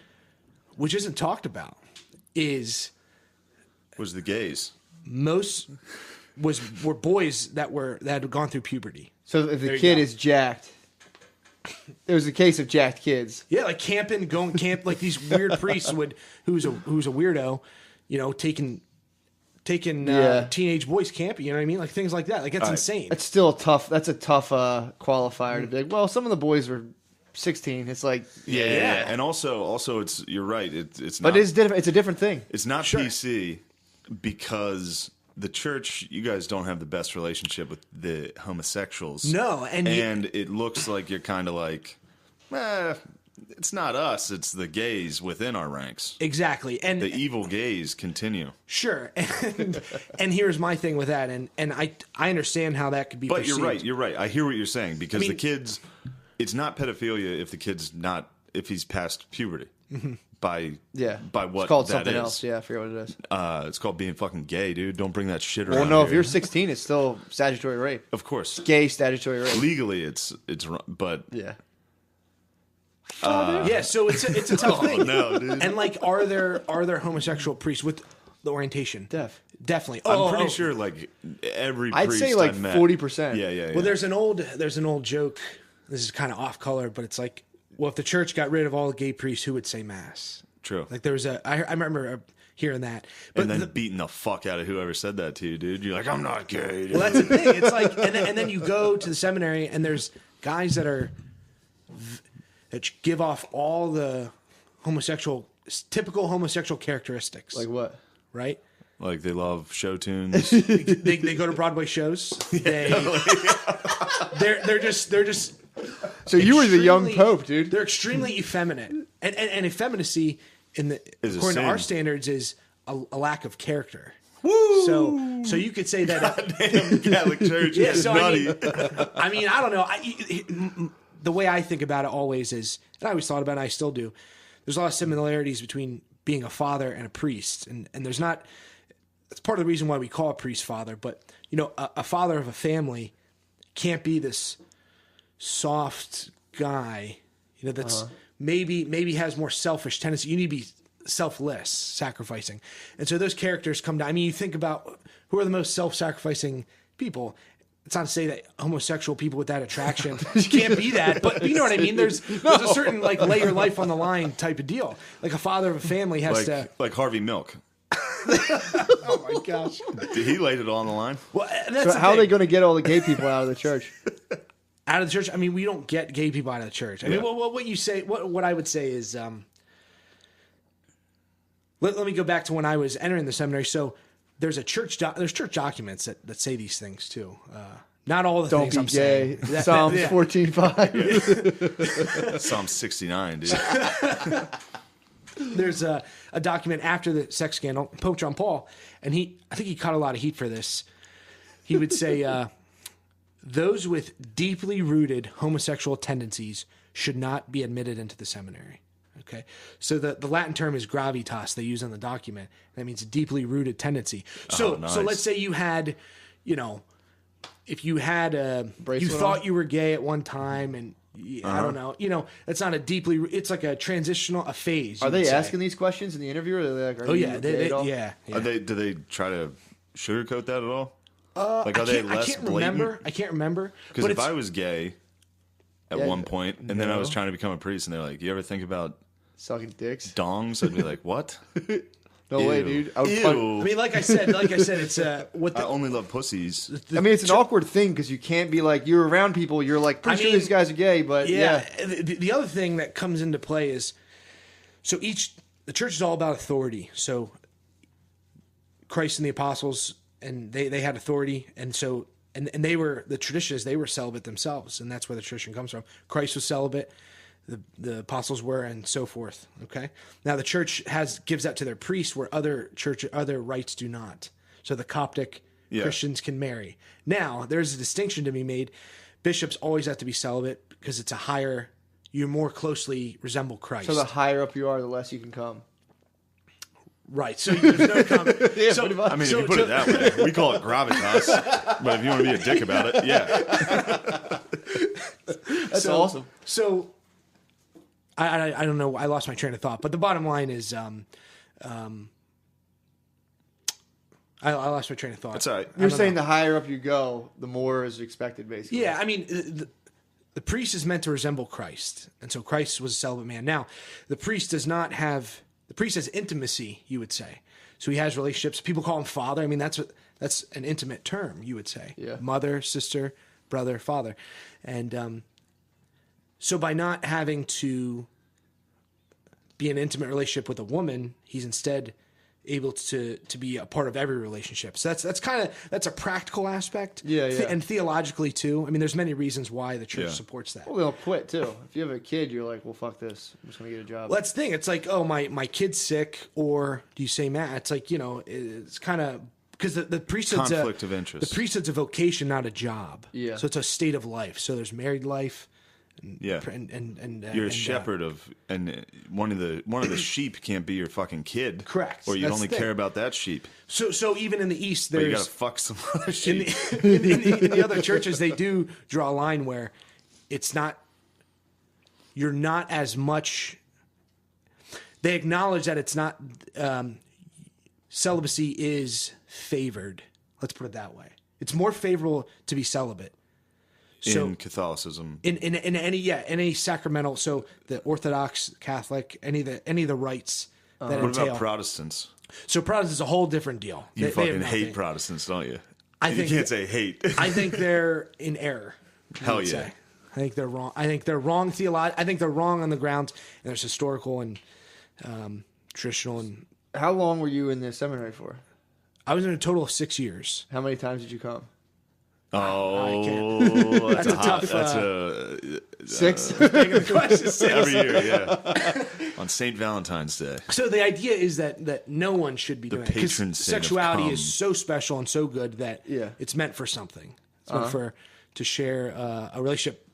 which isn't talked about, was the gays. Most were boys that had gone through puberty. So if the kid is jacked. It was a case of jacked kids. Yeah, like going camp, like these weird priests who's a weirdo, taking teenage boys camping. You know what I mean? Like things like that. Like that's insane. It's still That's a tough qualifier to be like. Well, some of the boys were 16. It's like yeah. And also, it's you're right. It's not. But it's different. It's a different thing. It's not PC because the church, you guys don't have the best relationship with the homosexuals. No, and it looks like you're kind of like, It's not us, it's the gays within our ranks. Exactly. And the evil gays continue. Sure. And here's my thing with that, and I understand how that could be perceived. You're right. I hear what you're saying, because the kids, it's not pedophilia if the kid's not, if he's past puberty. Mm-hmm. By what it's called that something is. else. Yeah, I forget what it is. It's called being fucking gay, dude. Don't bring that shit around. Well, no, here. if you're 16, it's still statutory rape. Of course, gay statutory rape. Legally, it's but yeah. Yeah, so it's a tough thing. No, dude. And like, are there homosexual priests with the orientation? Definitely. I'm pretty sure like every I'd priest say like 40%. Yeah. Well, there's an old joke. This is kind of off color, but it's like, well, if the church got rid of all the gay priests, who would say mass? True. Like there was I remember hearing that. But and then beating the fuck out of whoever said that to you, dude. You're like, I'm not gay. Dude. Well, that's the thing. It's like, and then you go to the seminary, and there's guys that give off all the typical homosexual characteristics. Like what? Right? Like they love show tunes. they go to Broadway shows. They're just. So you were the young pope, dude. They're extremely effeminate, and effeminacy according to our standards is a lack of character. Woo! So you could say that. Goddamn Catholic Church is nutty. I mean, I don't know. The way I think about it always is, and I always thought about it, and I still do. There's a lot of similarities between being a father and a priest, and there's not. That's part of the reason why we call a priest father. But a father of a family can't be this soft guy, that's maybe has more selfish tendency. You need to be selfless, sacrificing. And so those characters come down. I mean, you think about who are the most self-sacrificing people. It's not to say that homosexual people with that attraction can't be that, but you know what I mean? There's a certain like lay your life on the line type of deal. Like a father of a family has to... Like Harvey Milk. Oh my gosh. He laid it all on the line. Well, so how are they going to get all the gay people out of the church? Out of the church? I mean, we don't get gay people out of the church. I mean, what you say, what I would say is, let me go back to when I was entering the seminary. So there's church documents that say these things too. Not all the things I'm gay. saying. Psalms 14:5. Psalm 69, dude. There's a document after the sex scandal, Pope John Paul, and I think he caught a lot of heat for this. He would say, those with deeply rooted homosexual tendencies should not be admitted into the seminary. Okay, so the Latin term is gravitas they use on the document. That means deeply rooted tendency. So nice. So let's say you had, if you had you thought you were gay at one time, and I don't know, that's not it's like a phase. Are they asking these questions in the interview? Or are they like, yeah. Do they try to sugarcoat that at all? Like, are they less blatant? I can't remember. Because if I was gay at one point, and then I was trying to become a priest, and they're like, "You ever think about sucking dicks, dongs?" I'd be like, "What? No way, dude." I mean, like I said, it's what I only love pussies. I mean, it's an awkward thing because you can't be like you're around people. You're like pretty sure these guys are gay, but yeah. The other thing that comes into play is the church is all about authority. So Christ and the apostles. And they had authority, and so and they were the tradition is they were celibate themselves, and that's where the tradition comes from. Christ was celibate, the apostles were, and so forth. Okay, now the church gives that to their priests, where other rites do not. So the Coptic Christians can marry. Now there's a distinction to be made. Bishops always have to be celibate because it's you more closely resemble Christ. So the higher up you are, the less you can come. Right, so there's no comment. I mean, if you put it that way, we call it gravitas. But if you want to be a dick about it, yeah. That's awesome. So, I don't know. I lost my train of thought. But the bottom line is, I lost my train of thought. That's all right. You're saying the higher up you go, the more is expected, basically. Yeah, I mean, the priest is meant to resemble Christ. And so Christ was a celibate man. Now, the priest has intimacy, you would say. So he has relationships. People call him father. I mean, that's an intimate term, you would say. Yeah. Mother, sister, brother, father. And so by not having to be in an intimate relationship with a woman, he's instead able to be a part of every relationship. So that's a practical aspect. Yeah. And theologically too. I mean, there's many reasons why the church supports that. Well, they'll quit too. If you have a kid, you're like, well, fuck this. I'm just gonna get a job. Well, that's the thing. It's like, oh, my kid's sick, or do you say Matt? It's like, it's kind of because the priesthood's conflict of interest. The priesthood's a vocation, not a job. Yeah. So it's a state of life. So there's married life. Yeah, you're a shepherd of, and one of the sheep can't be your fucking kid. Correct. Or you'd That's only the thing. care about that sheep. So even in the East, But you there's gotta fuck some other sheep. in the other churches, they do draw a line where it's not. You're not as much. They acknowledge that it's not. Celibacy is favored. Let's put it that way. It's more favorable to be celibate. In Catholicism, in any sacramental, so the Orthodox, Catholic, any of the rites that what entail. about Protestants? So Protestants is a whole different deal. You They fucking have hate nothing. Protestants, don't you? You can't say hate. I think they're in error. Hell yeah. Say. I think they're wrong. I think they're wrong I think they're wrong on the grounds, and there's historical and traditional. And How long were you in the seminary for? I was in a total of 6 years. How many times did you come? Oh, that's a tough, That's a 6. every year, yeah. On St. Valentine's Day. So the idea is that no one should be doing it because patron saint of sexuality cum. is so special and so good that Yeah. it's meant for something. It's meant to share a relationship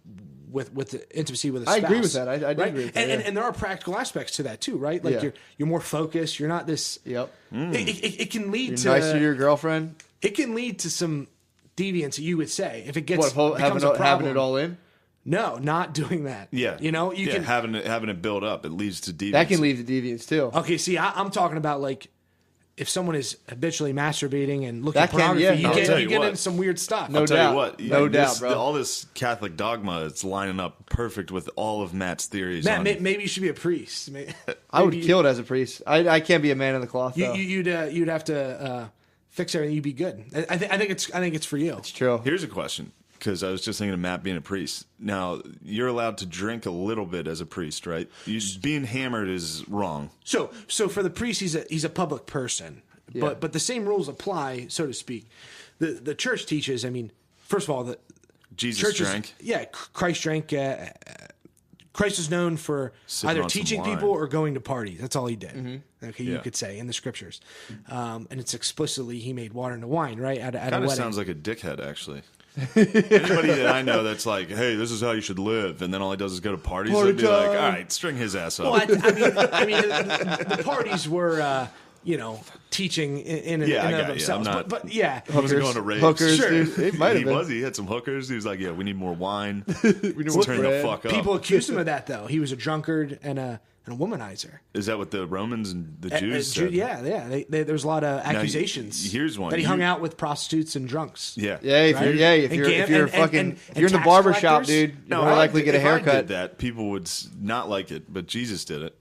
with the intimacy with a spouse. I agree with that. I do right? agree with that. And there are practical aspects to that too, right? Like Yeah. you're more focused. You're not this. Yep. It can lead You're to nice to your girlfriend. It can lead to some deviance. You would say if it gets What, becomes a problem. having it all in? No, not doing that. Yeah. you can. having it build up, it leads to deviance. That can lead to deviance too. Okay, see, I'm talking about like if someone is habitually masturbating and looking at That can- pornography, yeah. you I'll get tell you into what. some weird stuff. No I'll tell doubt. you what, No doubt, bro. All this Catholic dogma, it's lining up perfect with all of Matt's theories. Matt, on, maybe you should be a priest. I would Maybe kill it as a priest. I can't be a man of the cloth though. You'd have to fix everything. You'd be good. I think it's for you. It's true. Here's a question, because I was just thinking of Matt being a priest. Now, you're allowed to drink a little bit as a priest, right? Being hammered is wrong. So for the priest, he's a public person, Yeah. but the same rules apply, so to speak. The church teaches. I mean, first of all, the Jesus churches, drank. Yeah, Christ drank. Christ is known for Sipping either on some teaching wine. people or going to parties. That's all he did. Mm-hmm. Okay, you Yeah. could say in the scriptures, and it's explicitly he made water into wine, right? At a Kind of wedding. sounds like a dickhead, actually. Anybody that I know that's like, hey, this is how you should live, and then all he does is go to parties, Party I'd be like, time. all right, string his ass up. Well, I mean, the parties were, teaching in and Yeah, I of got you. themselves. I'm not- But yeah, He wasn't going to raves. Hookers, Sure. dude. It might He have been. was. He had some hookers. He was like, yeah, we need more wine. We need Let's more turn bread. the fuck up. people accused him of that, though. He was a drunkard and a womanizer. Is that what the Romans and the Jews said? Yeah. There's a lot of accusations. here's one. that he You- hung out with prostitutes and drunks. Yeah. Yeah, if Right? you're if And you're gam- if you're and- fucking and- if you're in the tax barber shop, collectors? dude, you're No, more likely to get a if I haircut. did that, people would not like it, but Jesus did it.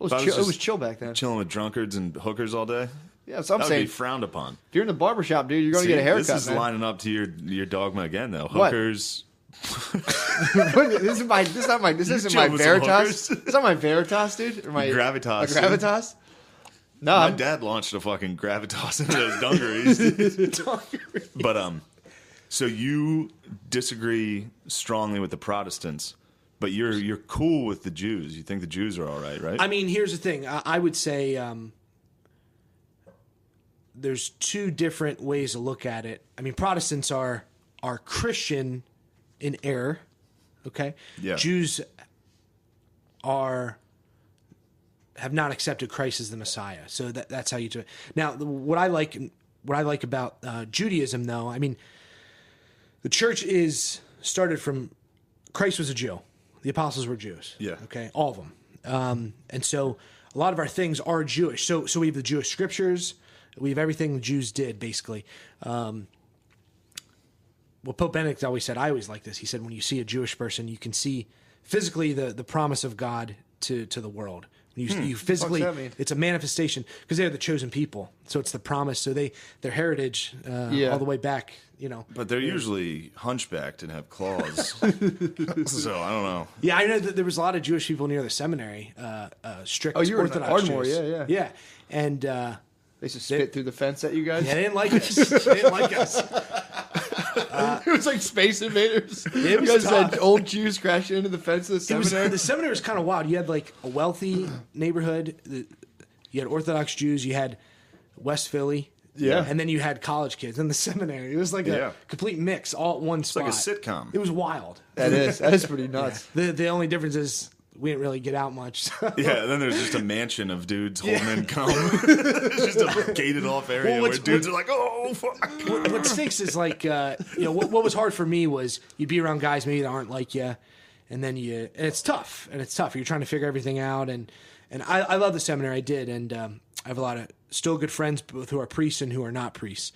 It was, If I was chill, it just was chill back then. Chilling with drunkards and hookers all day. Yeah, so I'm That would saying, be frowned upon. if you're in the barber shop, dude, you're going to See, get a haircut, this is man. lining up to your dogma again, though. What? Hookers. This isn't my chill Veritas. with some hookers? It's not my Veritas, dude. Or my Gravitas. My Gravitas. No, My I'm, dad launched a fucking gravitas into those dungarees. But so you disagree strongly with the Protestants, but you're cool with the Jews. You think the Jews are all right, right? I mean, here's the thing. I would say there's two different ways to look at it. I mean, Protestants are Christian in error. Okay. Yeah. Jews have not accepted Christ as the Messiah. So that's how you do it. Now, what I like about Judaism, though, I mean, the church is started from Christ was a Jew. The apostles were Jews. Yeah. Okay. All of them. And so a lot of our things are Jewish. So we have the Jewish scriptures. We have everything the Jews did, basically. What Pope Benedict always said, I always like this. He said, when you see a Jewish person, you can see physically the promise of God to the world. You physically, What's that mean? it's a manifestation because they're the chosen people. So it's the promise. So their heritage all the way back, But they're usually hunchbacked and have claws. So I don't know. Yeah, I know that there was a lot of Jewish people near the seminary, strict Oh, you were in Orthodox Ardmore, Jews. yeah. Yeah, and They used to spit through the fence at you guys. they didn't like us. They didn't like us. It was like Space Invaders. It was you guys tough. had old Jews crashing into the fence of the seminary. The seminary was kind of wild. You had like a wealthy neighborhood. You had Orthodox Jews. You had West Philly. Yeah. And then you had college kids in the seminary. It was like a complete mix all at one spot. Like a sitcom. It was wild. That is pretty nuts. The only difference is we didn't really get out much. So. Yeah, then there's just a mansion of dudes holding in cum. It's just a gated off area where dudes are like, oh, fuck. What stinks is like, what was hard for me was you'd be around guys maybe that aren't like you, and then and it's tough. You're trying to figure everything out, and I love the seminary. I did, and I have a lot of still good friends, both who are priests and who are not priests.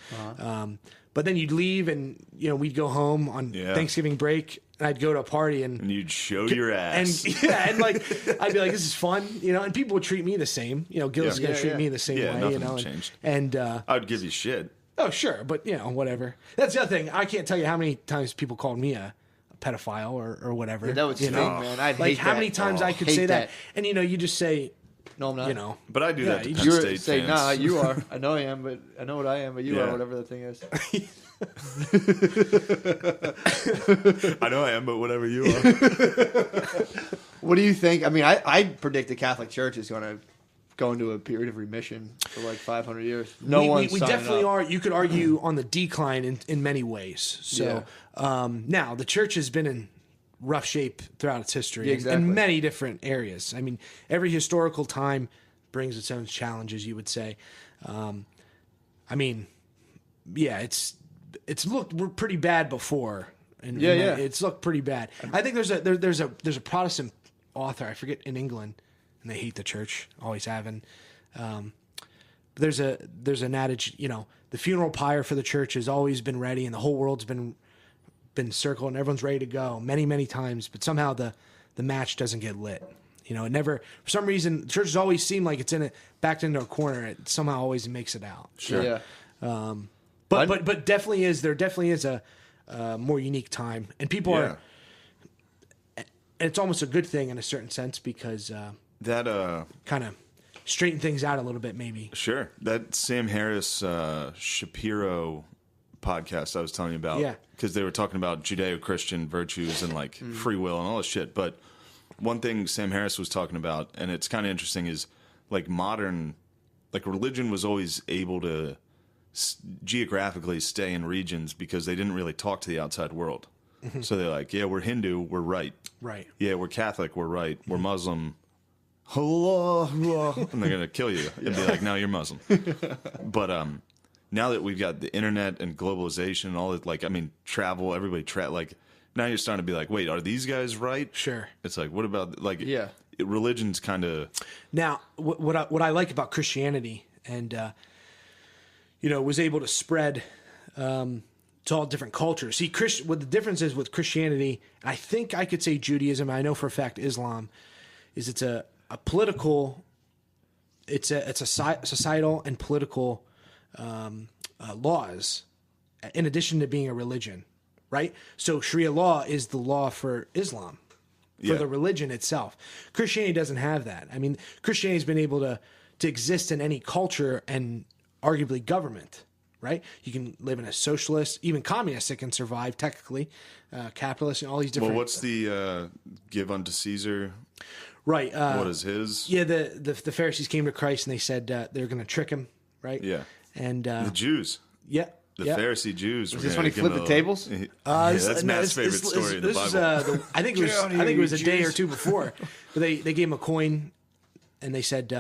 But then you'd leave, and we'd go home on Thanksgiving break, and I'd go to a party, and you'd show your ass, and like I'd be like, "This is fun," and people would treat me the same. Gillis is gonna treat me the same way. Nothing changed. And I would give you shit. Oh sure, but whatever. That's the other thing. I can't tell you how many times people called me a pedophile or whatever. Yeah, that would sting, man. I'd like hate how that. many times I could hate say that. and you just say. No, I'm not. But I do that to you Penn You State say, fans. nah, you are. I know I am, but I know what I am, but you Yeah. are, whatever the thing is. I know I am, but whatever you are. What do you think? I mean, I predict the Catholic Church is going to go into a period of remission for like 500 years. We definitely are. You could argue on the decline in many ways. So now the church has been in rough shape throughout its history in many different areas. I mean, every historical time brings its own challenges, you would say. It's looked pretty bad before. It's looked pretty bad. I think there's a Protestant author, I forget, in England, and they hate the church, always have. And there's an adage, the funeral pyre for the church has always been ready, and the whole world's been circled, and everyone's ready to go many, many times, but somehow the match doesn't get lit. It never, for some reason, the church has always seemed like it's backed into a corner. It somehow always makes it out. Sure. Yeah. But there definitely is a more unique time, and people are. And it's almost a good thing in a certain sense because that kind of straighten things out a little bit, maybe. Sure. That Sam Harris Shapiro podcast I was telling you about. Yeah. Because they were talking about Judeo-Christian virtues and like free will and all this shit. But one thing Sam Harris was talking about, and it's kind of interesting, is like modern, like religion was always able to geographically stay in regions because they didn't really talk to the outside world. So they're like, yeah, we're Hindu, we're right. Right. Yeah, we're Catholic, we're right. We're Muslim. Hello, and they're gonna kill you and be like, "No, you're Muslim." But now that we've got the internet and globalization and all that, like, I mean, travel, everybody like, now you're starting to be like, "Wait, are these guys right?" Sure. It's like, what about like, Yeah. religion's kind of Now, what I like about Christianity and was able to spread to all different cultures. See, what the difference is with Christianity, and I think I could say Judaism, I know for a fact Islam, is it's a political, it's a societal and political laws, in addition to being a religion, right? So Sharia law is the law for Islam, for the religion itself. Christianity doesn't have that. I mean, Christianity's been able to exist in any culture and arguably government, right? You can live in a socialist, even communist, it can survive technically, capitalist, and all these different. Well, what's the give unto Caesar? Right. What is his? Yeah, the Pharisees came to Christ and they said they're going to trick him, right? Yeah. And The Jews. yeah. The yeah. Pharisee Jews. Is this when he flipped the tables? Yeah, that's Matt's favorite story in the Bible. I think it was a day or two before. But they gave him a coin, and they said,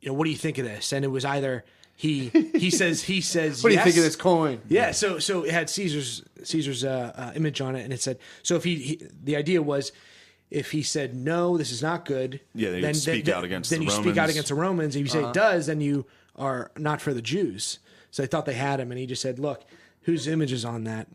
what do you think of this? And it was either he says What do you yes. think of this coin? Yeah, so it had Caesar's image on it, and it said, so if the idea was, if he said no, this is not good. Yeah, then you speak out against the Romans. Then you speak out against the Romans. If you say it does, then you are not for the Jews. So they thought they had him, and he just said, "Look, whose image is on that?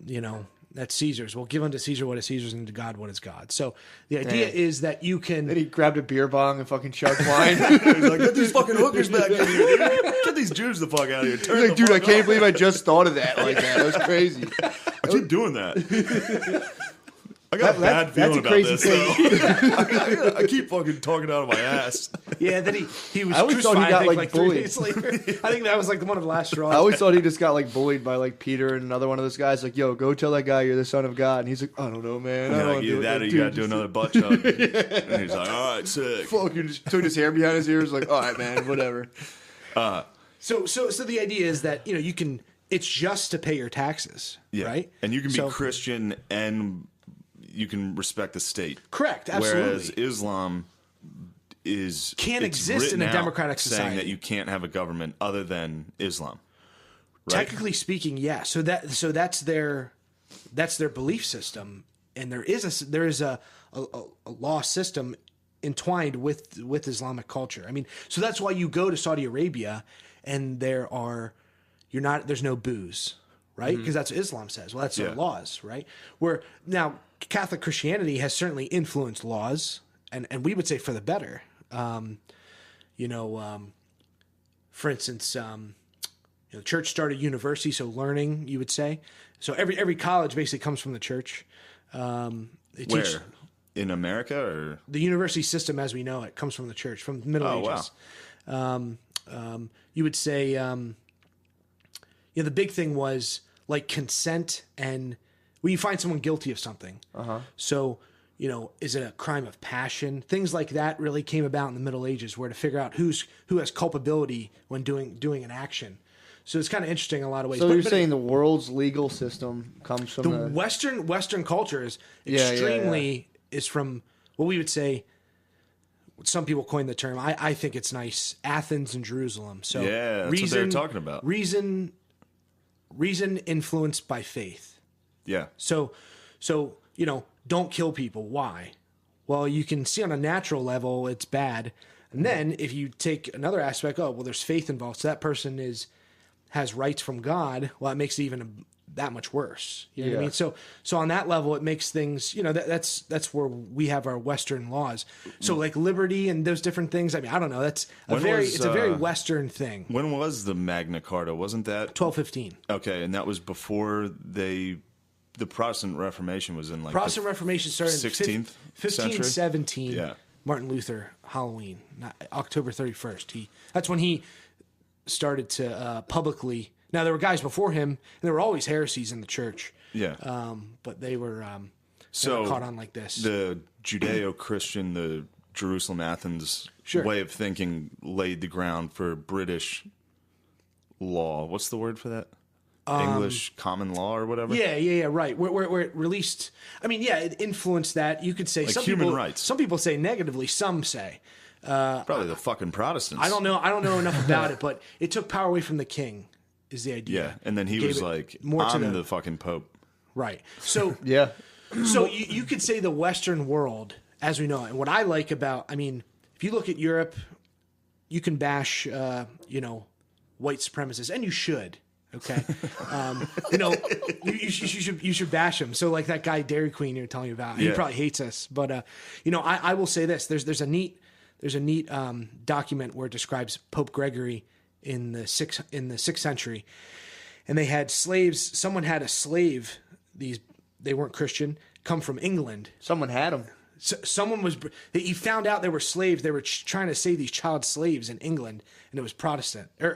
That's Caesar's. Well, give unto Caesar what is Caesar's and to God what is God. So the idea is that you can... Then he grabbed a beer bong and fucking chugged wine. He's like, get these fucking hookers back in here, dude. Get these Jews the fuck out of here. He's like, dude, I can't believe I just thought of that like that. That was crazy. I keep doing that. I got a bad feeling about this, though. I keep fucking talking out of my ass. Yeah, then he was I always thought he crucified, got, I think, like, 3 bullied. days later. I think that was like one of the last straws. I always thought he just got like bullied by like Peter and another one of those guys. Like, yo, go tell that guy you're the son of God. And he's like, I don't know, man. I don't Like, wanna either do that or it. you got to do another butt chug. And he's like, all right, sick. Fucking just took his hair behind his ears. Like, all right, man, whatever. So the idea is that you can. It's just to pay your taxes, right? And you can be Christian and you can respect the state. Correct, absolutely. Whereas Islam can't exist in a democratic society. Saying that you can't have a government other than Islam. Right? Technically speaking, yeah. So that's their belief system, and there is a law system entwined with Islamic culture. I mean, so that's why you go to Saudi Arabia, and there's no booze, right? Because that's what Islam says. Well, that's their laws, right? Where now Catholic Christianity has certainly influenced laws, and we would say for the better. For instance, the church started university, so learning, you would say. So every college basically comes from the church. Where? In America, or the university system as we know it comes from the church, from the Middle Ages. Wow. You would say, the big thing was like consent, and when you find someone guilty of something. So, is it a crime of passion? Things like that really came about in the Middle Ages, where to figure out who has culpability when doing an action. So it's kind of interesting in a lot of ways. So you're saying the world's legal system comes from the Western culture is extremely is from what we would say. Some people coin the term. I think it's nice. Athens and Jerusalem. So that's what they're talking about. Reason influenced by faith. Yeah. So don't kill people. Why? Well, you can see on a natural level it's bad, and then if you take another aspect, there's faith involved. So that person has rights from God. Well, it makes it even that much worse. You know what I mean? So on that level, it makes things. That's where we have our Western laws. So like liberty and those different things. I mean, I don't know. It's a very Western thing. When was the Magna Carta? Wasn't that 1215? Okay, and that was before the Protestant Reformation was in like Protestant Reformation started 16th 1517. Yeah. Martin Luther, Halloween, October 31st. That's when he started to publicly. Now there were guys before him, and there were always heresies in the church. Yeah. But they were so caught on like this. The Judeo-Christian, the Jerusalem, Athens way of thinking laid the ground for British law. What's the word for that? English common law or whatever? Yeah, right. Where it released. I mean, it influenced that. You could say like some human people, rights. Some people say negatively. Some say. Probably the fucking Protestants. I don't know enough about it, but it took power away from the king. Is the idea? Yeah, and then he was like, "I'm the fucking pope." Right. So yeah. So you could say the Western world, as we know it. And what I like about, I mean, if you look at Europe, you can bash, white supremacists, and you should. Okay, you should bash them. So like that guy Dairy Queen you're telling me about, he probably hates us. But I will say this: there's a neat document where it describes Pope Gregory in the sixth century, and they had slaves. Someone had a slave. They weren't Christian. Come from England. Someone had them. So someone was. He found out they were slaves. They were trying to save these child slaves in England, and it was Protestant. They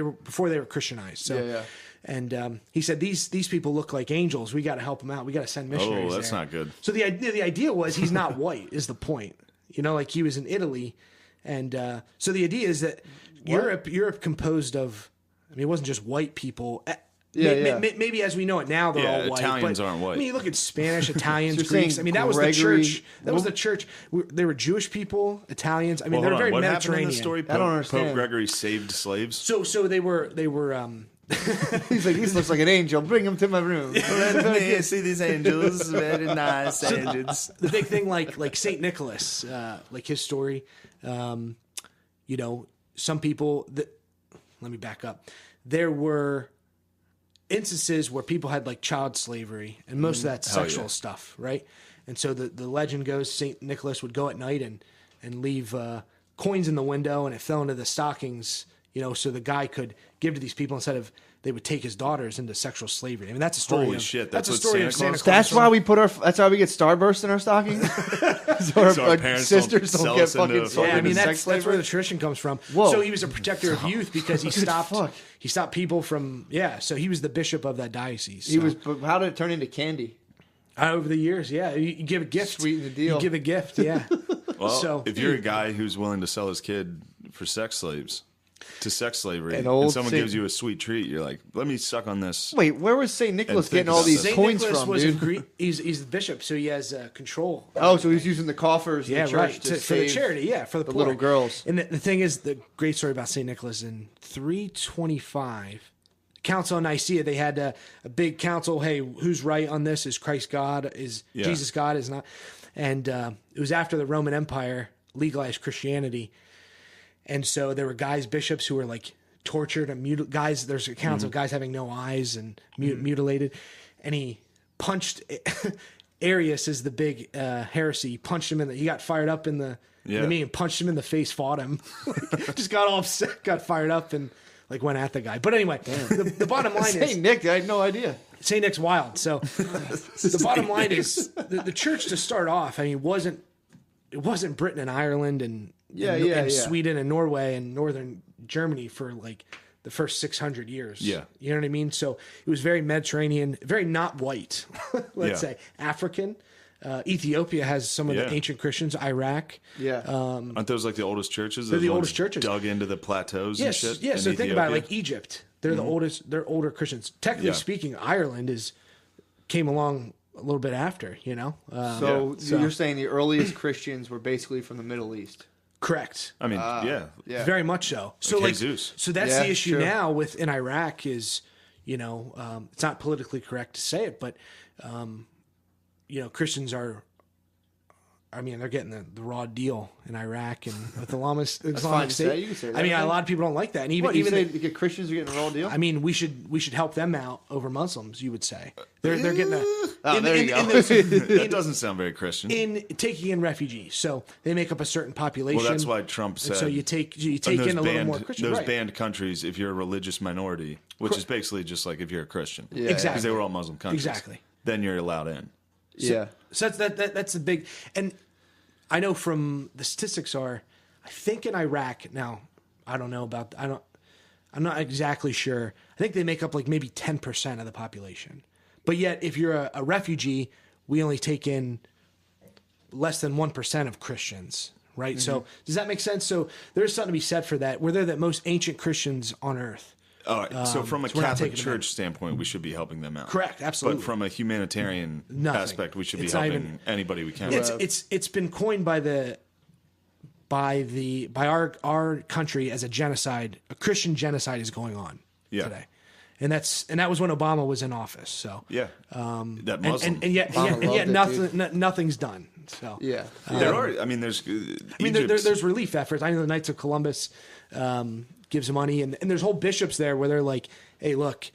were before they were Christianized. So, yeah. And he said these people look like angels. We got to help them out. We got to send missionaries. Oh, that's not good. So the idea was he's not white. Is the point? Like he was in Italy, and so the idea is that Europe composed of. I mean, it wasn't just white people. Maybe as we know it now, they're all white. Italians aren't white. I mean, you look at Spanish, Italians, So Greeks. I mean, that was the Gregory- church. That was the church. They were Jewish people, Italians. I mean, they were very what Mediterranean. happened in the story? I don't understand. Pope Gregory saved slaves. So they were. He's like, this looks like an angel. Bring him to my room. See these angels, very nice angels. The big thing, like Saint Nicholas, like his story. Some people that. Let me back up. There were. instances where people had like child slavery, and most of that's sexual stuff, right? And so the legend goes St. Nicholas would go at night and leave coins in the window, and it fell into the stockings, so the guy could give to these people instead of they would take his daughters into sexual slavery. I mean, that's a story. Holy shit! That's a what story Santa of Santa Claus. Claus. That's why we get Starburst in our stockings. so our parents sisters don't don't get sell us into fucking sold Yeah, I into mean sex that's where slavery. the tradition comes from. Whoa. So he was a protector of youth because he stopped. fuck. He stopped people from. Yeah, so he was the bishop of that diocese. He was. But how did it turn into candy? Over the years. Yeah, you give a gift. Sweeten the deal. You give a gift. Yeah. Well, So- if you're a guy who's willing to sell his kid for sex slaves to sex slavery, An and old someone Saint- gives you a sweet treat, you're like, let me suck on this. Wait, where was St. Nicholas And think getting all about these that. St. coins Nicholas from, was dude? he's the bishop, so he has control. Oh, so he's using the coffers in Yeah, the church right. to For the save charity, yeah, for the poor. little girls. And the thing is, the great story about St. Nicholas in 325, Council of Nicaea, they had a big council. Hey, who's right on this? Is Christ God? Is Jesus God? Is not? And it was after the Roman Empire legalized Christianity. And so there were bishops who were like tortured and guys. There's accounts of guys having no eyes and mutilated. And he punched Arius is the big heresy. He punched him he got fired up in the meeting, punched him in the face, fought him, just got all upset, got fired up, and like went at the guy. But anyway, the bottom line is St. Nick, I had no idea. St. Nick's wild. So the bottom line is the church to start off. I mean, it wasn't Britain and Ireland and Sweden and Norway and northern Germany for like the first 600 years. Yeah. You know what I mean? So it was very Mediterranean, very not white, let's say African. Ethiopia has some of the ancient Christians, Iraq. Yeah. Aren't those like the oldest churches? They're Those the ones oldest churches. Dug into the plateaus Yes, and shit? yeah. in So think about it, Ethiopia? like Egypt. They're the oldest. They're older Christians. Technically speaking, Ireland came along a little bit after. So you're saying the earliest Christians were basically from the Middle East? Correct. I mean, yeah. Very much so. So Like like, Jesus. so that's Yeah, the issue true. now in Iraq is, it's not politically correct to say it, but, Christians are. I mean, they're getting the raw deal in Iraq and with the fine Islamic to State. say. You can say that, I mean, I a think. lot of people don't like that, and What, you even say the Christians are getting a raw deal? I mean, we should help them out over Muslims. You would say they're getting a. There you go. That doesn't sound very Christian. In taking in refugees, so they make up a certain population. Well, that's why Trump and said. so you take those in a little more Christian. Those Right. banned countries, if you're a religious minority, which is basically just like if you're a Christian, Yeah. Exactly. because they were all Muslim countries, Exactly. then you're allowed in. Yeah. So that's a big, and I know from the statistics I think in Iraq now, I don't know about, I'm not exactly sure. I think they make up like maybe 10% of the population, but yet if you're a refugee, we only take in less than 1% of Christians, right? Mm-hmm. So does that make sense? So there's something to be said for that. We're the most ancient Christians on earth. All right. So from a so we're not Catholic taking them Church standpoint, we should be helping them out. Correct, absolutely. But from a humanitarian Nothing. aspect, we should It's be not helping even- anybody we can. It's been coined by our country as a genocide. A Christian genocide is going on today, and that was when Obama was in office. So Yeah. That Muslim. and yet loved it, nothing's done. So Yeah. there are. I mean, there's. I mean, there's relief efforts. I know the Knights of Columbus gives money, and there's whole bishops there where they're like, "Hey, look,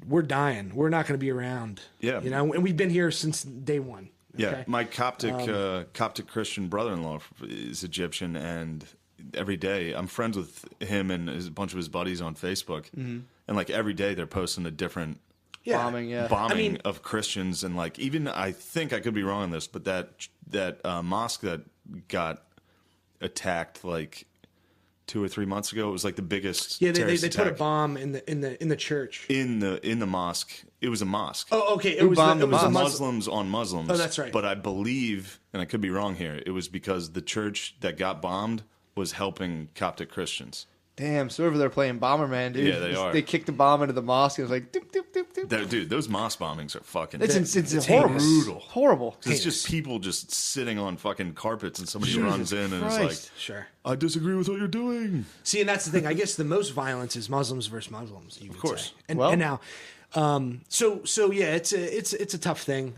we're dying. We're not going to be around. Yeah. and we've been here since day one." Yeah, Okay? my Coptic Christian brother-in-law is Egyptian, and every day I'm friends with him and a bunch of his buddies on Facebook, and like every day they're posting a different Bombing, yeah. bombing of Christians, and like even I think I could be wrong on this, but that mosque that got attacked like 2 or 3 months ago, it was like the biggest Yeah, they terrorist put a attack bomb in the church. in the mosque. It was a mosque. Oh, okay. Who bombed the it was a mosque? Muslim. Muslims on Muslims. Oh, that's right. But I believe, and I could be wrong here, it was because the church that got bombed was helping Coptic Christians. Damn, so over there playing Bomberman, dude. Yeah, they are. They kicked the bomb into the mosque and it was like, doop, doop, doop, doop. Dude, those mosque bombings are fucking. It's horrible. brutal. Horrible. It's just people just sitting on fucking carpets, and somebody Jesus runs in and is Christ. like, Sure. "I disagree with what you're doing." See, and that's the thing. I guess the most violence is Muslims versus Muslims. You would course. say. And, Well- and now, so yeah, it's a tough thing.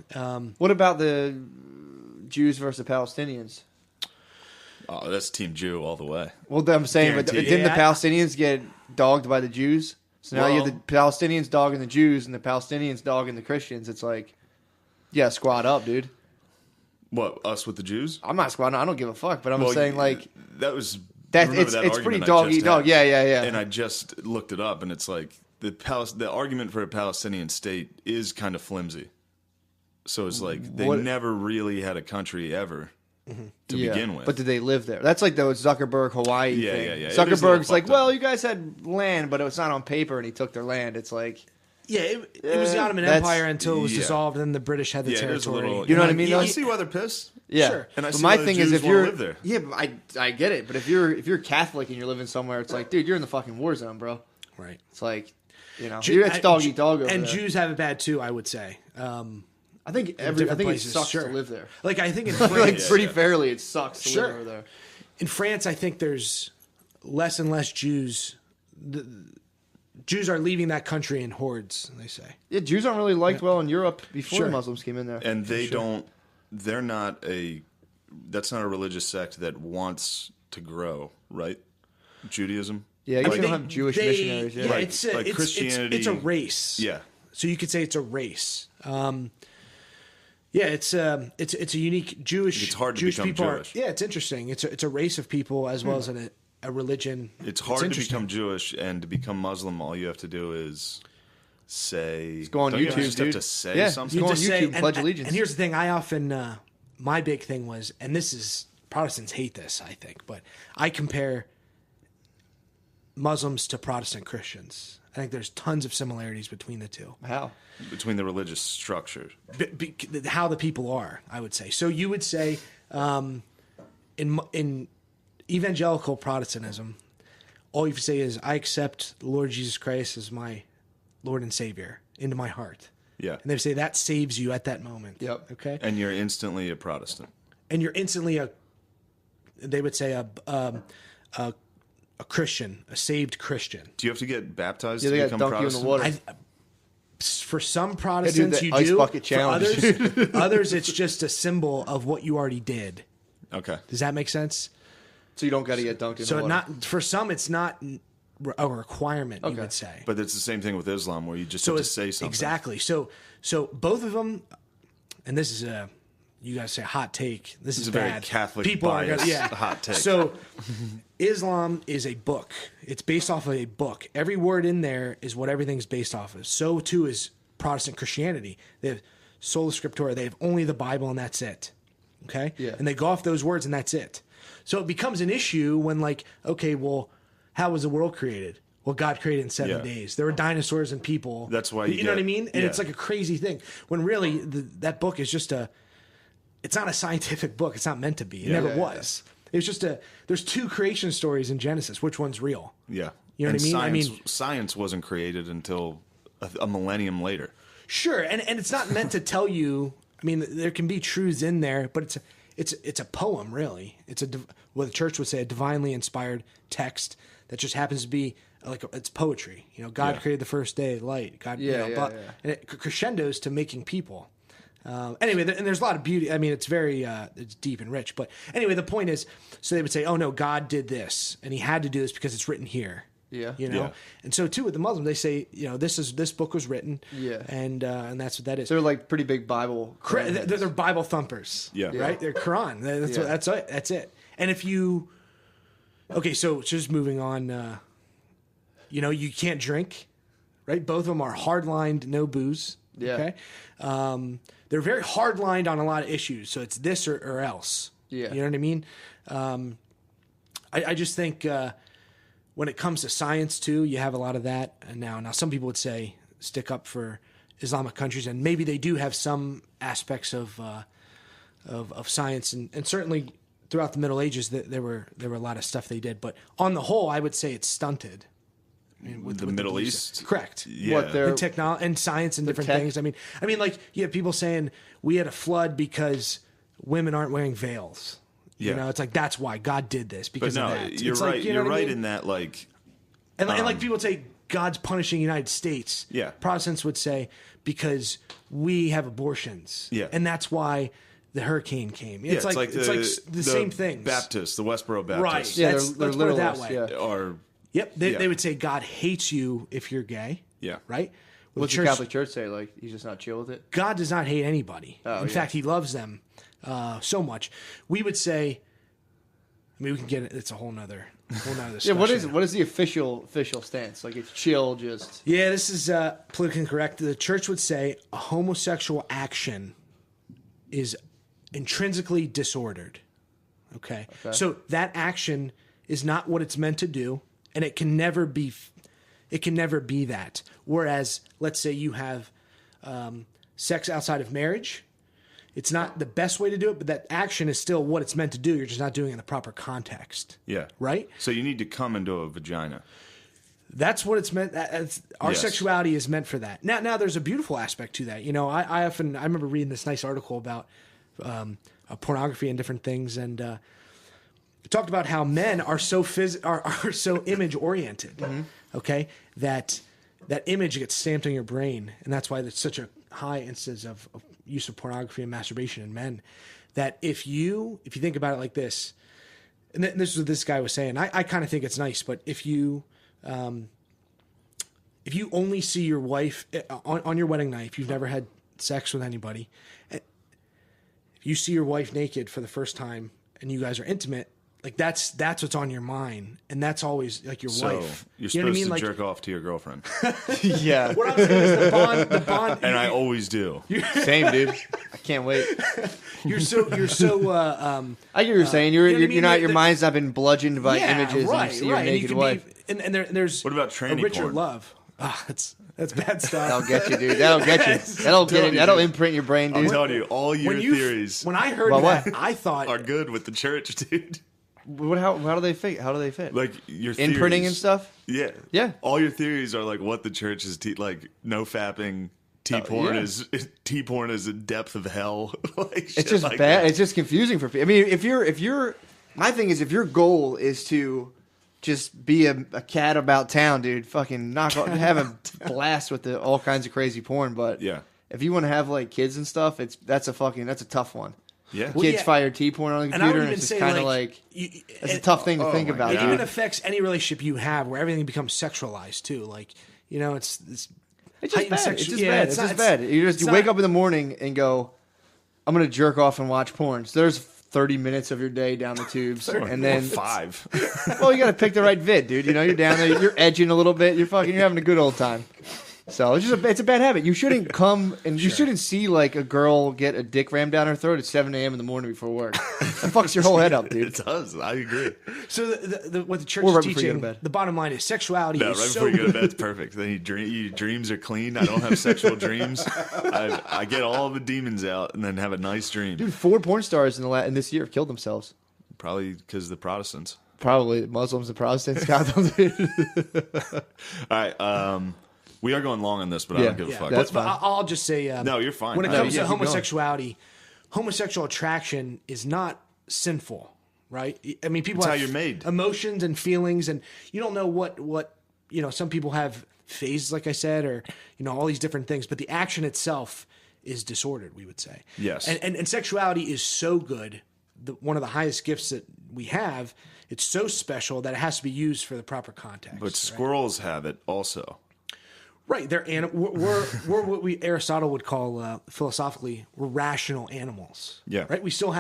What about the Jews versus the Palestinians? Oh, that's Team Jew all the way. Well, I'm saying, but Guaranteed. didn't the Yeah. Palestinians get dogged by the Jews? So now you have the Palestinians dogging the Jews and the Palestinians dogging the Christians. It's like, yeah, squad up, dude. What, us with the Jews? I'm not squatting. I don't give a fuck. But I'm saying, like, it's pretty dog eat dog. Yeah. And I just looked it up, and it's like the argument for a Palestinian state is kind of flimsy. So it's like they never really had a country ever to begin with. But did they live there? That's like the Zuckerberg Hawaii thing. Yeah. Zuckerberg's like, well, you guys had land, but it was not on paper, and he took their land. It's like, it was the Ottoman Empire until it was dissolved, and then the British had the territory. You know what I mean? I see why they're pissed. Yeah, sure. And I but see my why thing the is, Jews if you're live there. but I get it. But if you're Catholic and you're living somewhere, it's like, dude, you're in the fucking war zone, bro. Right. It's like, it's dog eat dog over and there. Jews have it bad too, I would say. I think it sucks to live there. Like I think in France, like pretty fairly, it sucks to live over there. In France, I think there's less and less Jews. Jews are leaving that country in hordes. They say. Yeah, Jews aren't really liked well in Europe before the Muslims came in there, and they don't. They're not a. That's not a religious sect that wants to grow, right? Judaism. Yeah, you don't have Jewish missionaries. Yeah, like Christianity. It's a race. Yeah. So you could say it's a race. It's a unique Jewish. It's hard to Jewish become people Jewish. It's interesting. It's a race of people as well as a religion. It's hard to become Jewish, and to become Muslim, all you have to do is say. Just go on YouTube, just dude. have to say something. Go on YouTube, pledge allegiance. And here's the thing: I often my big thing was, and this is Protestants hate this, I think, but I compare Muslims to Protestant Christians. I think there's tons of similarities between the two. How? Between the religious structure. How the people are, I would say. So you would say in evangelical Protestantism, all you say is, I accept the Lord Jesus Christ as my Lord and Savior into my heart. Yeah. And they say that saves you at that moment. Yep. Okay. And you're instantly a Protestant. And you're instantly they would say a Christian, a saved Christian. Do you have to get baptized to become Protestant? You in the water. For some Protestants, you ice do. Bucket challenge. For others, it's just a symbol of what you already did. Okay. Does that make sense? So you don't got to get dunked in the water. Not for some, it's not a requirement. You would say. But it's the same thing with Islam, where you just have to say something. Exactly. So both of them, and this is you guys say hot take. This is a bad. very Catholic people bias. Hot take. So Islam is a book. It's based off of a book. Every word in there is what everything's based off of. So too is Protestant Christianity. They have sola scriptura. They have only the Bible, and that's it. Okay? Yeah. And they go off those words, and that's it. So it becomes an issue when, like, okay, well, how was the world created? Well, God created in 7 days. There were dinosaurs and people. That's why you know what I mean? And it's like a crazy thing. When really that book is just it's not a scientific book. It's not meant to be. It never was. It was just there's 2 creation stories in Genesis. Which one's real? Yeah. You know what I mean? Science wasn't created until a millennium later. Sure. And it's not meant to tell you, I mean, there can be truths in there, but it's a poem, really. It's what the church would say, a divinely inspired text that just happens to be it's poetry. You know, God created the first day, light. God, and it crescendos to making people. Anyway, and there's a lot of beauty. I mean, it's very it's deep and rich. But anyway, the point is, so they would say, "Oh no, God did this, and He had to do this because it's written here." Yeah, you know. And so too with the Muslims, they say, you know, this book was written. Yeah, and that's what that is. So they're like pretty big Bible. They're Bible thumpers. Yeah, right. They're Quran. That's it. And if you, so just moving on. You know, you can't drink, right? Both of them are hard-lined, no booze. Yeah. Okay. They're very hard-lined on a lot of issues, so it's this or else. Yeah. You know what I mean? I just think when it comes to science too, you have a lot of that now. Now, some people would say stick up for Islamic countries, and maybe they do have some aspects of science, and certainly throughout the Middle Ages, there were a lot of stuff they did. But on the whole, I would say it's stunted. With the Middle East, correct? Yeah, what they're technology and science and different things. I mean, like you have people saying we had a flood because women aren't wearing veils. Yeah. You know, it's like that's why God did this because of that. You're it's right. Like, you know you're what right I mean? in that, like, and like people would say God's punishing the United States. Yeah, Protestants would say because we have abortions. Yeah, and that's why the hurricane came. It's like the same thing. Baptists, the Westboro Baptists. Right. Yeah, they're put it that way. Are Yep. They would say God hates you if you're gay. Yeah. Right? What's the Catholic Church say? Like, he's just not chill with it? God does not hate anybody. In yeah. fact, he loves them so much. We would say, I mean, we can get it. It's a whole nother discussion. Yeah, what is the official stance? Like, it's chill, just... Yeah, this is politically incorrect. The church would say a homosexual action is intrinsically disordered. Okay? So that action is not what it's meant to do, and it can never be that. Whereas, let's say you have sex outside of marriage, it's not the best way to do it, but that action is still what it's meant to do. You're just not doing it in the proper context. Yeah. Right? So you need to come into a vagina. That's what it's meant. Our sexuality is meant for that. Now, there's a beautiful aspect to that. You know, I remember reading this nice article about pornography and different things, and it talked about how men are so so image oriented. Mm-hmm. Okay, that image gets stamped on your brain, and that's why there's such a high incidence of use of pornography and masturbation in men. That if you think about it like this, and this is what this guy was saying. I kind of think it's nice, but if you only see your wife on your wedding night, if you've never had sex with anybody, if you see your wife naked for the first time and you guys are intimate, like that's what's on your mind, and that's always like your wife. You're supposed to jerk off to your girlfriend. Yeah. What I'm saying is the bond. And I always do. Same, dude. I can't wait. You're so. I get what you're saying. Your mind's not been bludgeoned by images and you see your naked wife. And there's what about tranny a richer porn? Love. That's bad stuff. That'll get you, dude. That'll get you. That'll imprint your brain, dude. I'm telling you, all your theories. When I heard that, I thought are good with the church, dude. How do they fit? How do they fit? Like your imprinting theories. And stuff. Yeah, yeah. All your theories are like what the church is like. No fapping. T-porn is a depth of hell. Like, it's just like bad. That. It's just confusing for people. I mean, if you're, my thing is if your goal is to just be a cat about town, dude, fucking have a blast with all kinds of crazy porn. But yeah, if you want to have like kids and stuff, that's a tough one. Yeah, kids fire T-porn on the computer, and it's just kind of like it's a tough thing to think about. It even affects any relationship you have, where everything becomes sexualized too. Like it's just bad. It's just bad. You wake up in the morning and go, I'm gonna jerk off and watch porn. So there's 30 minutes of your day down the tubes, and then 5. Well, you got to pick the right vid, dude. You know, you're down there, you're edging a little bit, you're having a good old time. So it's a bad habit. You shouldn't come and you shouldn't see like a girl get a dick rammed down her throat at 7 a.m. in the morning before work. That fucks your whole head up, dude. It does. I agree. So what the church is teaching, the bottom line is sexuality. No, is right so before you go to bed, it's perfect. Then your dreams are clean. I don't have sexual dreams. I get all the demons out and then have a nice dream. Dude, 4 porn stars in this year have killed themselves. Probably because the Protestants. Probably the Muslims, the Protestants got them. All right. We are going long on this, but I don't give a fuck. That's fine. But I'll just say, no, you're fine. When it comes to homosexuality, homosexual attraction is not sinful, right? I mean, people have how you're made. Emotions and feelings, and you don't know what some people have phases, like I said, or all these different things. But the action itself is disordered, we would say. Yes. And sexuality is so good, one of the highest gifts that we have. It's so special that it has to be used for the proper context. But squirrels have it also. Right, we're what Aristotle would call philosophically, we're rational animals. Yeah, right. We still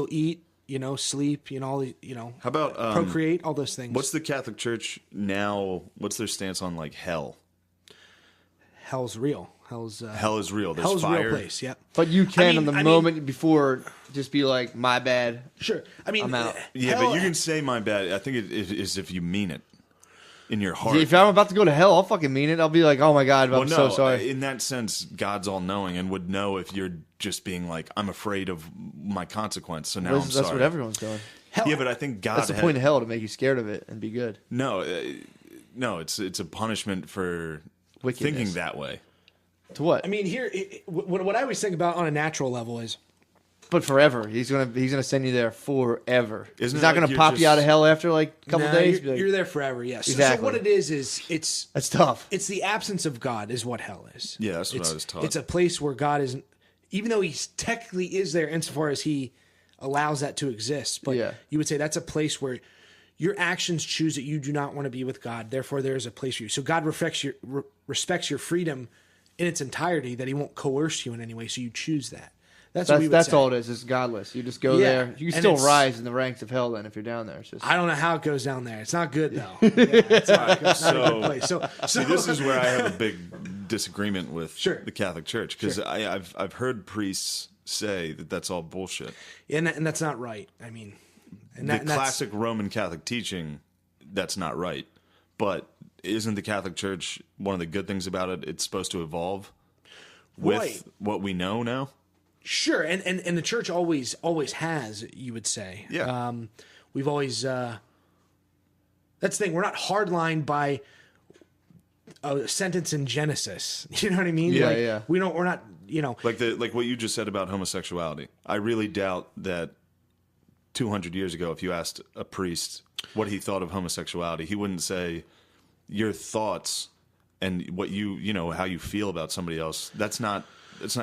eat, sleep, all the, How about procreate, all those things. What's the Catholic Church now? What's their stance on like hell? Hell's real. Hell is real. There's hell's fire. a real place. Yeah, but you can moment before just be like, my bad. Sure. I mean, I'm out. Yeah, but you can say my bad. I think it is if you mean it. In your heart. If I'm about to go to hell, I'll fucking mean it. I'll be like, oh my God, I'm so sorry. In that sense, God's all knowing and would know if you're just being like, I'm afraid of my consequence, so now I'm sorry. That's what everyone's doing. Yeah, but I think God... That's the point of hell, to make you scared of it and be good. No, it's a punishment for thinking that way. To what? I mean, here, what I always think about on a natural level is... But forever. He's gonna send you there forever. He's not like gonna pop you out of hell after like a couple days. You're there forever, yes. Exactly. So what it is that's tough. It's the absence of God is what hell is. Yeah, that's what I was taught. It's a place where God isn't, even though he technically is there insofar as he allows that to exist. But you would say that's a place where your actions choose that you do not want to be with God. Therefore, there is a place for you. So God respects your freedom in its entirety, that he won't coerce you in any way. So you choose that. That's what we would say. All it is. It's godless. You just go there. You can still rise in the ranks of hell then if you're down there. It's just... I don't know how it goes down there. It's not good, though. It's not a good place. So see, this is where I have a big disagreement with the Catholic Church, because I've heard priests say that that's all bullshit. And that's not right. I mean... the classic Roman Catholic teaching, that's not right. But isn't the Catholic Church, one of the good things about it, it's supposed to evolve with what we know now? Sure, and the church always has, you would say. Yeah. We've always... that's the thing. We're not hardlined by a sentence in Genesis. You know what I mean? Yeah. We're not, Like what you just said about homosexuality. I really doubt that 200 years ago, if you asked a priest what he thought of homosexuality, he wouldn't say your thoughts and what how you feel about somebody else. That's not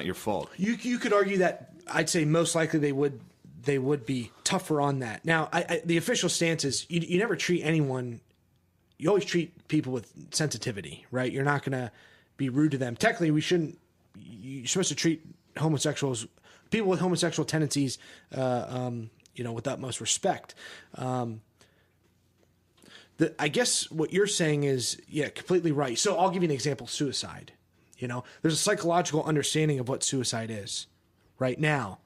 your fault. You could argue that. I'd say most likely they would be tougher on that. Now, the official stance is you never treat anyone. You always treat people with sensitivity, right? You're not going to be rude to them. Technically, we shouldn't. You're supposed to treat people with homosexual tendencies, with utmost respect. I guess what you're saying is, completely right. So I'll give you an example: suicide. There's a psychological understanding of what suicide is right now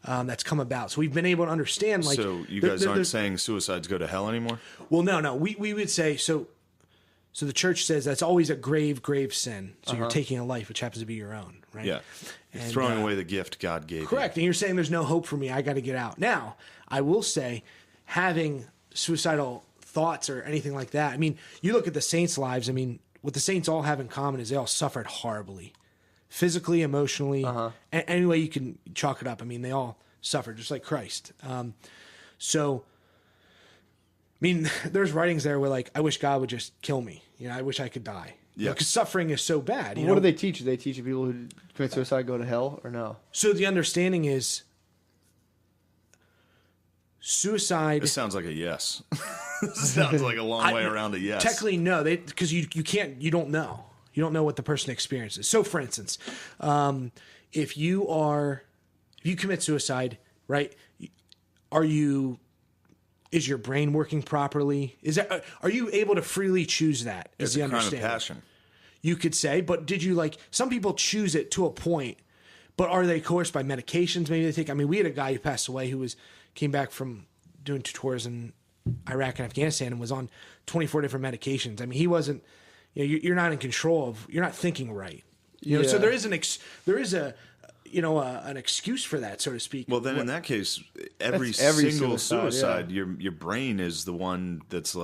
that's come about. So we've been able to understand. So you guys aren't saying suicides go to hell anymore? Well, no. We would say so. So the church says that's always a grave sin. So you're taking a life, which happens to be your own, right? Yeah. You're throwing away the gift God gave you. Correct. And you're saying there's no hope for me. I got to get out. Now, I will say, having suicidal thoughts or anything like that, I mean, you look at the saints' lives, I mean, what the saints all have in common is they all suffered horribly. Physically, emotionally, any way you can chalk it up. I mean, they all suffered, just like Christ. So, I mean, there's writings there where, I wish God would just kill me. I wish I could die. Yeah. Because suffering is so bad. What do they teach? Do they teach people who commit suicide go to hell or no? So the understanding is suicide... This sounds like a yes. This sounds like a long way around a yes. Technically, no. Because you don't know. You don't know what the person experiences. So, for instance, if you commit suicide, right? Is your brain working properly? Are you able to freely choose that? It's a crime of passion. You could say, but did you some people choose it to a point, but are they coerced by medications? Maybe they take. I mean, we had a guy who passed away who came back from doing tours in Iraq and Afghanistan and was on 24 different medications. I mean, he wasn't. You're not in control of. You're not thinking right. So there is an excuse for that, so to speak. Well, then in that case, every single suicide your brain is the one that's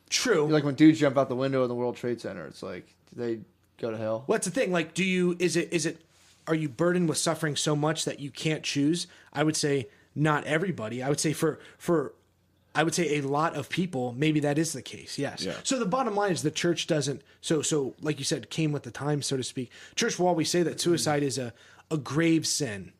true. Like when dudes jump out the window in the World Trade Center, it's do they go to hell? Well, that's the thing. Are you burdened with suffering so much that you can't choose? I would say not everybody. I would say I would say a lot of people, maybe that is the case, yes. Yeah. So the bottom line is the church doesn't, so like you said, came with the times, so to speak. Church will always say that suicide is a grave sin,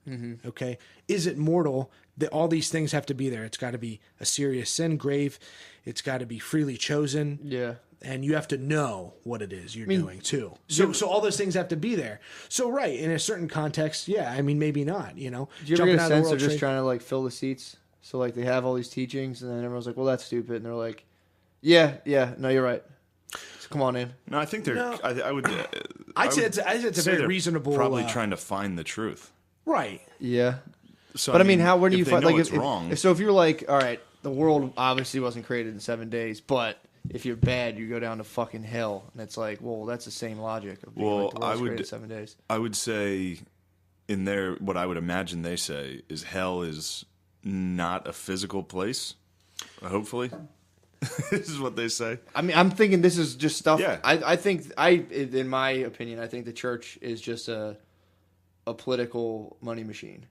okay? Is it mortal? All these things have to be there. It's got to be a serious sin, grave. It's got to be freely chosen. Yeah. And you have to know what it is you're doing, too. So all those things have to be there. So, right, in a certain context, maybe not, Do you ever get a sense they're just trying to, fill the seats? So, they have all these teachings, and then everyone's like, well, that's stupid. And they're like, yeah, no, you're right. So come on in. No, I think they're... No. I'd say it's a very reasonable... Probably trying to find the truth. Right. Yeah. So, but, where do you find... It's wrong. So if you're like, all right, the world obviously wasn't created in 7 days, but if you're bad, you go down to fucking hell. And it's well, that's the same logic of being the world's created in 7 days. I would say what I would imagine they say is hell is not a physical place, hopefully. This is what they say. I mean, I'm thinking this is just stuff. Yeah. I think, in my opinion, I think the church is just a political money machine.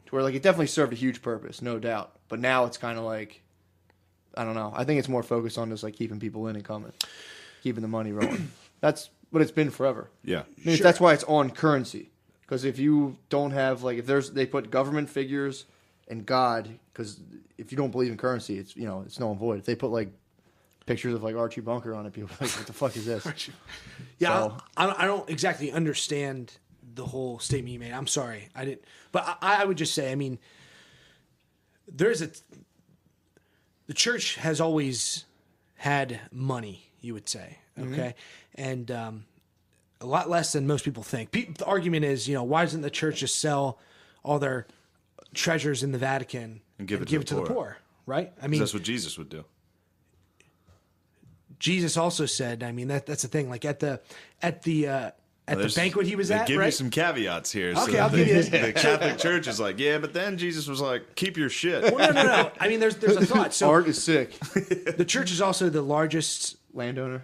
To where, it definitely served a huge purpose, no doubt. But now it's kind of I don't know. I think it's more focused on just, keeping people in and coming. Keeping the money rolling. That's what it's been forever. Yeah. I mean, that's why it's on currency. Because if you don't have, if they put government figures and God, because if you don't believe in currency, it's it's null and void. If they put like pictures of like Archie Bunker on it, people are like, what the fuck is this? Yeah, So, I don't exactly understand the whole statement you made. I'm sorry, I didn't. But I would just say, I mean, the church has always had money, you would say, okay, and a lot less than most people think. The argument is, why doesn't the church just sell all their treasures in the Vatican and give it to the poor? Right? I mean, that's what Jesus would do. Jesus also said, I mean, that's the thing. Like at the banquet he was at, give right? you some caveats here. Okay, I'll give you this. The Catholic Church is like, yeah, but then Jesus was like, keep your shit. Well, no. I mean, there's a thought. So art is sick. the church is also the largest Landowner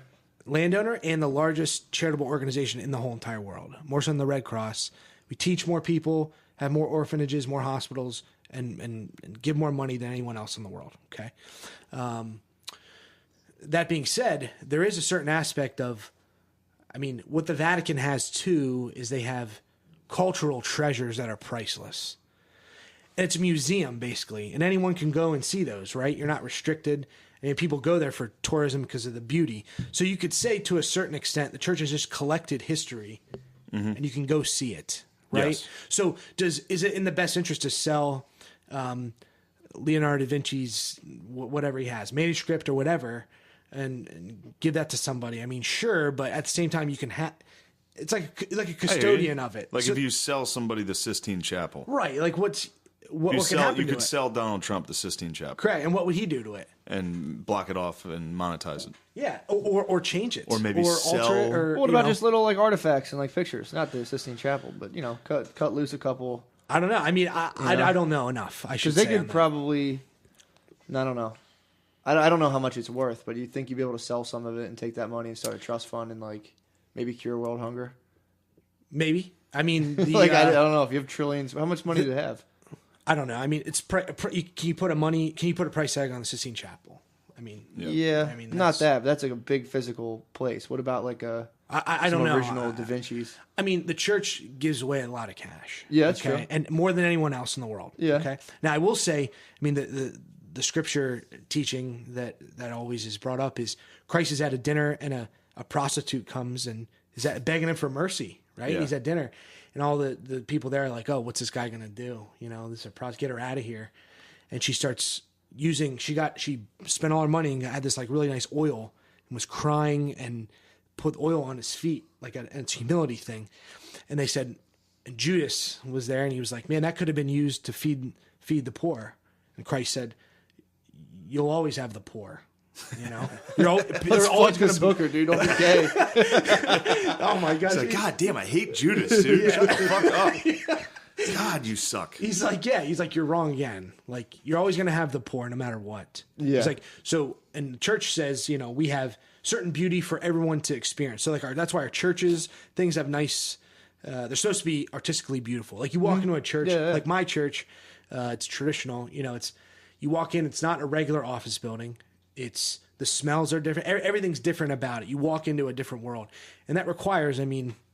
and the largest charitable organization in the whole entire world. More so than the Red Cross. We teach more people, have more orphanages, more hospitals, and give more money than anyone else in the world. Okay. That being said, there is a certain aspect of, I mean, what the Vatican has too is they have cultural treasures that are priceless. And it's a museum, basically, and anyone can go and see those, right? You're not restricted. I mean, people go there for tourism because of the beauty. So you could say, to a certain extent, the church has just collected history, and you can go see it, right? Yes. So is it in the best interest to sell Leonardo da Vinci's whatever he has, manuscript or whatever, and give that to somebody? I mean, sure, but at the same time, you can have. It's like a custodian of it. Like so, if you sell somebody the Sistine Chapel, right? Like what can happen you to could it? sell Donald Trump the Sistine Chapel, Correct. And what would he do to it? and block it off and monetize it. Yeah, or change it, Or maybe alter sell- it, or What about just little like artifacts and like pictures? Not the Sistine Chapel, but cut loose a couple. I don't know. I mean, I don't know enough. I should Because say they on could that. probably, I don't know. I don't know how much it's worth, but you think you'd be able to sell some of it and take that money and start a trust fund and like maybe cure world hunger? Maybe. I mean, the, I don't know if you have trillions. How much money do they have? I don't know. I mean, it's can you put a price tag on the Sistine Chapel? I mean, Yeah, I mean, not that. But that's like a big physical place. What about like I some don't know. original Da Vinci's? I mean, the church gives away a lot of cash. Yeah, that's true. And more than anyone else in the world. Yeah. Okay. Now, I will say, I mean, the scripture teaching that always is brought up is Christ is at a dinner and a prostitute comes and is begging him for mercy, right? Yeah. He's at dinner and all the people there are like, oh, what's this guy going to do? This is a prostitute, get her out of here. And she starts using, she spent all her money and had this like really nice oil and was crying and put oil on his feet, like it's a humility thing. And they said, and Judas was there and he was like, man, that could have been used to feed the poor. And Christ said, you'll always have the poor. They're always going to hooker, dude. Don't be gay. Oh my God! It's like, God damn, I hate Judas, dude. Shut the fuck up. God, you suck. He's like, yeah. He's like, you're wrong again. Like, you're always going to have the poor, no matter what. Yeah. He's like, so, and the church says, we have certain beauty for everyone to experience. So, like, that's why our churches, things have nice. They're supposed to be artistically beautiful. Like, you walk into a church, like my church, it's traditional. It's you walk in, it's not a regular office building. It's the smells are different. Everything's different about it. You walk into a different world, and that requires,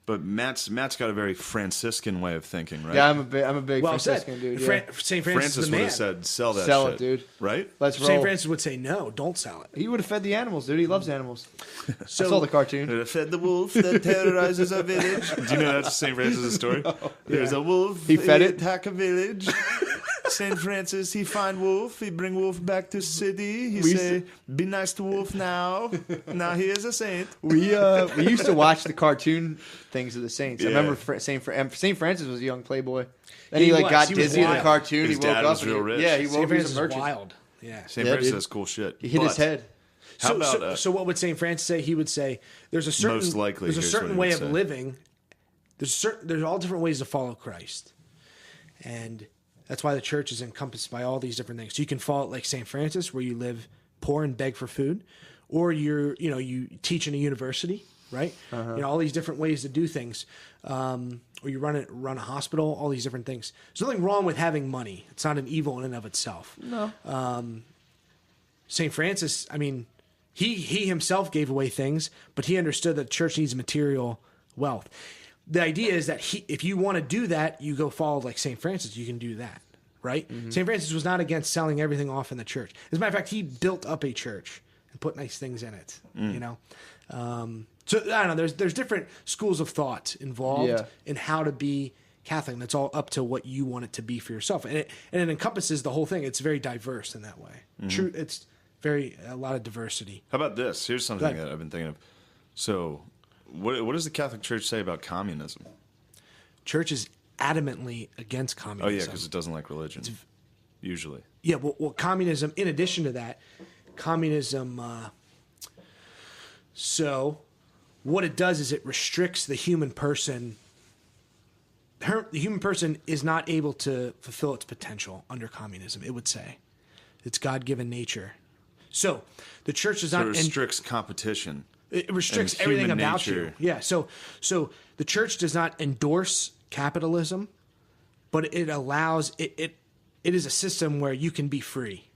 But Matt's got a very Franciscan way of thinking, right? Yeah, I'm a big well Franciscan said. dude. Yeah. St. Francis Francis is the would man. have said, sell that Sell shit. it, dude. Right? Let's roll. St. Francis would say, no, don't sell it. He would have fed the animals, dude. He loves animals. So, I saw the cartoon. Would have fed the wolf that terrorizes a village. Do you know that's St. Francis' story? There's a wolf. He fed it? Attack a village. St. Francis, he find wolf. He bring wolf back to city. He say, be nice to wolf now. Now he is a saint. We used to watch the cartoon things of the saints. Yeah. I remember St. Francis was a young playboy. Then He he was. got He was dizzy in the wild. cartoon. His he woke dad up. was real rich. Yeah, he St. woke. He Francis was is a merchant. wild. Yeah. St. Yeah, Francis dude. has cool shit. He hit his head. How about So what would St. Francis say? He would say there's a certain Most likely, there's a here's certain what he way would of say. living. There's all different ways to follow Christ, and that's why the church is encompassed by all these different things. So you can follow it like St. Francis, where you live poor and beg for food, or you teach in a university, right? All these different ways to do things, or you run a hospital. All these different things. There's nothing wrong with having money. It's not an evil in and of itself. No. St. Francis, he himself gave away things, but he understood that the church needs material wealth. The idea is that if you want to do that, you go follow like St. Francis, you can do that, right? St. Francis was not against selling everything off in the church. As a matter of fact, he built up a church and put nice things in it, you know? So I don't know, there's different schools of thought involved in how to be Catholic, and it's all up to what you want it to be for yourself. And it encompasses the whole thing. It's very diverse in that way. True, it's a lot of diversity. How about this? Here's something that I've been thinking of. So, what does the Catholic Church say about communism? Church is adamantly against communism. Oh yeah, because it doesn't like religion. Usually. Yeah, well, communism. In addition to that, communism. So, what it does is it restricts the human person. The human person is not able to fulfill its potential under communism. It would say, it's God-given nature. So, the church does not. It restricts competition. It restricts everything about you. Yeah. So the church does not endorse capitalism, but it allows it. It is a system where you can be free,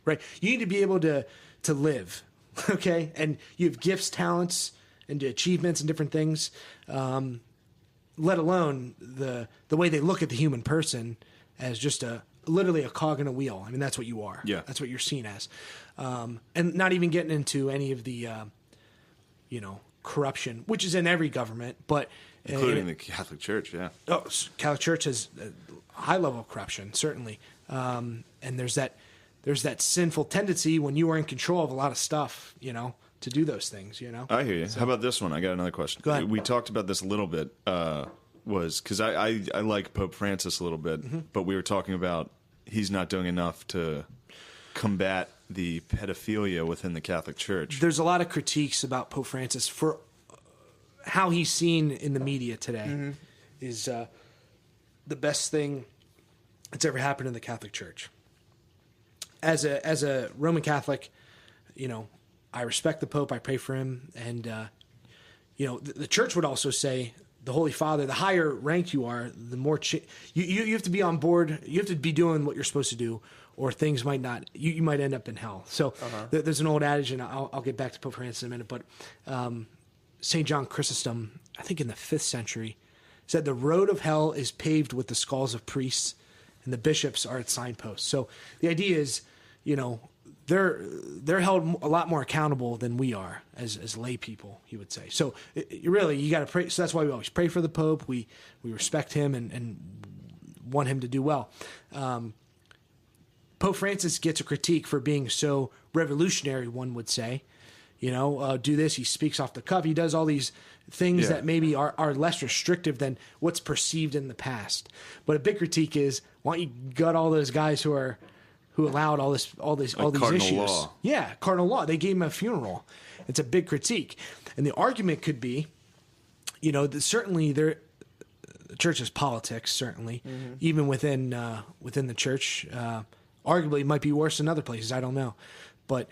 right? You need to be able to live, okay? And you have gifts, talents, and achievements and different things. Let alone the way they look at the human person as just literally a cog in a wheel. I mean, that's what you are. Yeah. That's what you're seen as. And not even getting into any of the, corruption, which is in every government, but including the Catholic Church, yeah. Oh, Catholic Church has a high level of corruption, certainly. And there's that sinful tendency when you are in control of a lot of stuff, to do those things, I hear you. So, how about this one? I got another question. Go ahead. We talked about this a little bit, was because I like Pope Francis a little bit, but we were talking about he's not doing enough to combat the pedophilia within the Catholic Church. There's a lot of critiques about Pope Francis for how he's seen in the media today is the best thing that's ever happened in the Catholic Church. As a Roman Catholic, I respect the Pope. I pray for him. And, the church would also say the Holy Father, the higher ranked you are, the more you have to be on board. You have to be doing what you're supposed to do, or things might not. You might end up in hell. So there's an old adage, and I'll get back to Pope Francis in a minute. But St. John Chrysostom, I think in the 5th century, said the road of hell is paved with the skulls of priests, and the bishops are its signposts. So the idea is, they're held a lot more accountable than we are as lay people, he would say. So you got to pray. So that's why we always pray for the Pope. We respect him and want him to do well. Pope Francis gets a critique for being so revolutionary, one would say. Do this. He speaks off the cuff. He does all these things that maybe are less restrictive than what's perceived in the past. But a big critique is, why don't you gut all those guys who allowed all these issues? Law. Yeah, cardinal law. They gave him a funeral. It's a big critique, and the argument could be, that certainly the church is politics. Certainly, even within the church, arguably it might be worse than other places. I don't know, but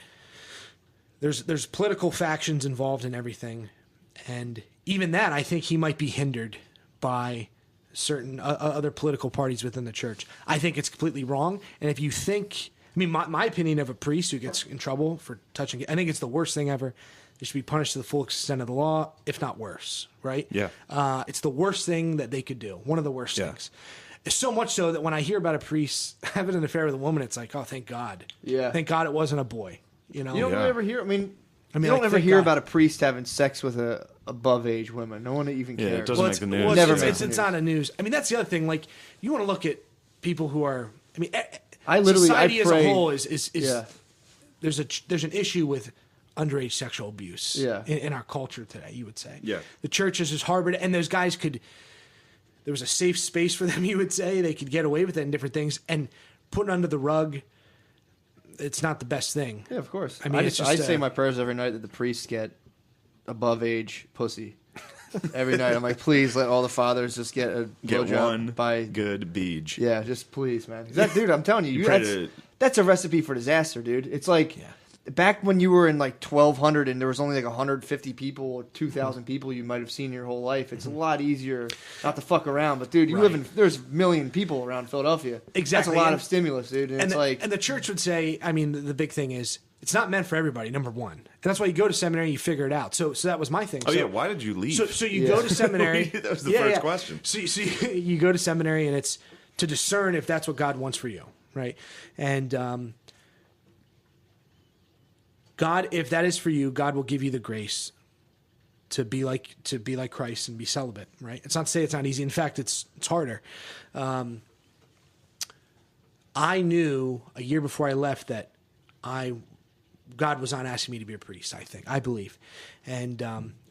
there's political factions involved in everything, and even that, I think he might be hindered by certain other political parties within the church. I think it's completely wrong. And if you think, my opinion of a priest who gets in trouble for touching it, I think it's the worst thing ever. They should be punished to the full extent of the law, if not worse, right? Yeah. It's the worst thing that they could do. One of the worst things. So much so that when I hear about a priest having an affair with a woman, it's like, oh, thank God. Yeah. Thank God it wasn't a boy. You don't ever hear, you don't ever hear about a priest having sex with a above age women. No one even cares. Yeah, it doesn't make the news. It's not a news. That's the other thing. Like, you want to look at people who are. Society as a whole is there's an issue with underage sexual abuse in our culture today. You would say. Yeah. The churches is harbored, and those guys could. There was a safe space for them. You would say they could get away with it and different things, and put it under the rug. It's not the best thing. Yeah, of course. I say my prayers every night that the priests get above age pussy. Every night I'm like, please let all the fathers just get a one by good beach. Yeah, just please, man. Dude, I'm telling you, that's a recipe for disaster, dude. It's like back when you were in like 1200 and there was only like 150 people or 2,000 people you might have seen your whole life. It's a lot easier not to fuck around. But dude, there's a million people around Philadelphia. Exactly, that's a lot of stimulus, dude. And the church would say, the big thing is, it's not meant for everybody, number one. And that's why you go to seminary and you figure it out. So that was my thing. Why did you leave? So you go to seminary. That was the first question. So you go to seminary and it's to discern if that's what God wants for you, right? And God, if that is for you, God will give you the grace to be like Christ and be celibate, right? It's not to say it's not easy. In fact, it's harder. I knew a year before I left that God was not asking me to be a priest. I believe, and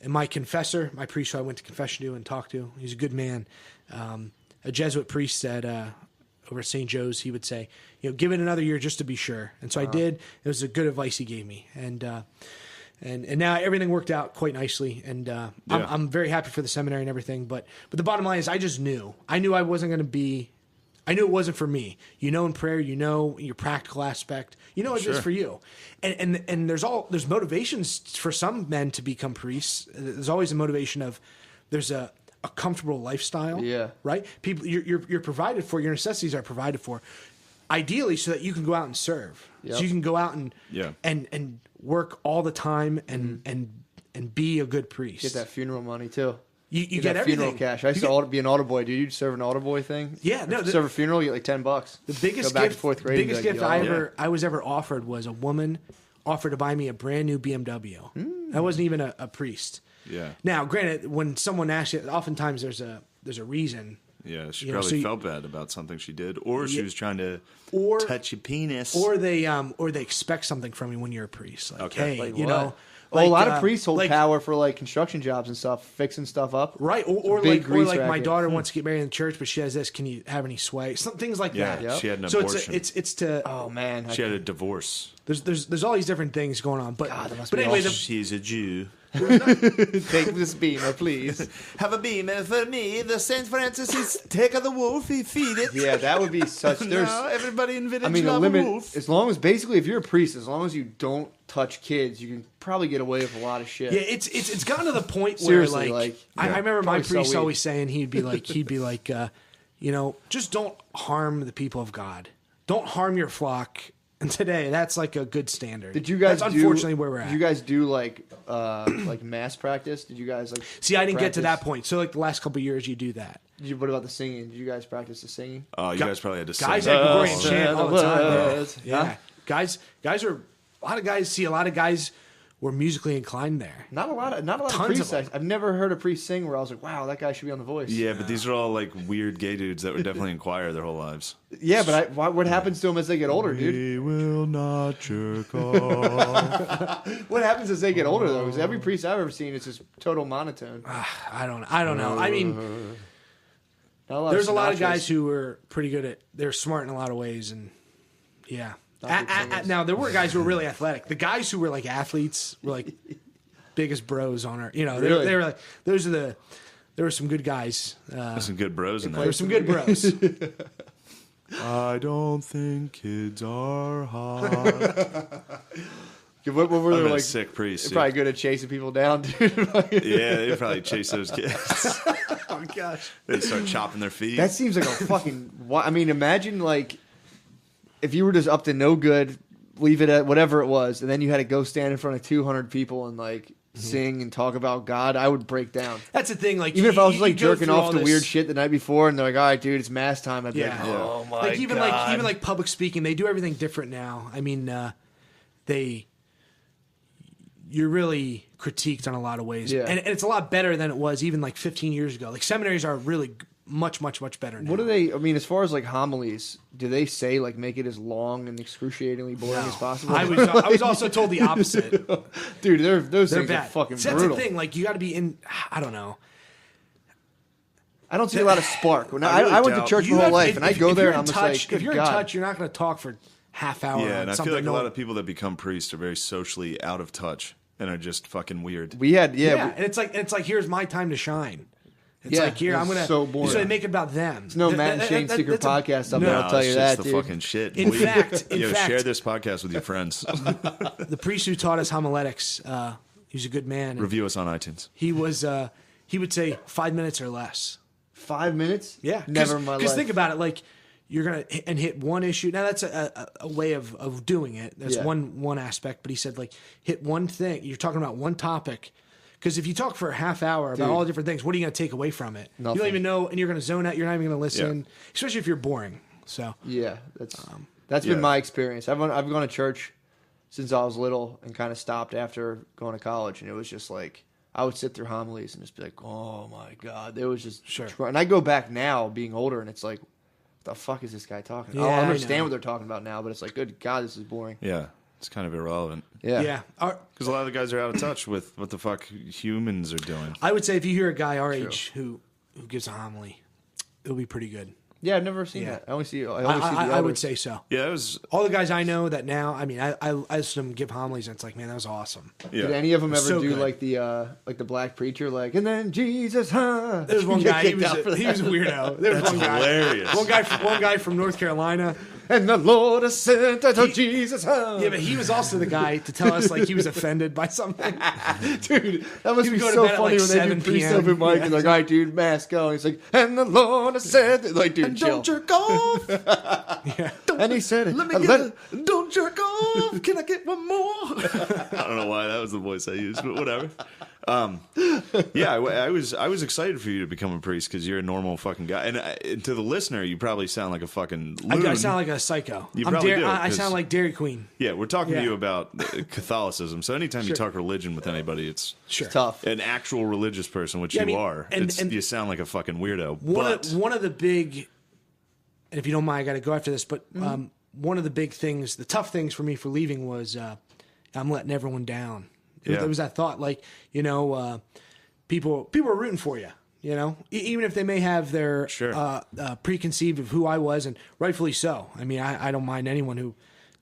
my confessor, my priest who I went to confession to and talked to, he's a good man. A Jesuit priest said over at St. Joe's, he would say, give it another year just to be sure. And so I did. It was a good advice he gave me, and now everything worked out quite nicely, and I'm very happy for the seminary and everything. But the bottom line is, I just knew. I knew I wasn't going to be. I knew it wasn't for me. In prayer, your practical aspect. It's just for you. And there's motivations for some men to become priests. There's always a motivation of there's a comfortable lifestyle. Yeah. Right? People you're provided for, your necessities are provided for. Ideally so that you can go out and serve. Yep. So you can go out and work all the time and be a good priest. Get that funeral money too. You get everything. Funeral cash. I used to be an altar boy, dude. You'd serve an altar boy thing. Yeah, no. Serve a funeral, you get like $10. The biggest gift, biggest gift I was ever offered was a woman offered to buy me a brand new BMW. I wasn't even a priest. Yeah. Now, granted, when someone asks you, oftentimes there's a reason. Yeah, she probably felt bad about something she did, or she was trying to touch your penis, or they expect something from you when you're a priest. Like, hey, like Like, a lot of priests hold power for like construction jobs and stuff, fixing stuff up. Right, or like my daughter wants to get married in the church, but she has this. Can you have any sway? Some things like that. Yeah, she had an abortion. It's to. Oh man, she had a divorce. There's all these different things going on, but anyway, she's a Jew. Take this beamer, please. Have a beamer for me. The Saint Francis is take of the wolf. He feed it. Yeah, that would be such. There's everybody in village the love limit. A wolf. As long as basically, if you're a priest, as long as you don't touch kids, you can probably get away with a lot of shit. Yeah, it's gotten to the point where I remember my priest always saying he'd be like just don't harm the people of God. Don't harm your flock. And today, that's like a good standard. Did you guys? That's unfortunately where we're at. Did you guys do like mass practice? Did you guys like? See, I didn't get to that point. So like the last couple of years, you do that. What about the singing? Did you guys practice the singing? Oh, you guys probably had to sing. Guys had Gregorian chant all the time. Yeah, guys are a lot of guys. See, a lot of guys were musically inclined there. Not a lot of priests. I've never heard a priest sing where I was like, wow, that guy should be on The Voice. Yeah, but these are all like weird gay dudes that would definitely in choir their whole lives. Yeah, but what happens to them as they get older, dude? We will not jerk off. What happens as they get older, though? Because every priest I've ever seen is just total monotone. I don't know. I mean, there's a lot of guys who were pretty good they're smart in a lot of ways, and yeah. Now there were guys who were really athletic. The guys who were like athletes were like biggest bros on our. They were like there were some good guys. There's some good bros in there. There were some good bros. I don't think kids are hot. What were they like? Sick priests. They're probably good at chasing people down, dude. Yeah, they probably chase those kids. Oh gosh. They start chopping their feet. That seems like a fucking. I mean, imagine like. If you were just up to no good, leave it at whatever it was, and then you had to go stand in front of 200 people and like sing and talk about God, I would break down. That's the thing. Like even if I was like jerking off to weird shit the night before, and they're like, "All right, dude, it's mass time," I'd be like, "Oh my god!" Even like public speaking, they do everything different now. I mean, you're really critiqued on a lot of ways, and it's a lot better than it was even like 15 years ago. Like seminaries are really much better now. What do they? I mean, as far as like homilies, do they say like make it as long and excruciating boring as possible? I was also told the opposite. Dude, those things bad. Are fucking brutal. That's the thing. Like you got to be in. I don't know. I don't see a lot of spark. I went to church my whole life, and I go there and I'm just like, if you're in touch, you're not going to talk for half hour. Yeah, and I feel like a lot of people that become priests are very socially out of touch and are just fucking weird. And it's like here's my time to shine. It's like here I'm gonna. So boring. So they make it about them. It's no Matt and Shane's secret podcast. I'll tell you that. It's the fucking shit. In fact, share this podcast with your friends. The priest who taught us homiletics, he was a good man. Review us on iTunes. He was. He would say 5 minutes or less. 5 minutes? Yeah, never in my life. Because think about it, like you're gonna hit one issue. Now that's a way of doing it. That's one aspect. But he said like hit one thing. You're talking about one topic. Because if you talk for a half hour about all the different things, what are you going to take away from it? Nothing. You don't even know, and you're going to zone out. You're not even going to listen, especially if you're boring. So yeah, that's been my experience. I've gone to church since I was little and kind of stopped after going to college, and it was just like I would sit through homilies and just be like, oh my God, it was just And I go back now, being older, and it's like, what the fuck is this guy talking about? I understand what they're talking about now, but it's like, good God, this is boring. Yeah. It's kind of irrelevant. Yeah. Because a lot of the guys are out of touch with what the fuck humans are doing. I would say if you hear a guy our age who gives a homily, it'll be pretty good. Yeah, I've never seen that. I only see the I would say so. Yeah, it was all the guys I know that now. I mean, I listen to them give homilies, and it's like, man, that was awesome. Yeah. Did any of them ever do like the black preacher, like, and then Jesus, huh? There was one guy. He was a weirdo. There was That's hilarious. One guy from North Carolina. And the Lord has sent unto Jesus, huh? Yeah, but he was also the guy to tell us like he was offended by something. Dude, that must be so funny when they do priest open mic and like, all right, dude, mask go. And he's like, and the Lord has said, like, dude, and chill. Don't jerk off. Yeah. And he said it. Don't jerk off. Can I get one more? I don't know why that was the voice I used, but whatever. Yeah, I was excited for you to become a priest because you're a normal fucking guy, and to the listener, you probably sound like a fucking loon. I sound like a psycho. You probably do. I sound like Dairy Queen. Yeah, we're talking to you about Catholicism. So anytime you talk religion with anybody, it's tough. An actual religious person, which you are. And you sound like a fucking weirdo. One of the big, and if you don't mind, I got to go after this. But one of the big things, the tough things for me for leaving was I'm letting everyone down. There was that thought, like, people are rooting for you, even if they may have their preconceived of who I was, and rightfully so. I mean, I don't mind anyone who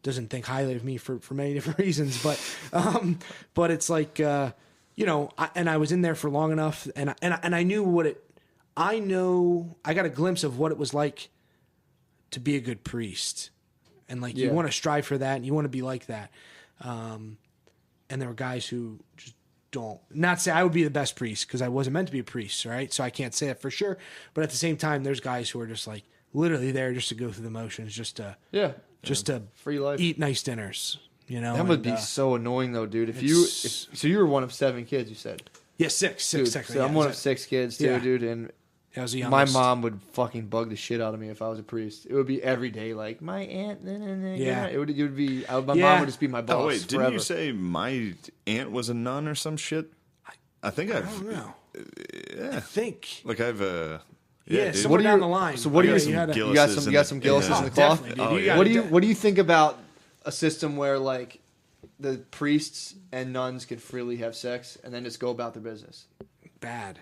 doesn't think highly of me for many different reasons, but it's like, and I was in there for long enough, and I knew I got a glimpse of what it was like to be a good priest, and like you want to strive for that, and you want to be like that. And there were guys who just don't. Not say I would be the best priest because I wasn't meant to be a priest, right? So I can't say that for sure. But at the same time, there's guys who are just like literally there just to go through the motions, just to free life, eat nice dinners. That would be so annoying though, dude. So you were one of 7 kids, you said. Yeah, six. Dude, so I'm one of 6 kids too, dude, and. I was the youngest. My mom would fucking bug the shit out of me if I was a priest. It would be every day, like my aunt. It would be. My mom would just be my boss. Oh wait, forever. Didn't you say my aunt was a nun or some shit? I don't know. Yeah, I think like I've somewhere down the line. So what do you? You got some Gillises in the cloth. What do you think about a system where like the priests and nuns could freely have sex and then just go about their business? Bad.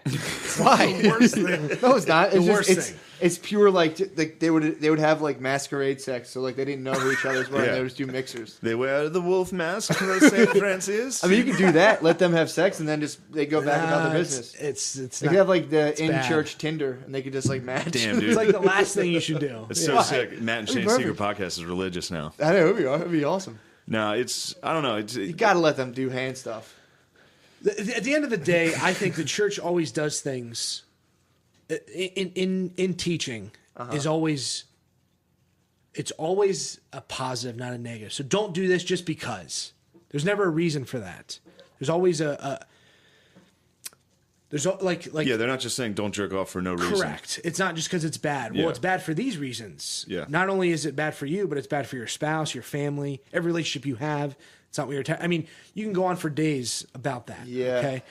Why? The worst thing. No, it's not. It's the worst thing. It's pure like they would have like masquerade sex, so like they didn't know who each other's were. And they would just do mixers. They wear the wolf mask for St. Francis. I mean, you can do that. Let them have sex, and then they go back about their business. It's they could have like the in church Tinder, and they could just like match. Damn, dude. It's like the last thing you should do. It's so sick. Matt and Shane's secret podcast is religious now. I know it'd be awesome. No, I don't know. You got to let them do hand stuff. At the end of the day, I think the church always does things in teaching is always a positive, not a negative. So don't do this just because. There's never a reason for that. There's always there's like they're not just saying don't jerk off for no reason. Correct. It's not just because it's bad. Well, it's bad for these reasons. Yeah. Not only is it bad for you, but it's bad for your spouse, your family, every relationship you have. It's not what you're. I mean, you can go on for days about that. Yeah. Okay.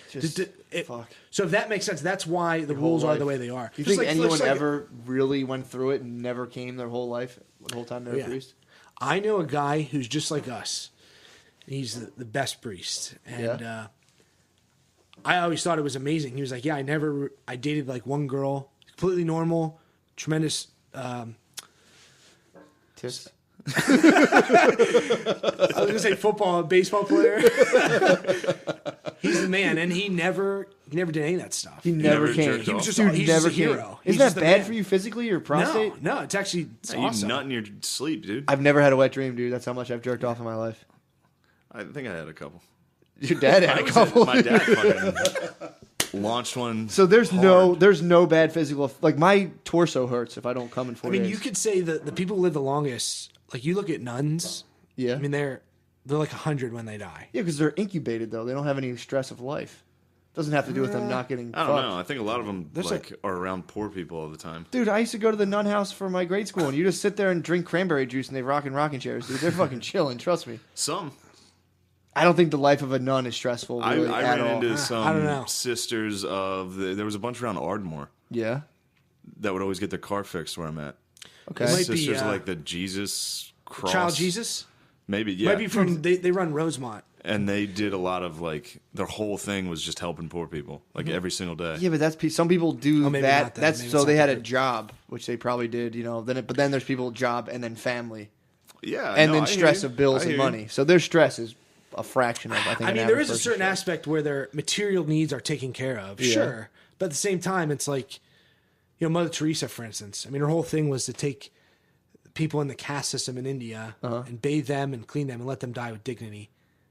Fuck. So if that makes sense, that's why the rules are the way they are. Do you think anyone ever really went through it and never came their whole life, the whole time they were a priest? I know a guy who's just like us. He's the best priest, and I always thought it was amazing. He was like, "Yeah, I dated like one girl, completely normal, tremendous tits." I was gonna say football, baseball player. He's the man, and he never did any of that stuff. He never came. He was just a hero. Isn't that bad for you physically, your prostate? No, it's actually awesome. You nut in your sleep, dude. I've never had a wet dream, dude. That's how much I've jerked off in my life. I think I had a couple. Your dad had a couple. My dad fucking launched one. So there's no bad physical. Like my torso hurts if I don't come in 4 days. I mean, you could say that the people who live the longest. Like you look at nuns. Yeah. I mean, they're like 100 when they die. Yeah, because they're incubated though. They don't have any stress of life. Doesn't have to do with them not getting I don't fucked. know. I think a lot of them are around poor people all the time. Dude, I used to go to the nun house for my grade school, and you just sit there and drink cranberry juice, and they rock in rocking chairs. Dude, they're fucking chilling. Trust me. Some. I don't think the life of a nun is stressful really I at ran all. into I don't know. some sisters of there was a bunch around Ardmore Yeah. that would always get their car fixed where I'm at. Okay. It might be, Sisters like the Jesus cross. Child Jesus. Maybe, yeah. Might be from they run Rosemont. And they did a lot of their whole thing was just helping poor people, every single day. Yeah, but some people do maybe that. not then. That's Maybe so it's they not had a that. job, which they probably did. But then there's people job and then family, Yeah, and no, then I stress hear of you. bills I and hear you. money. So their stress is a fraction of. I think. I an mean, there average is a person's certain stress. aspect where their material needs are taken care of, Yeah. sure. But at the same time, it's like, Mother Teresa, for instance. I mean, her whole thing was to take people in the caste system in India and bathe them and clean them and let them die with dignity.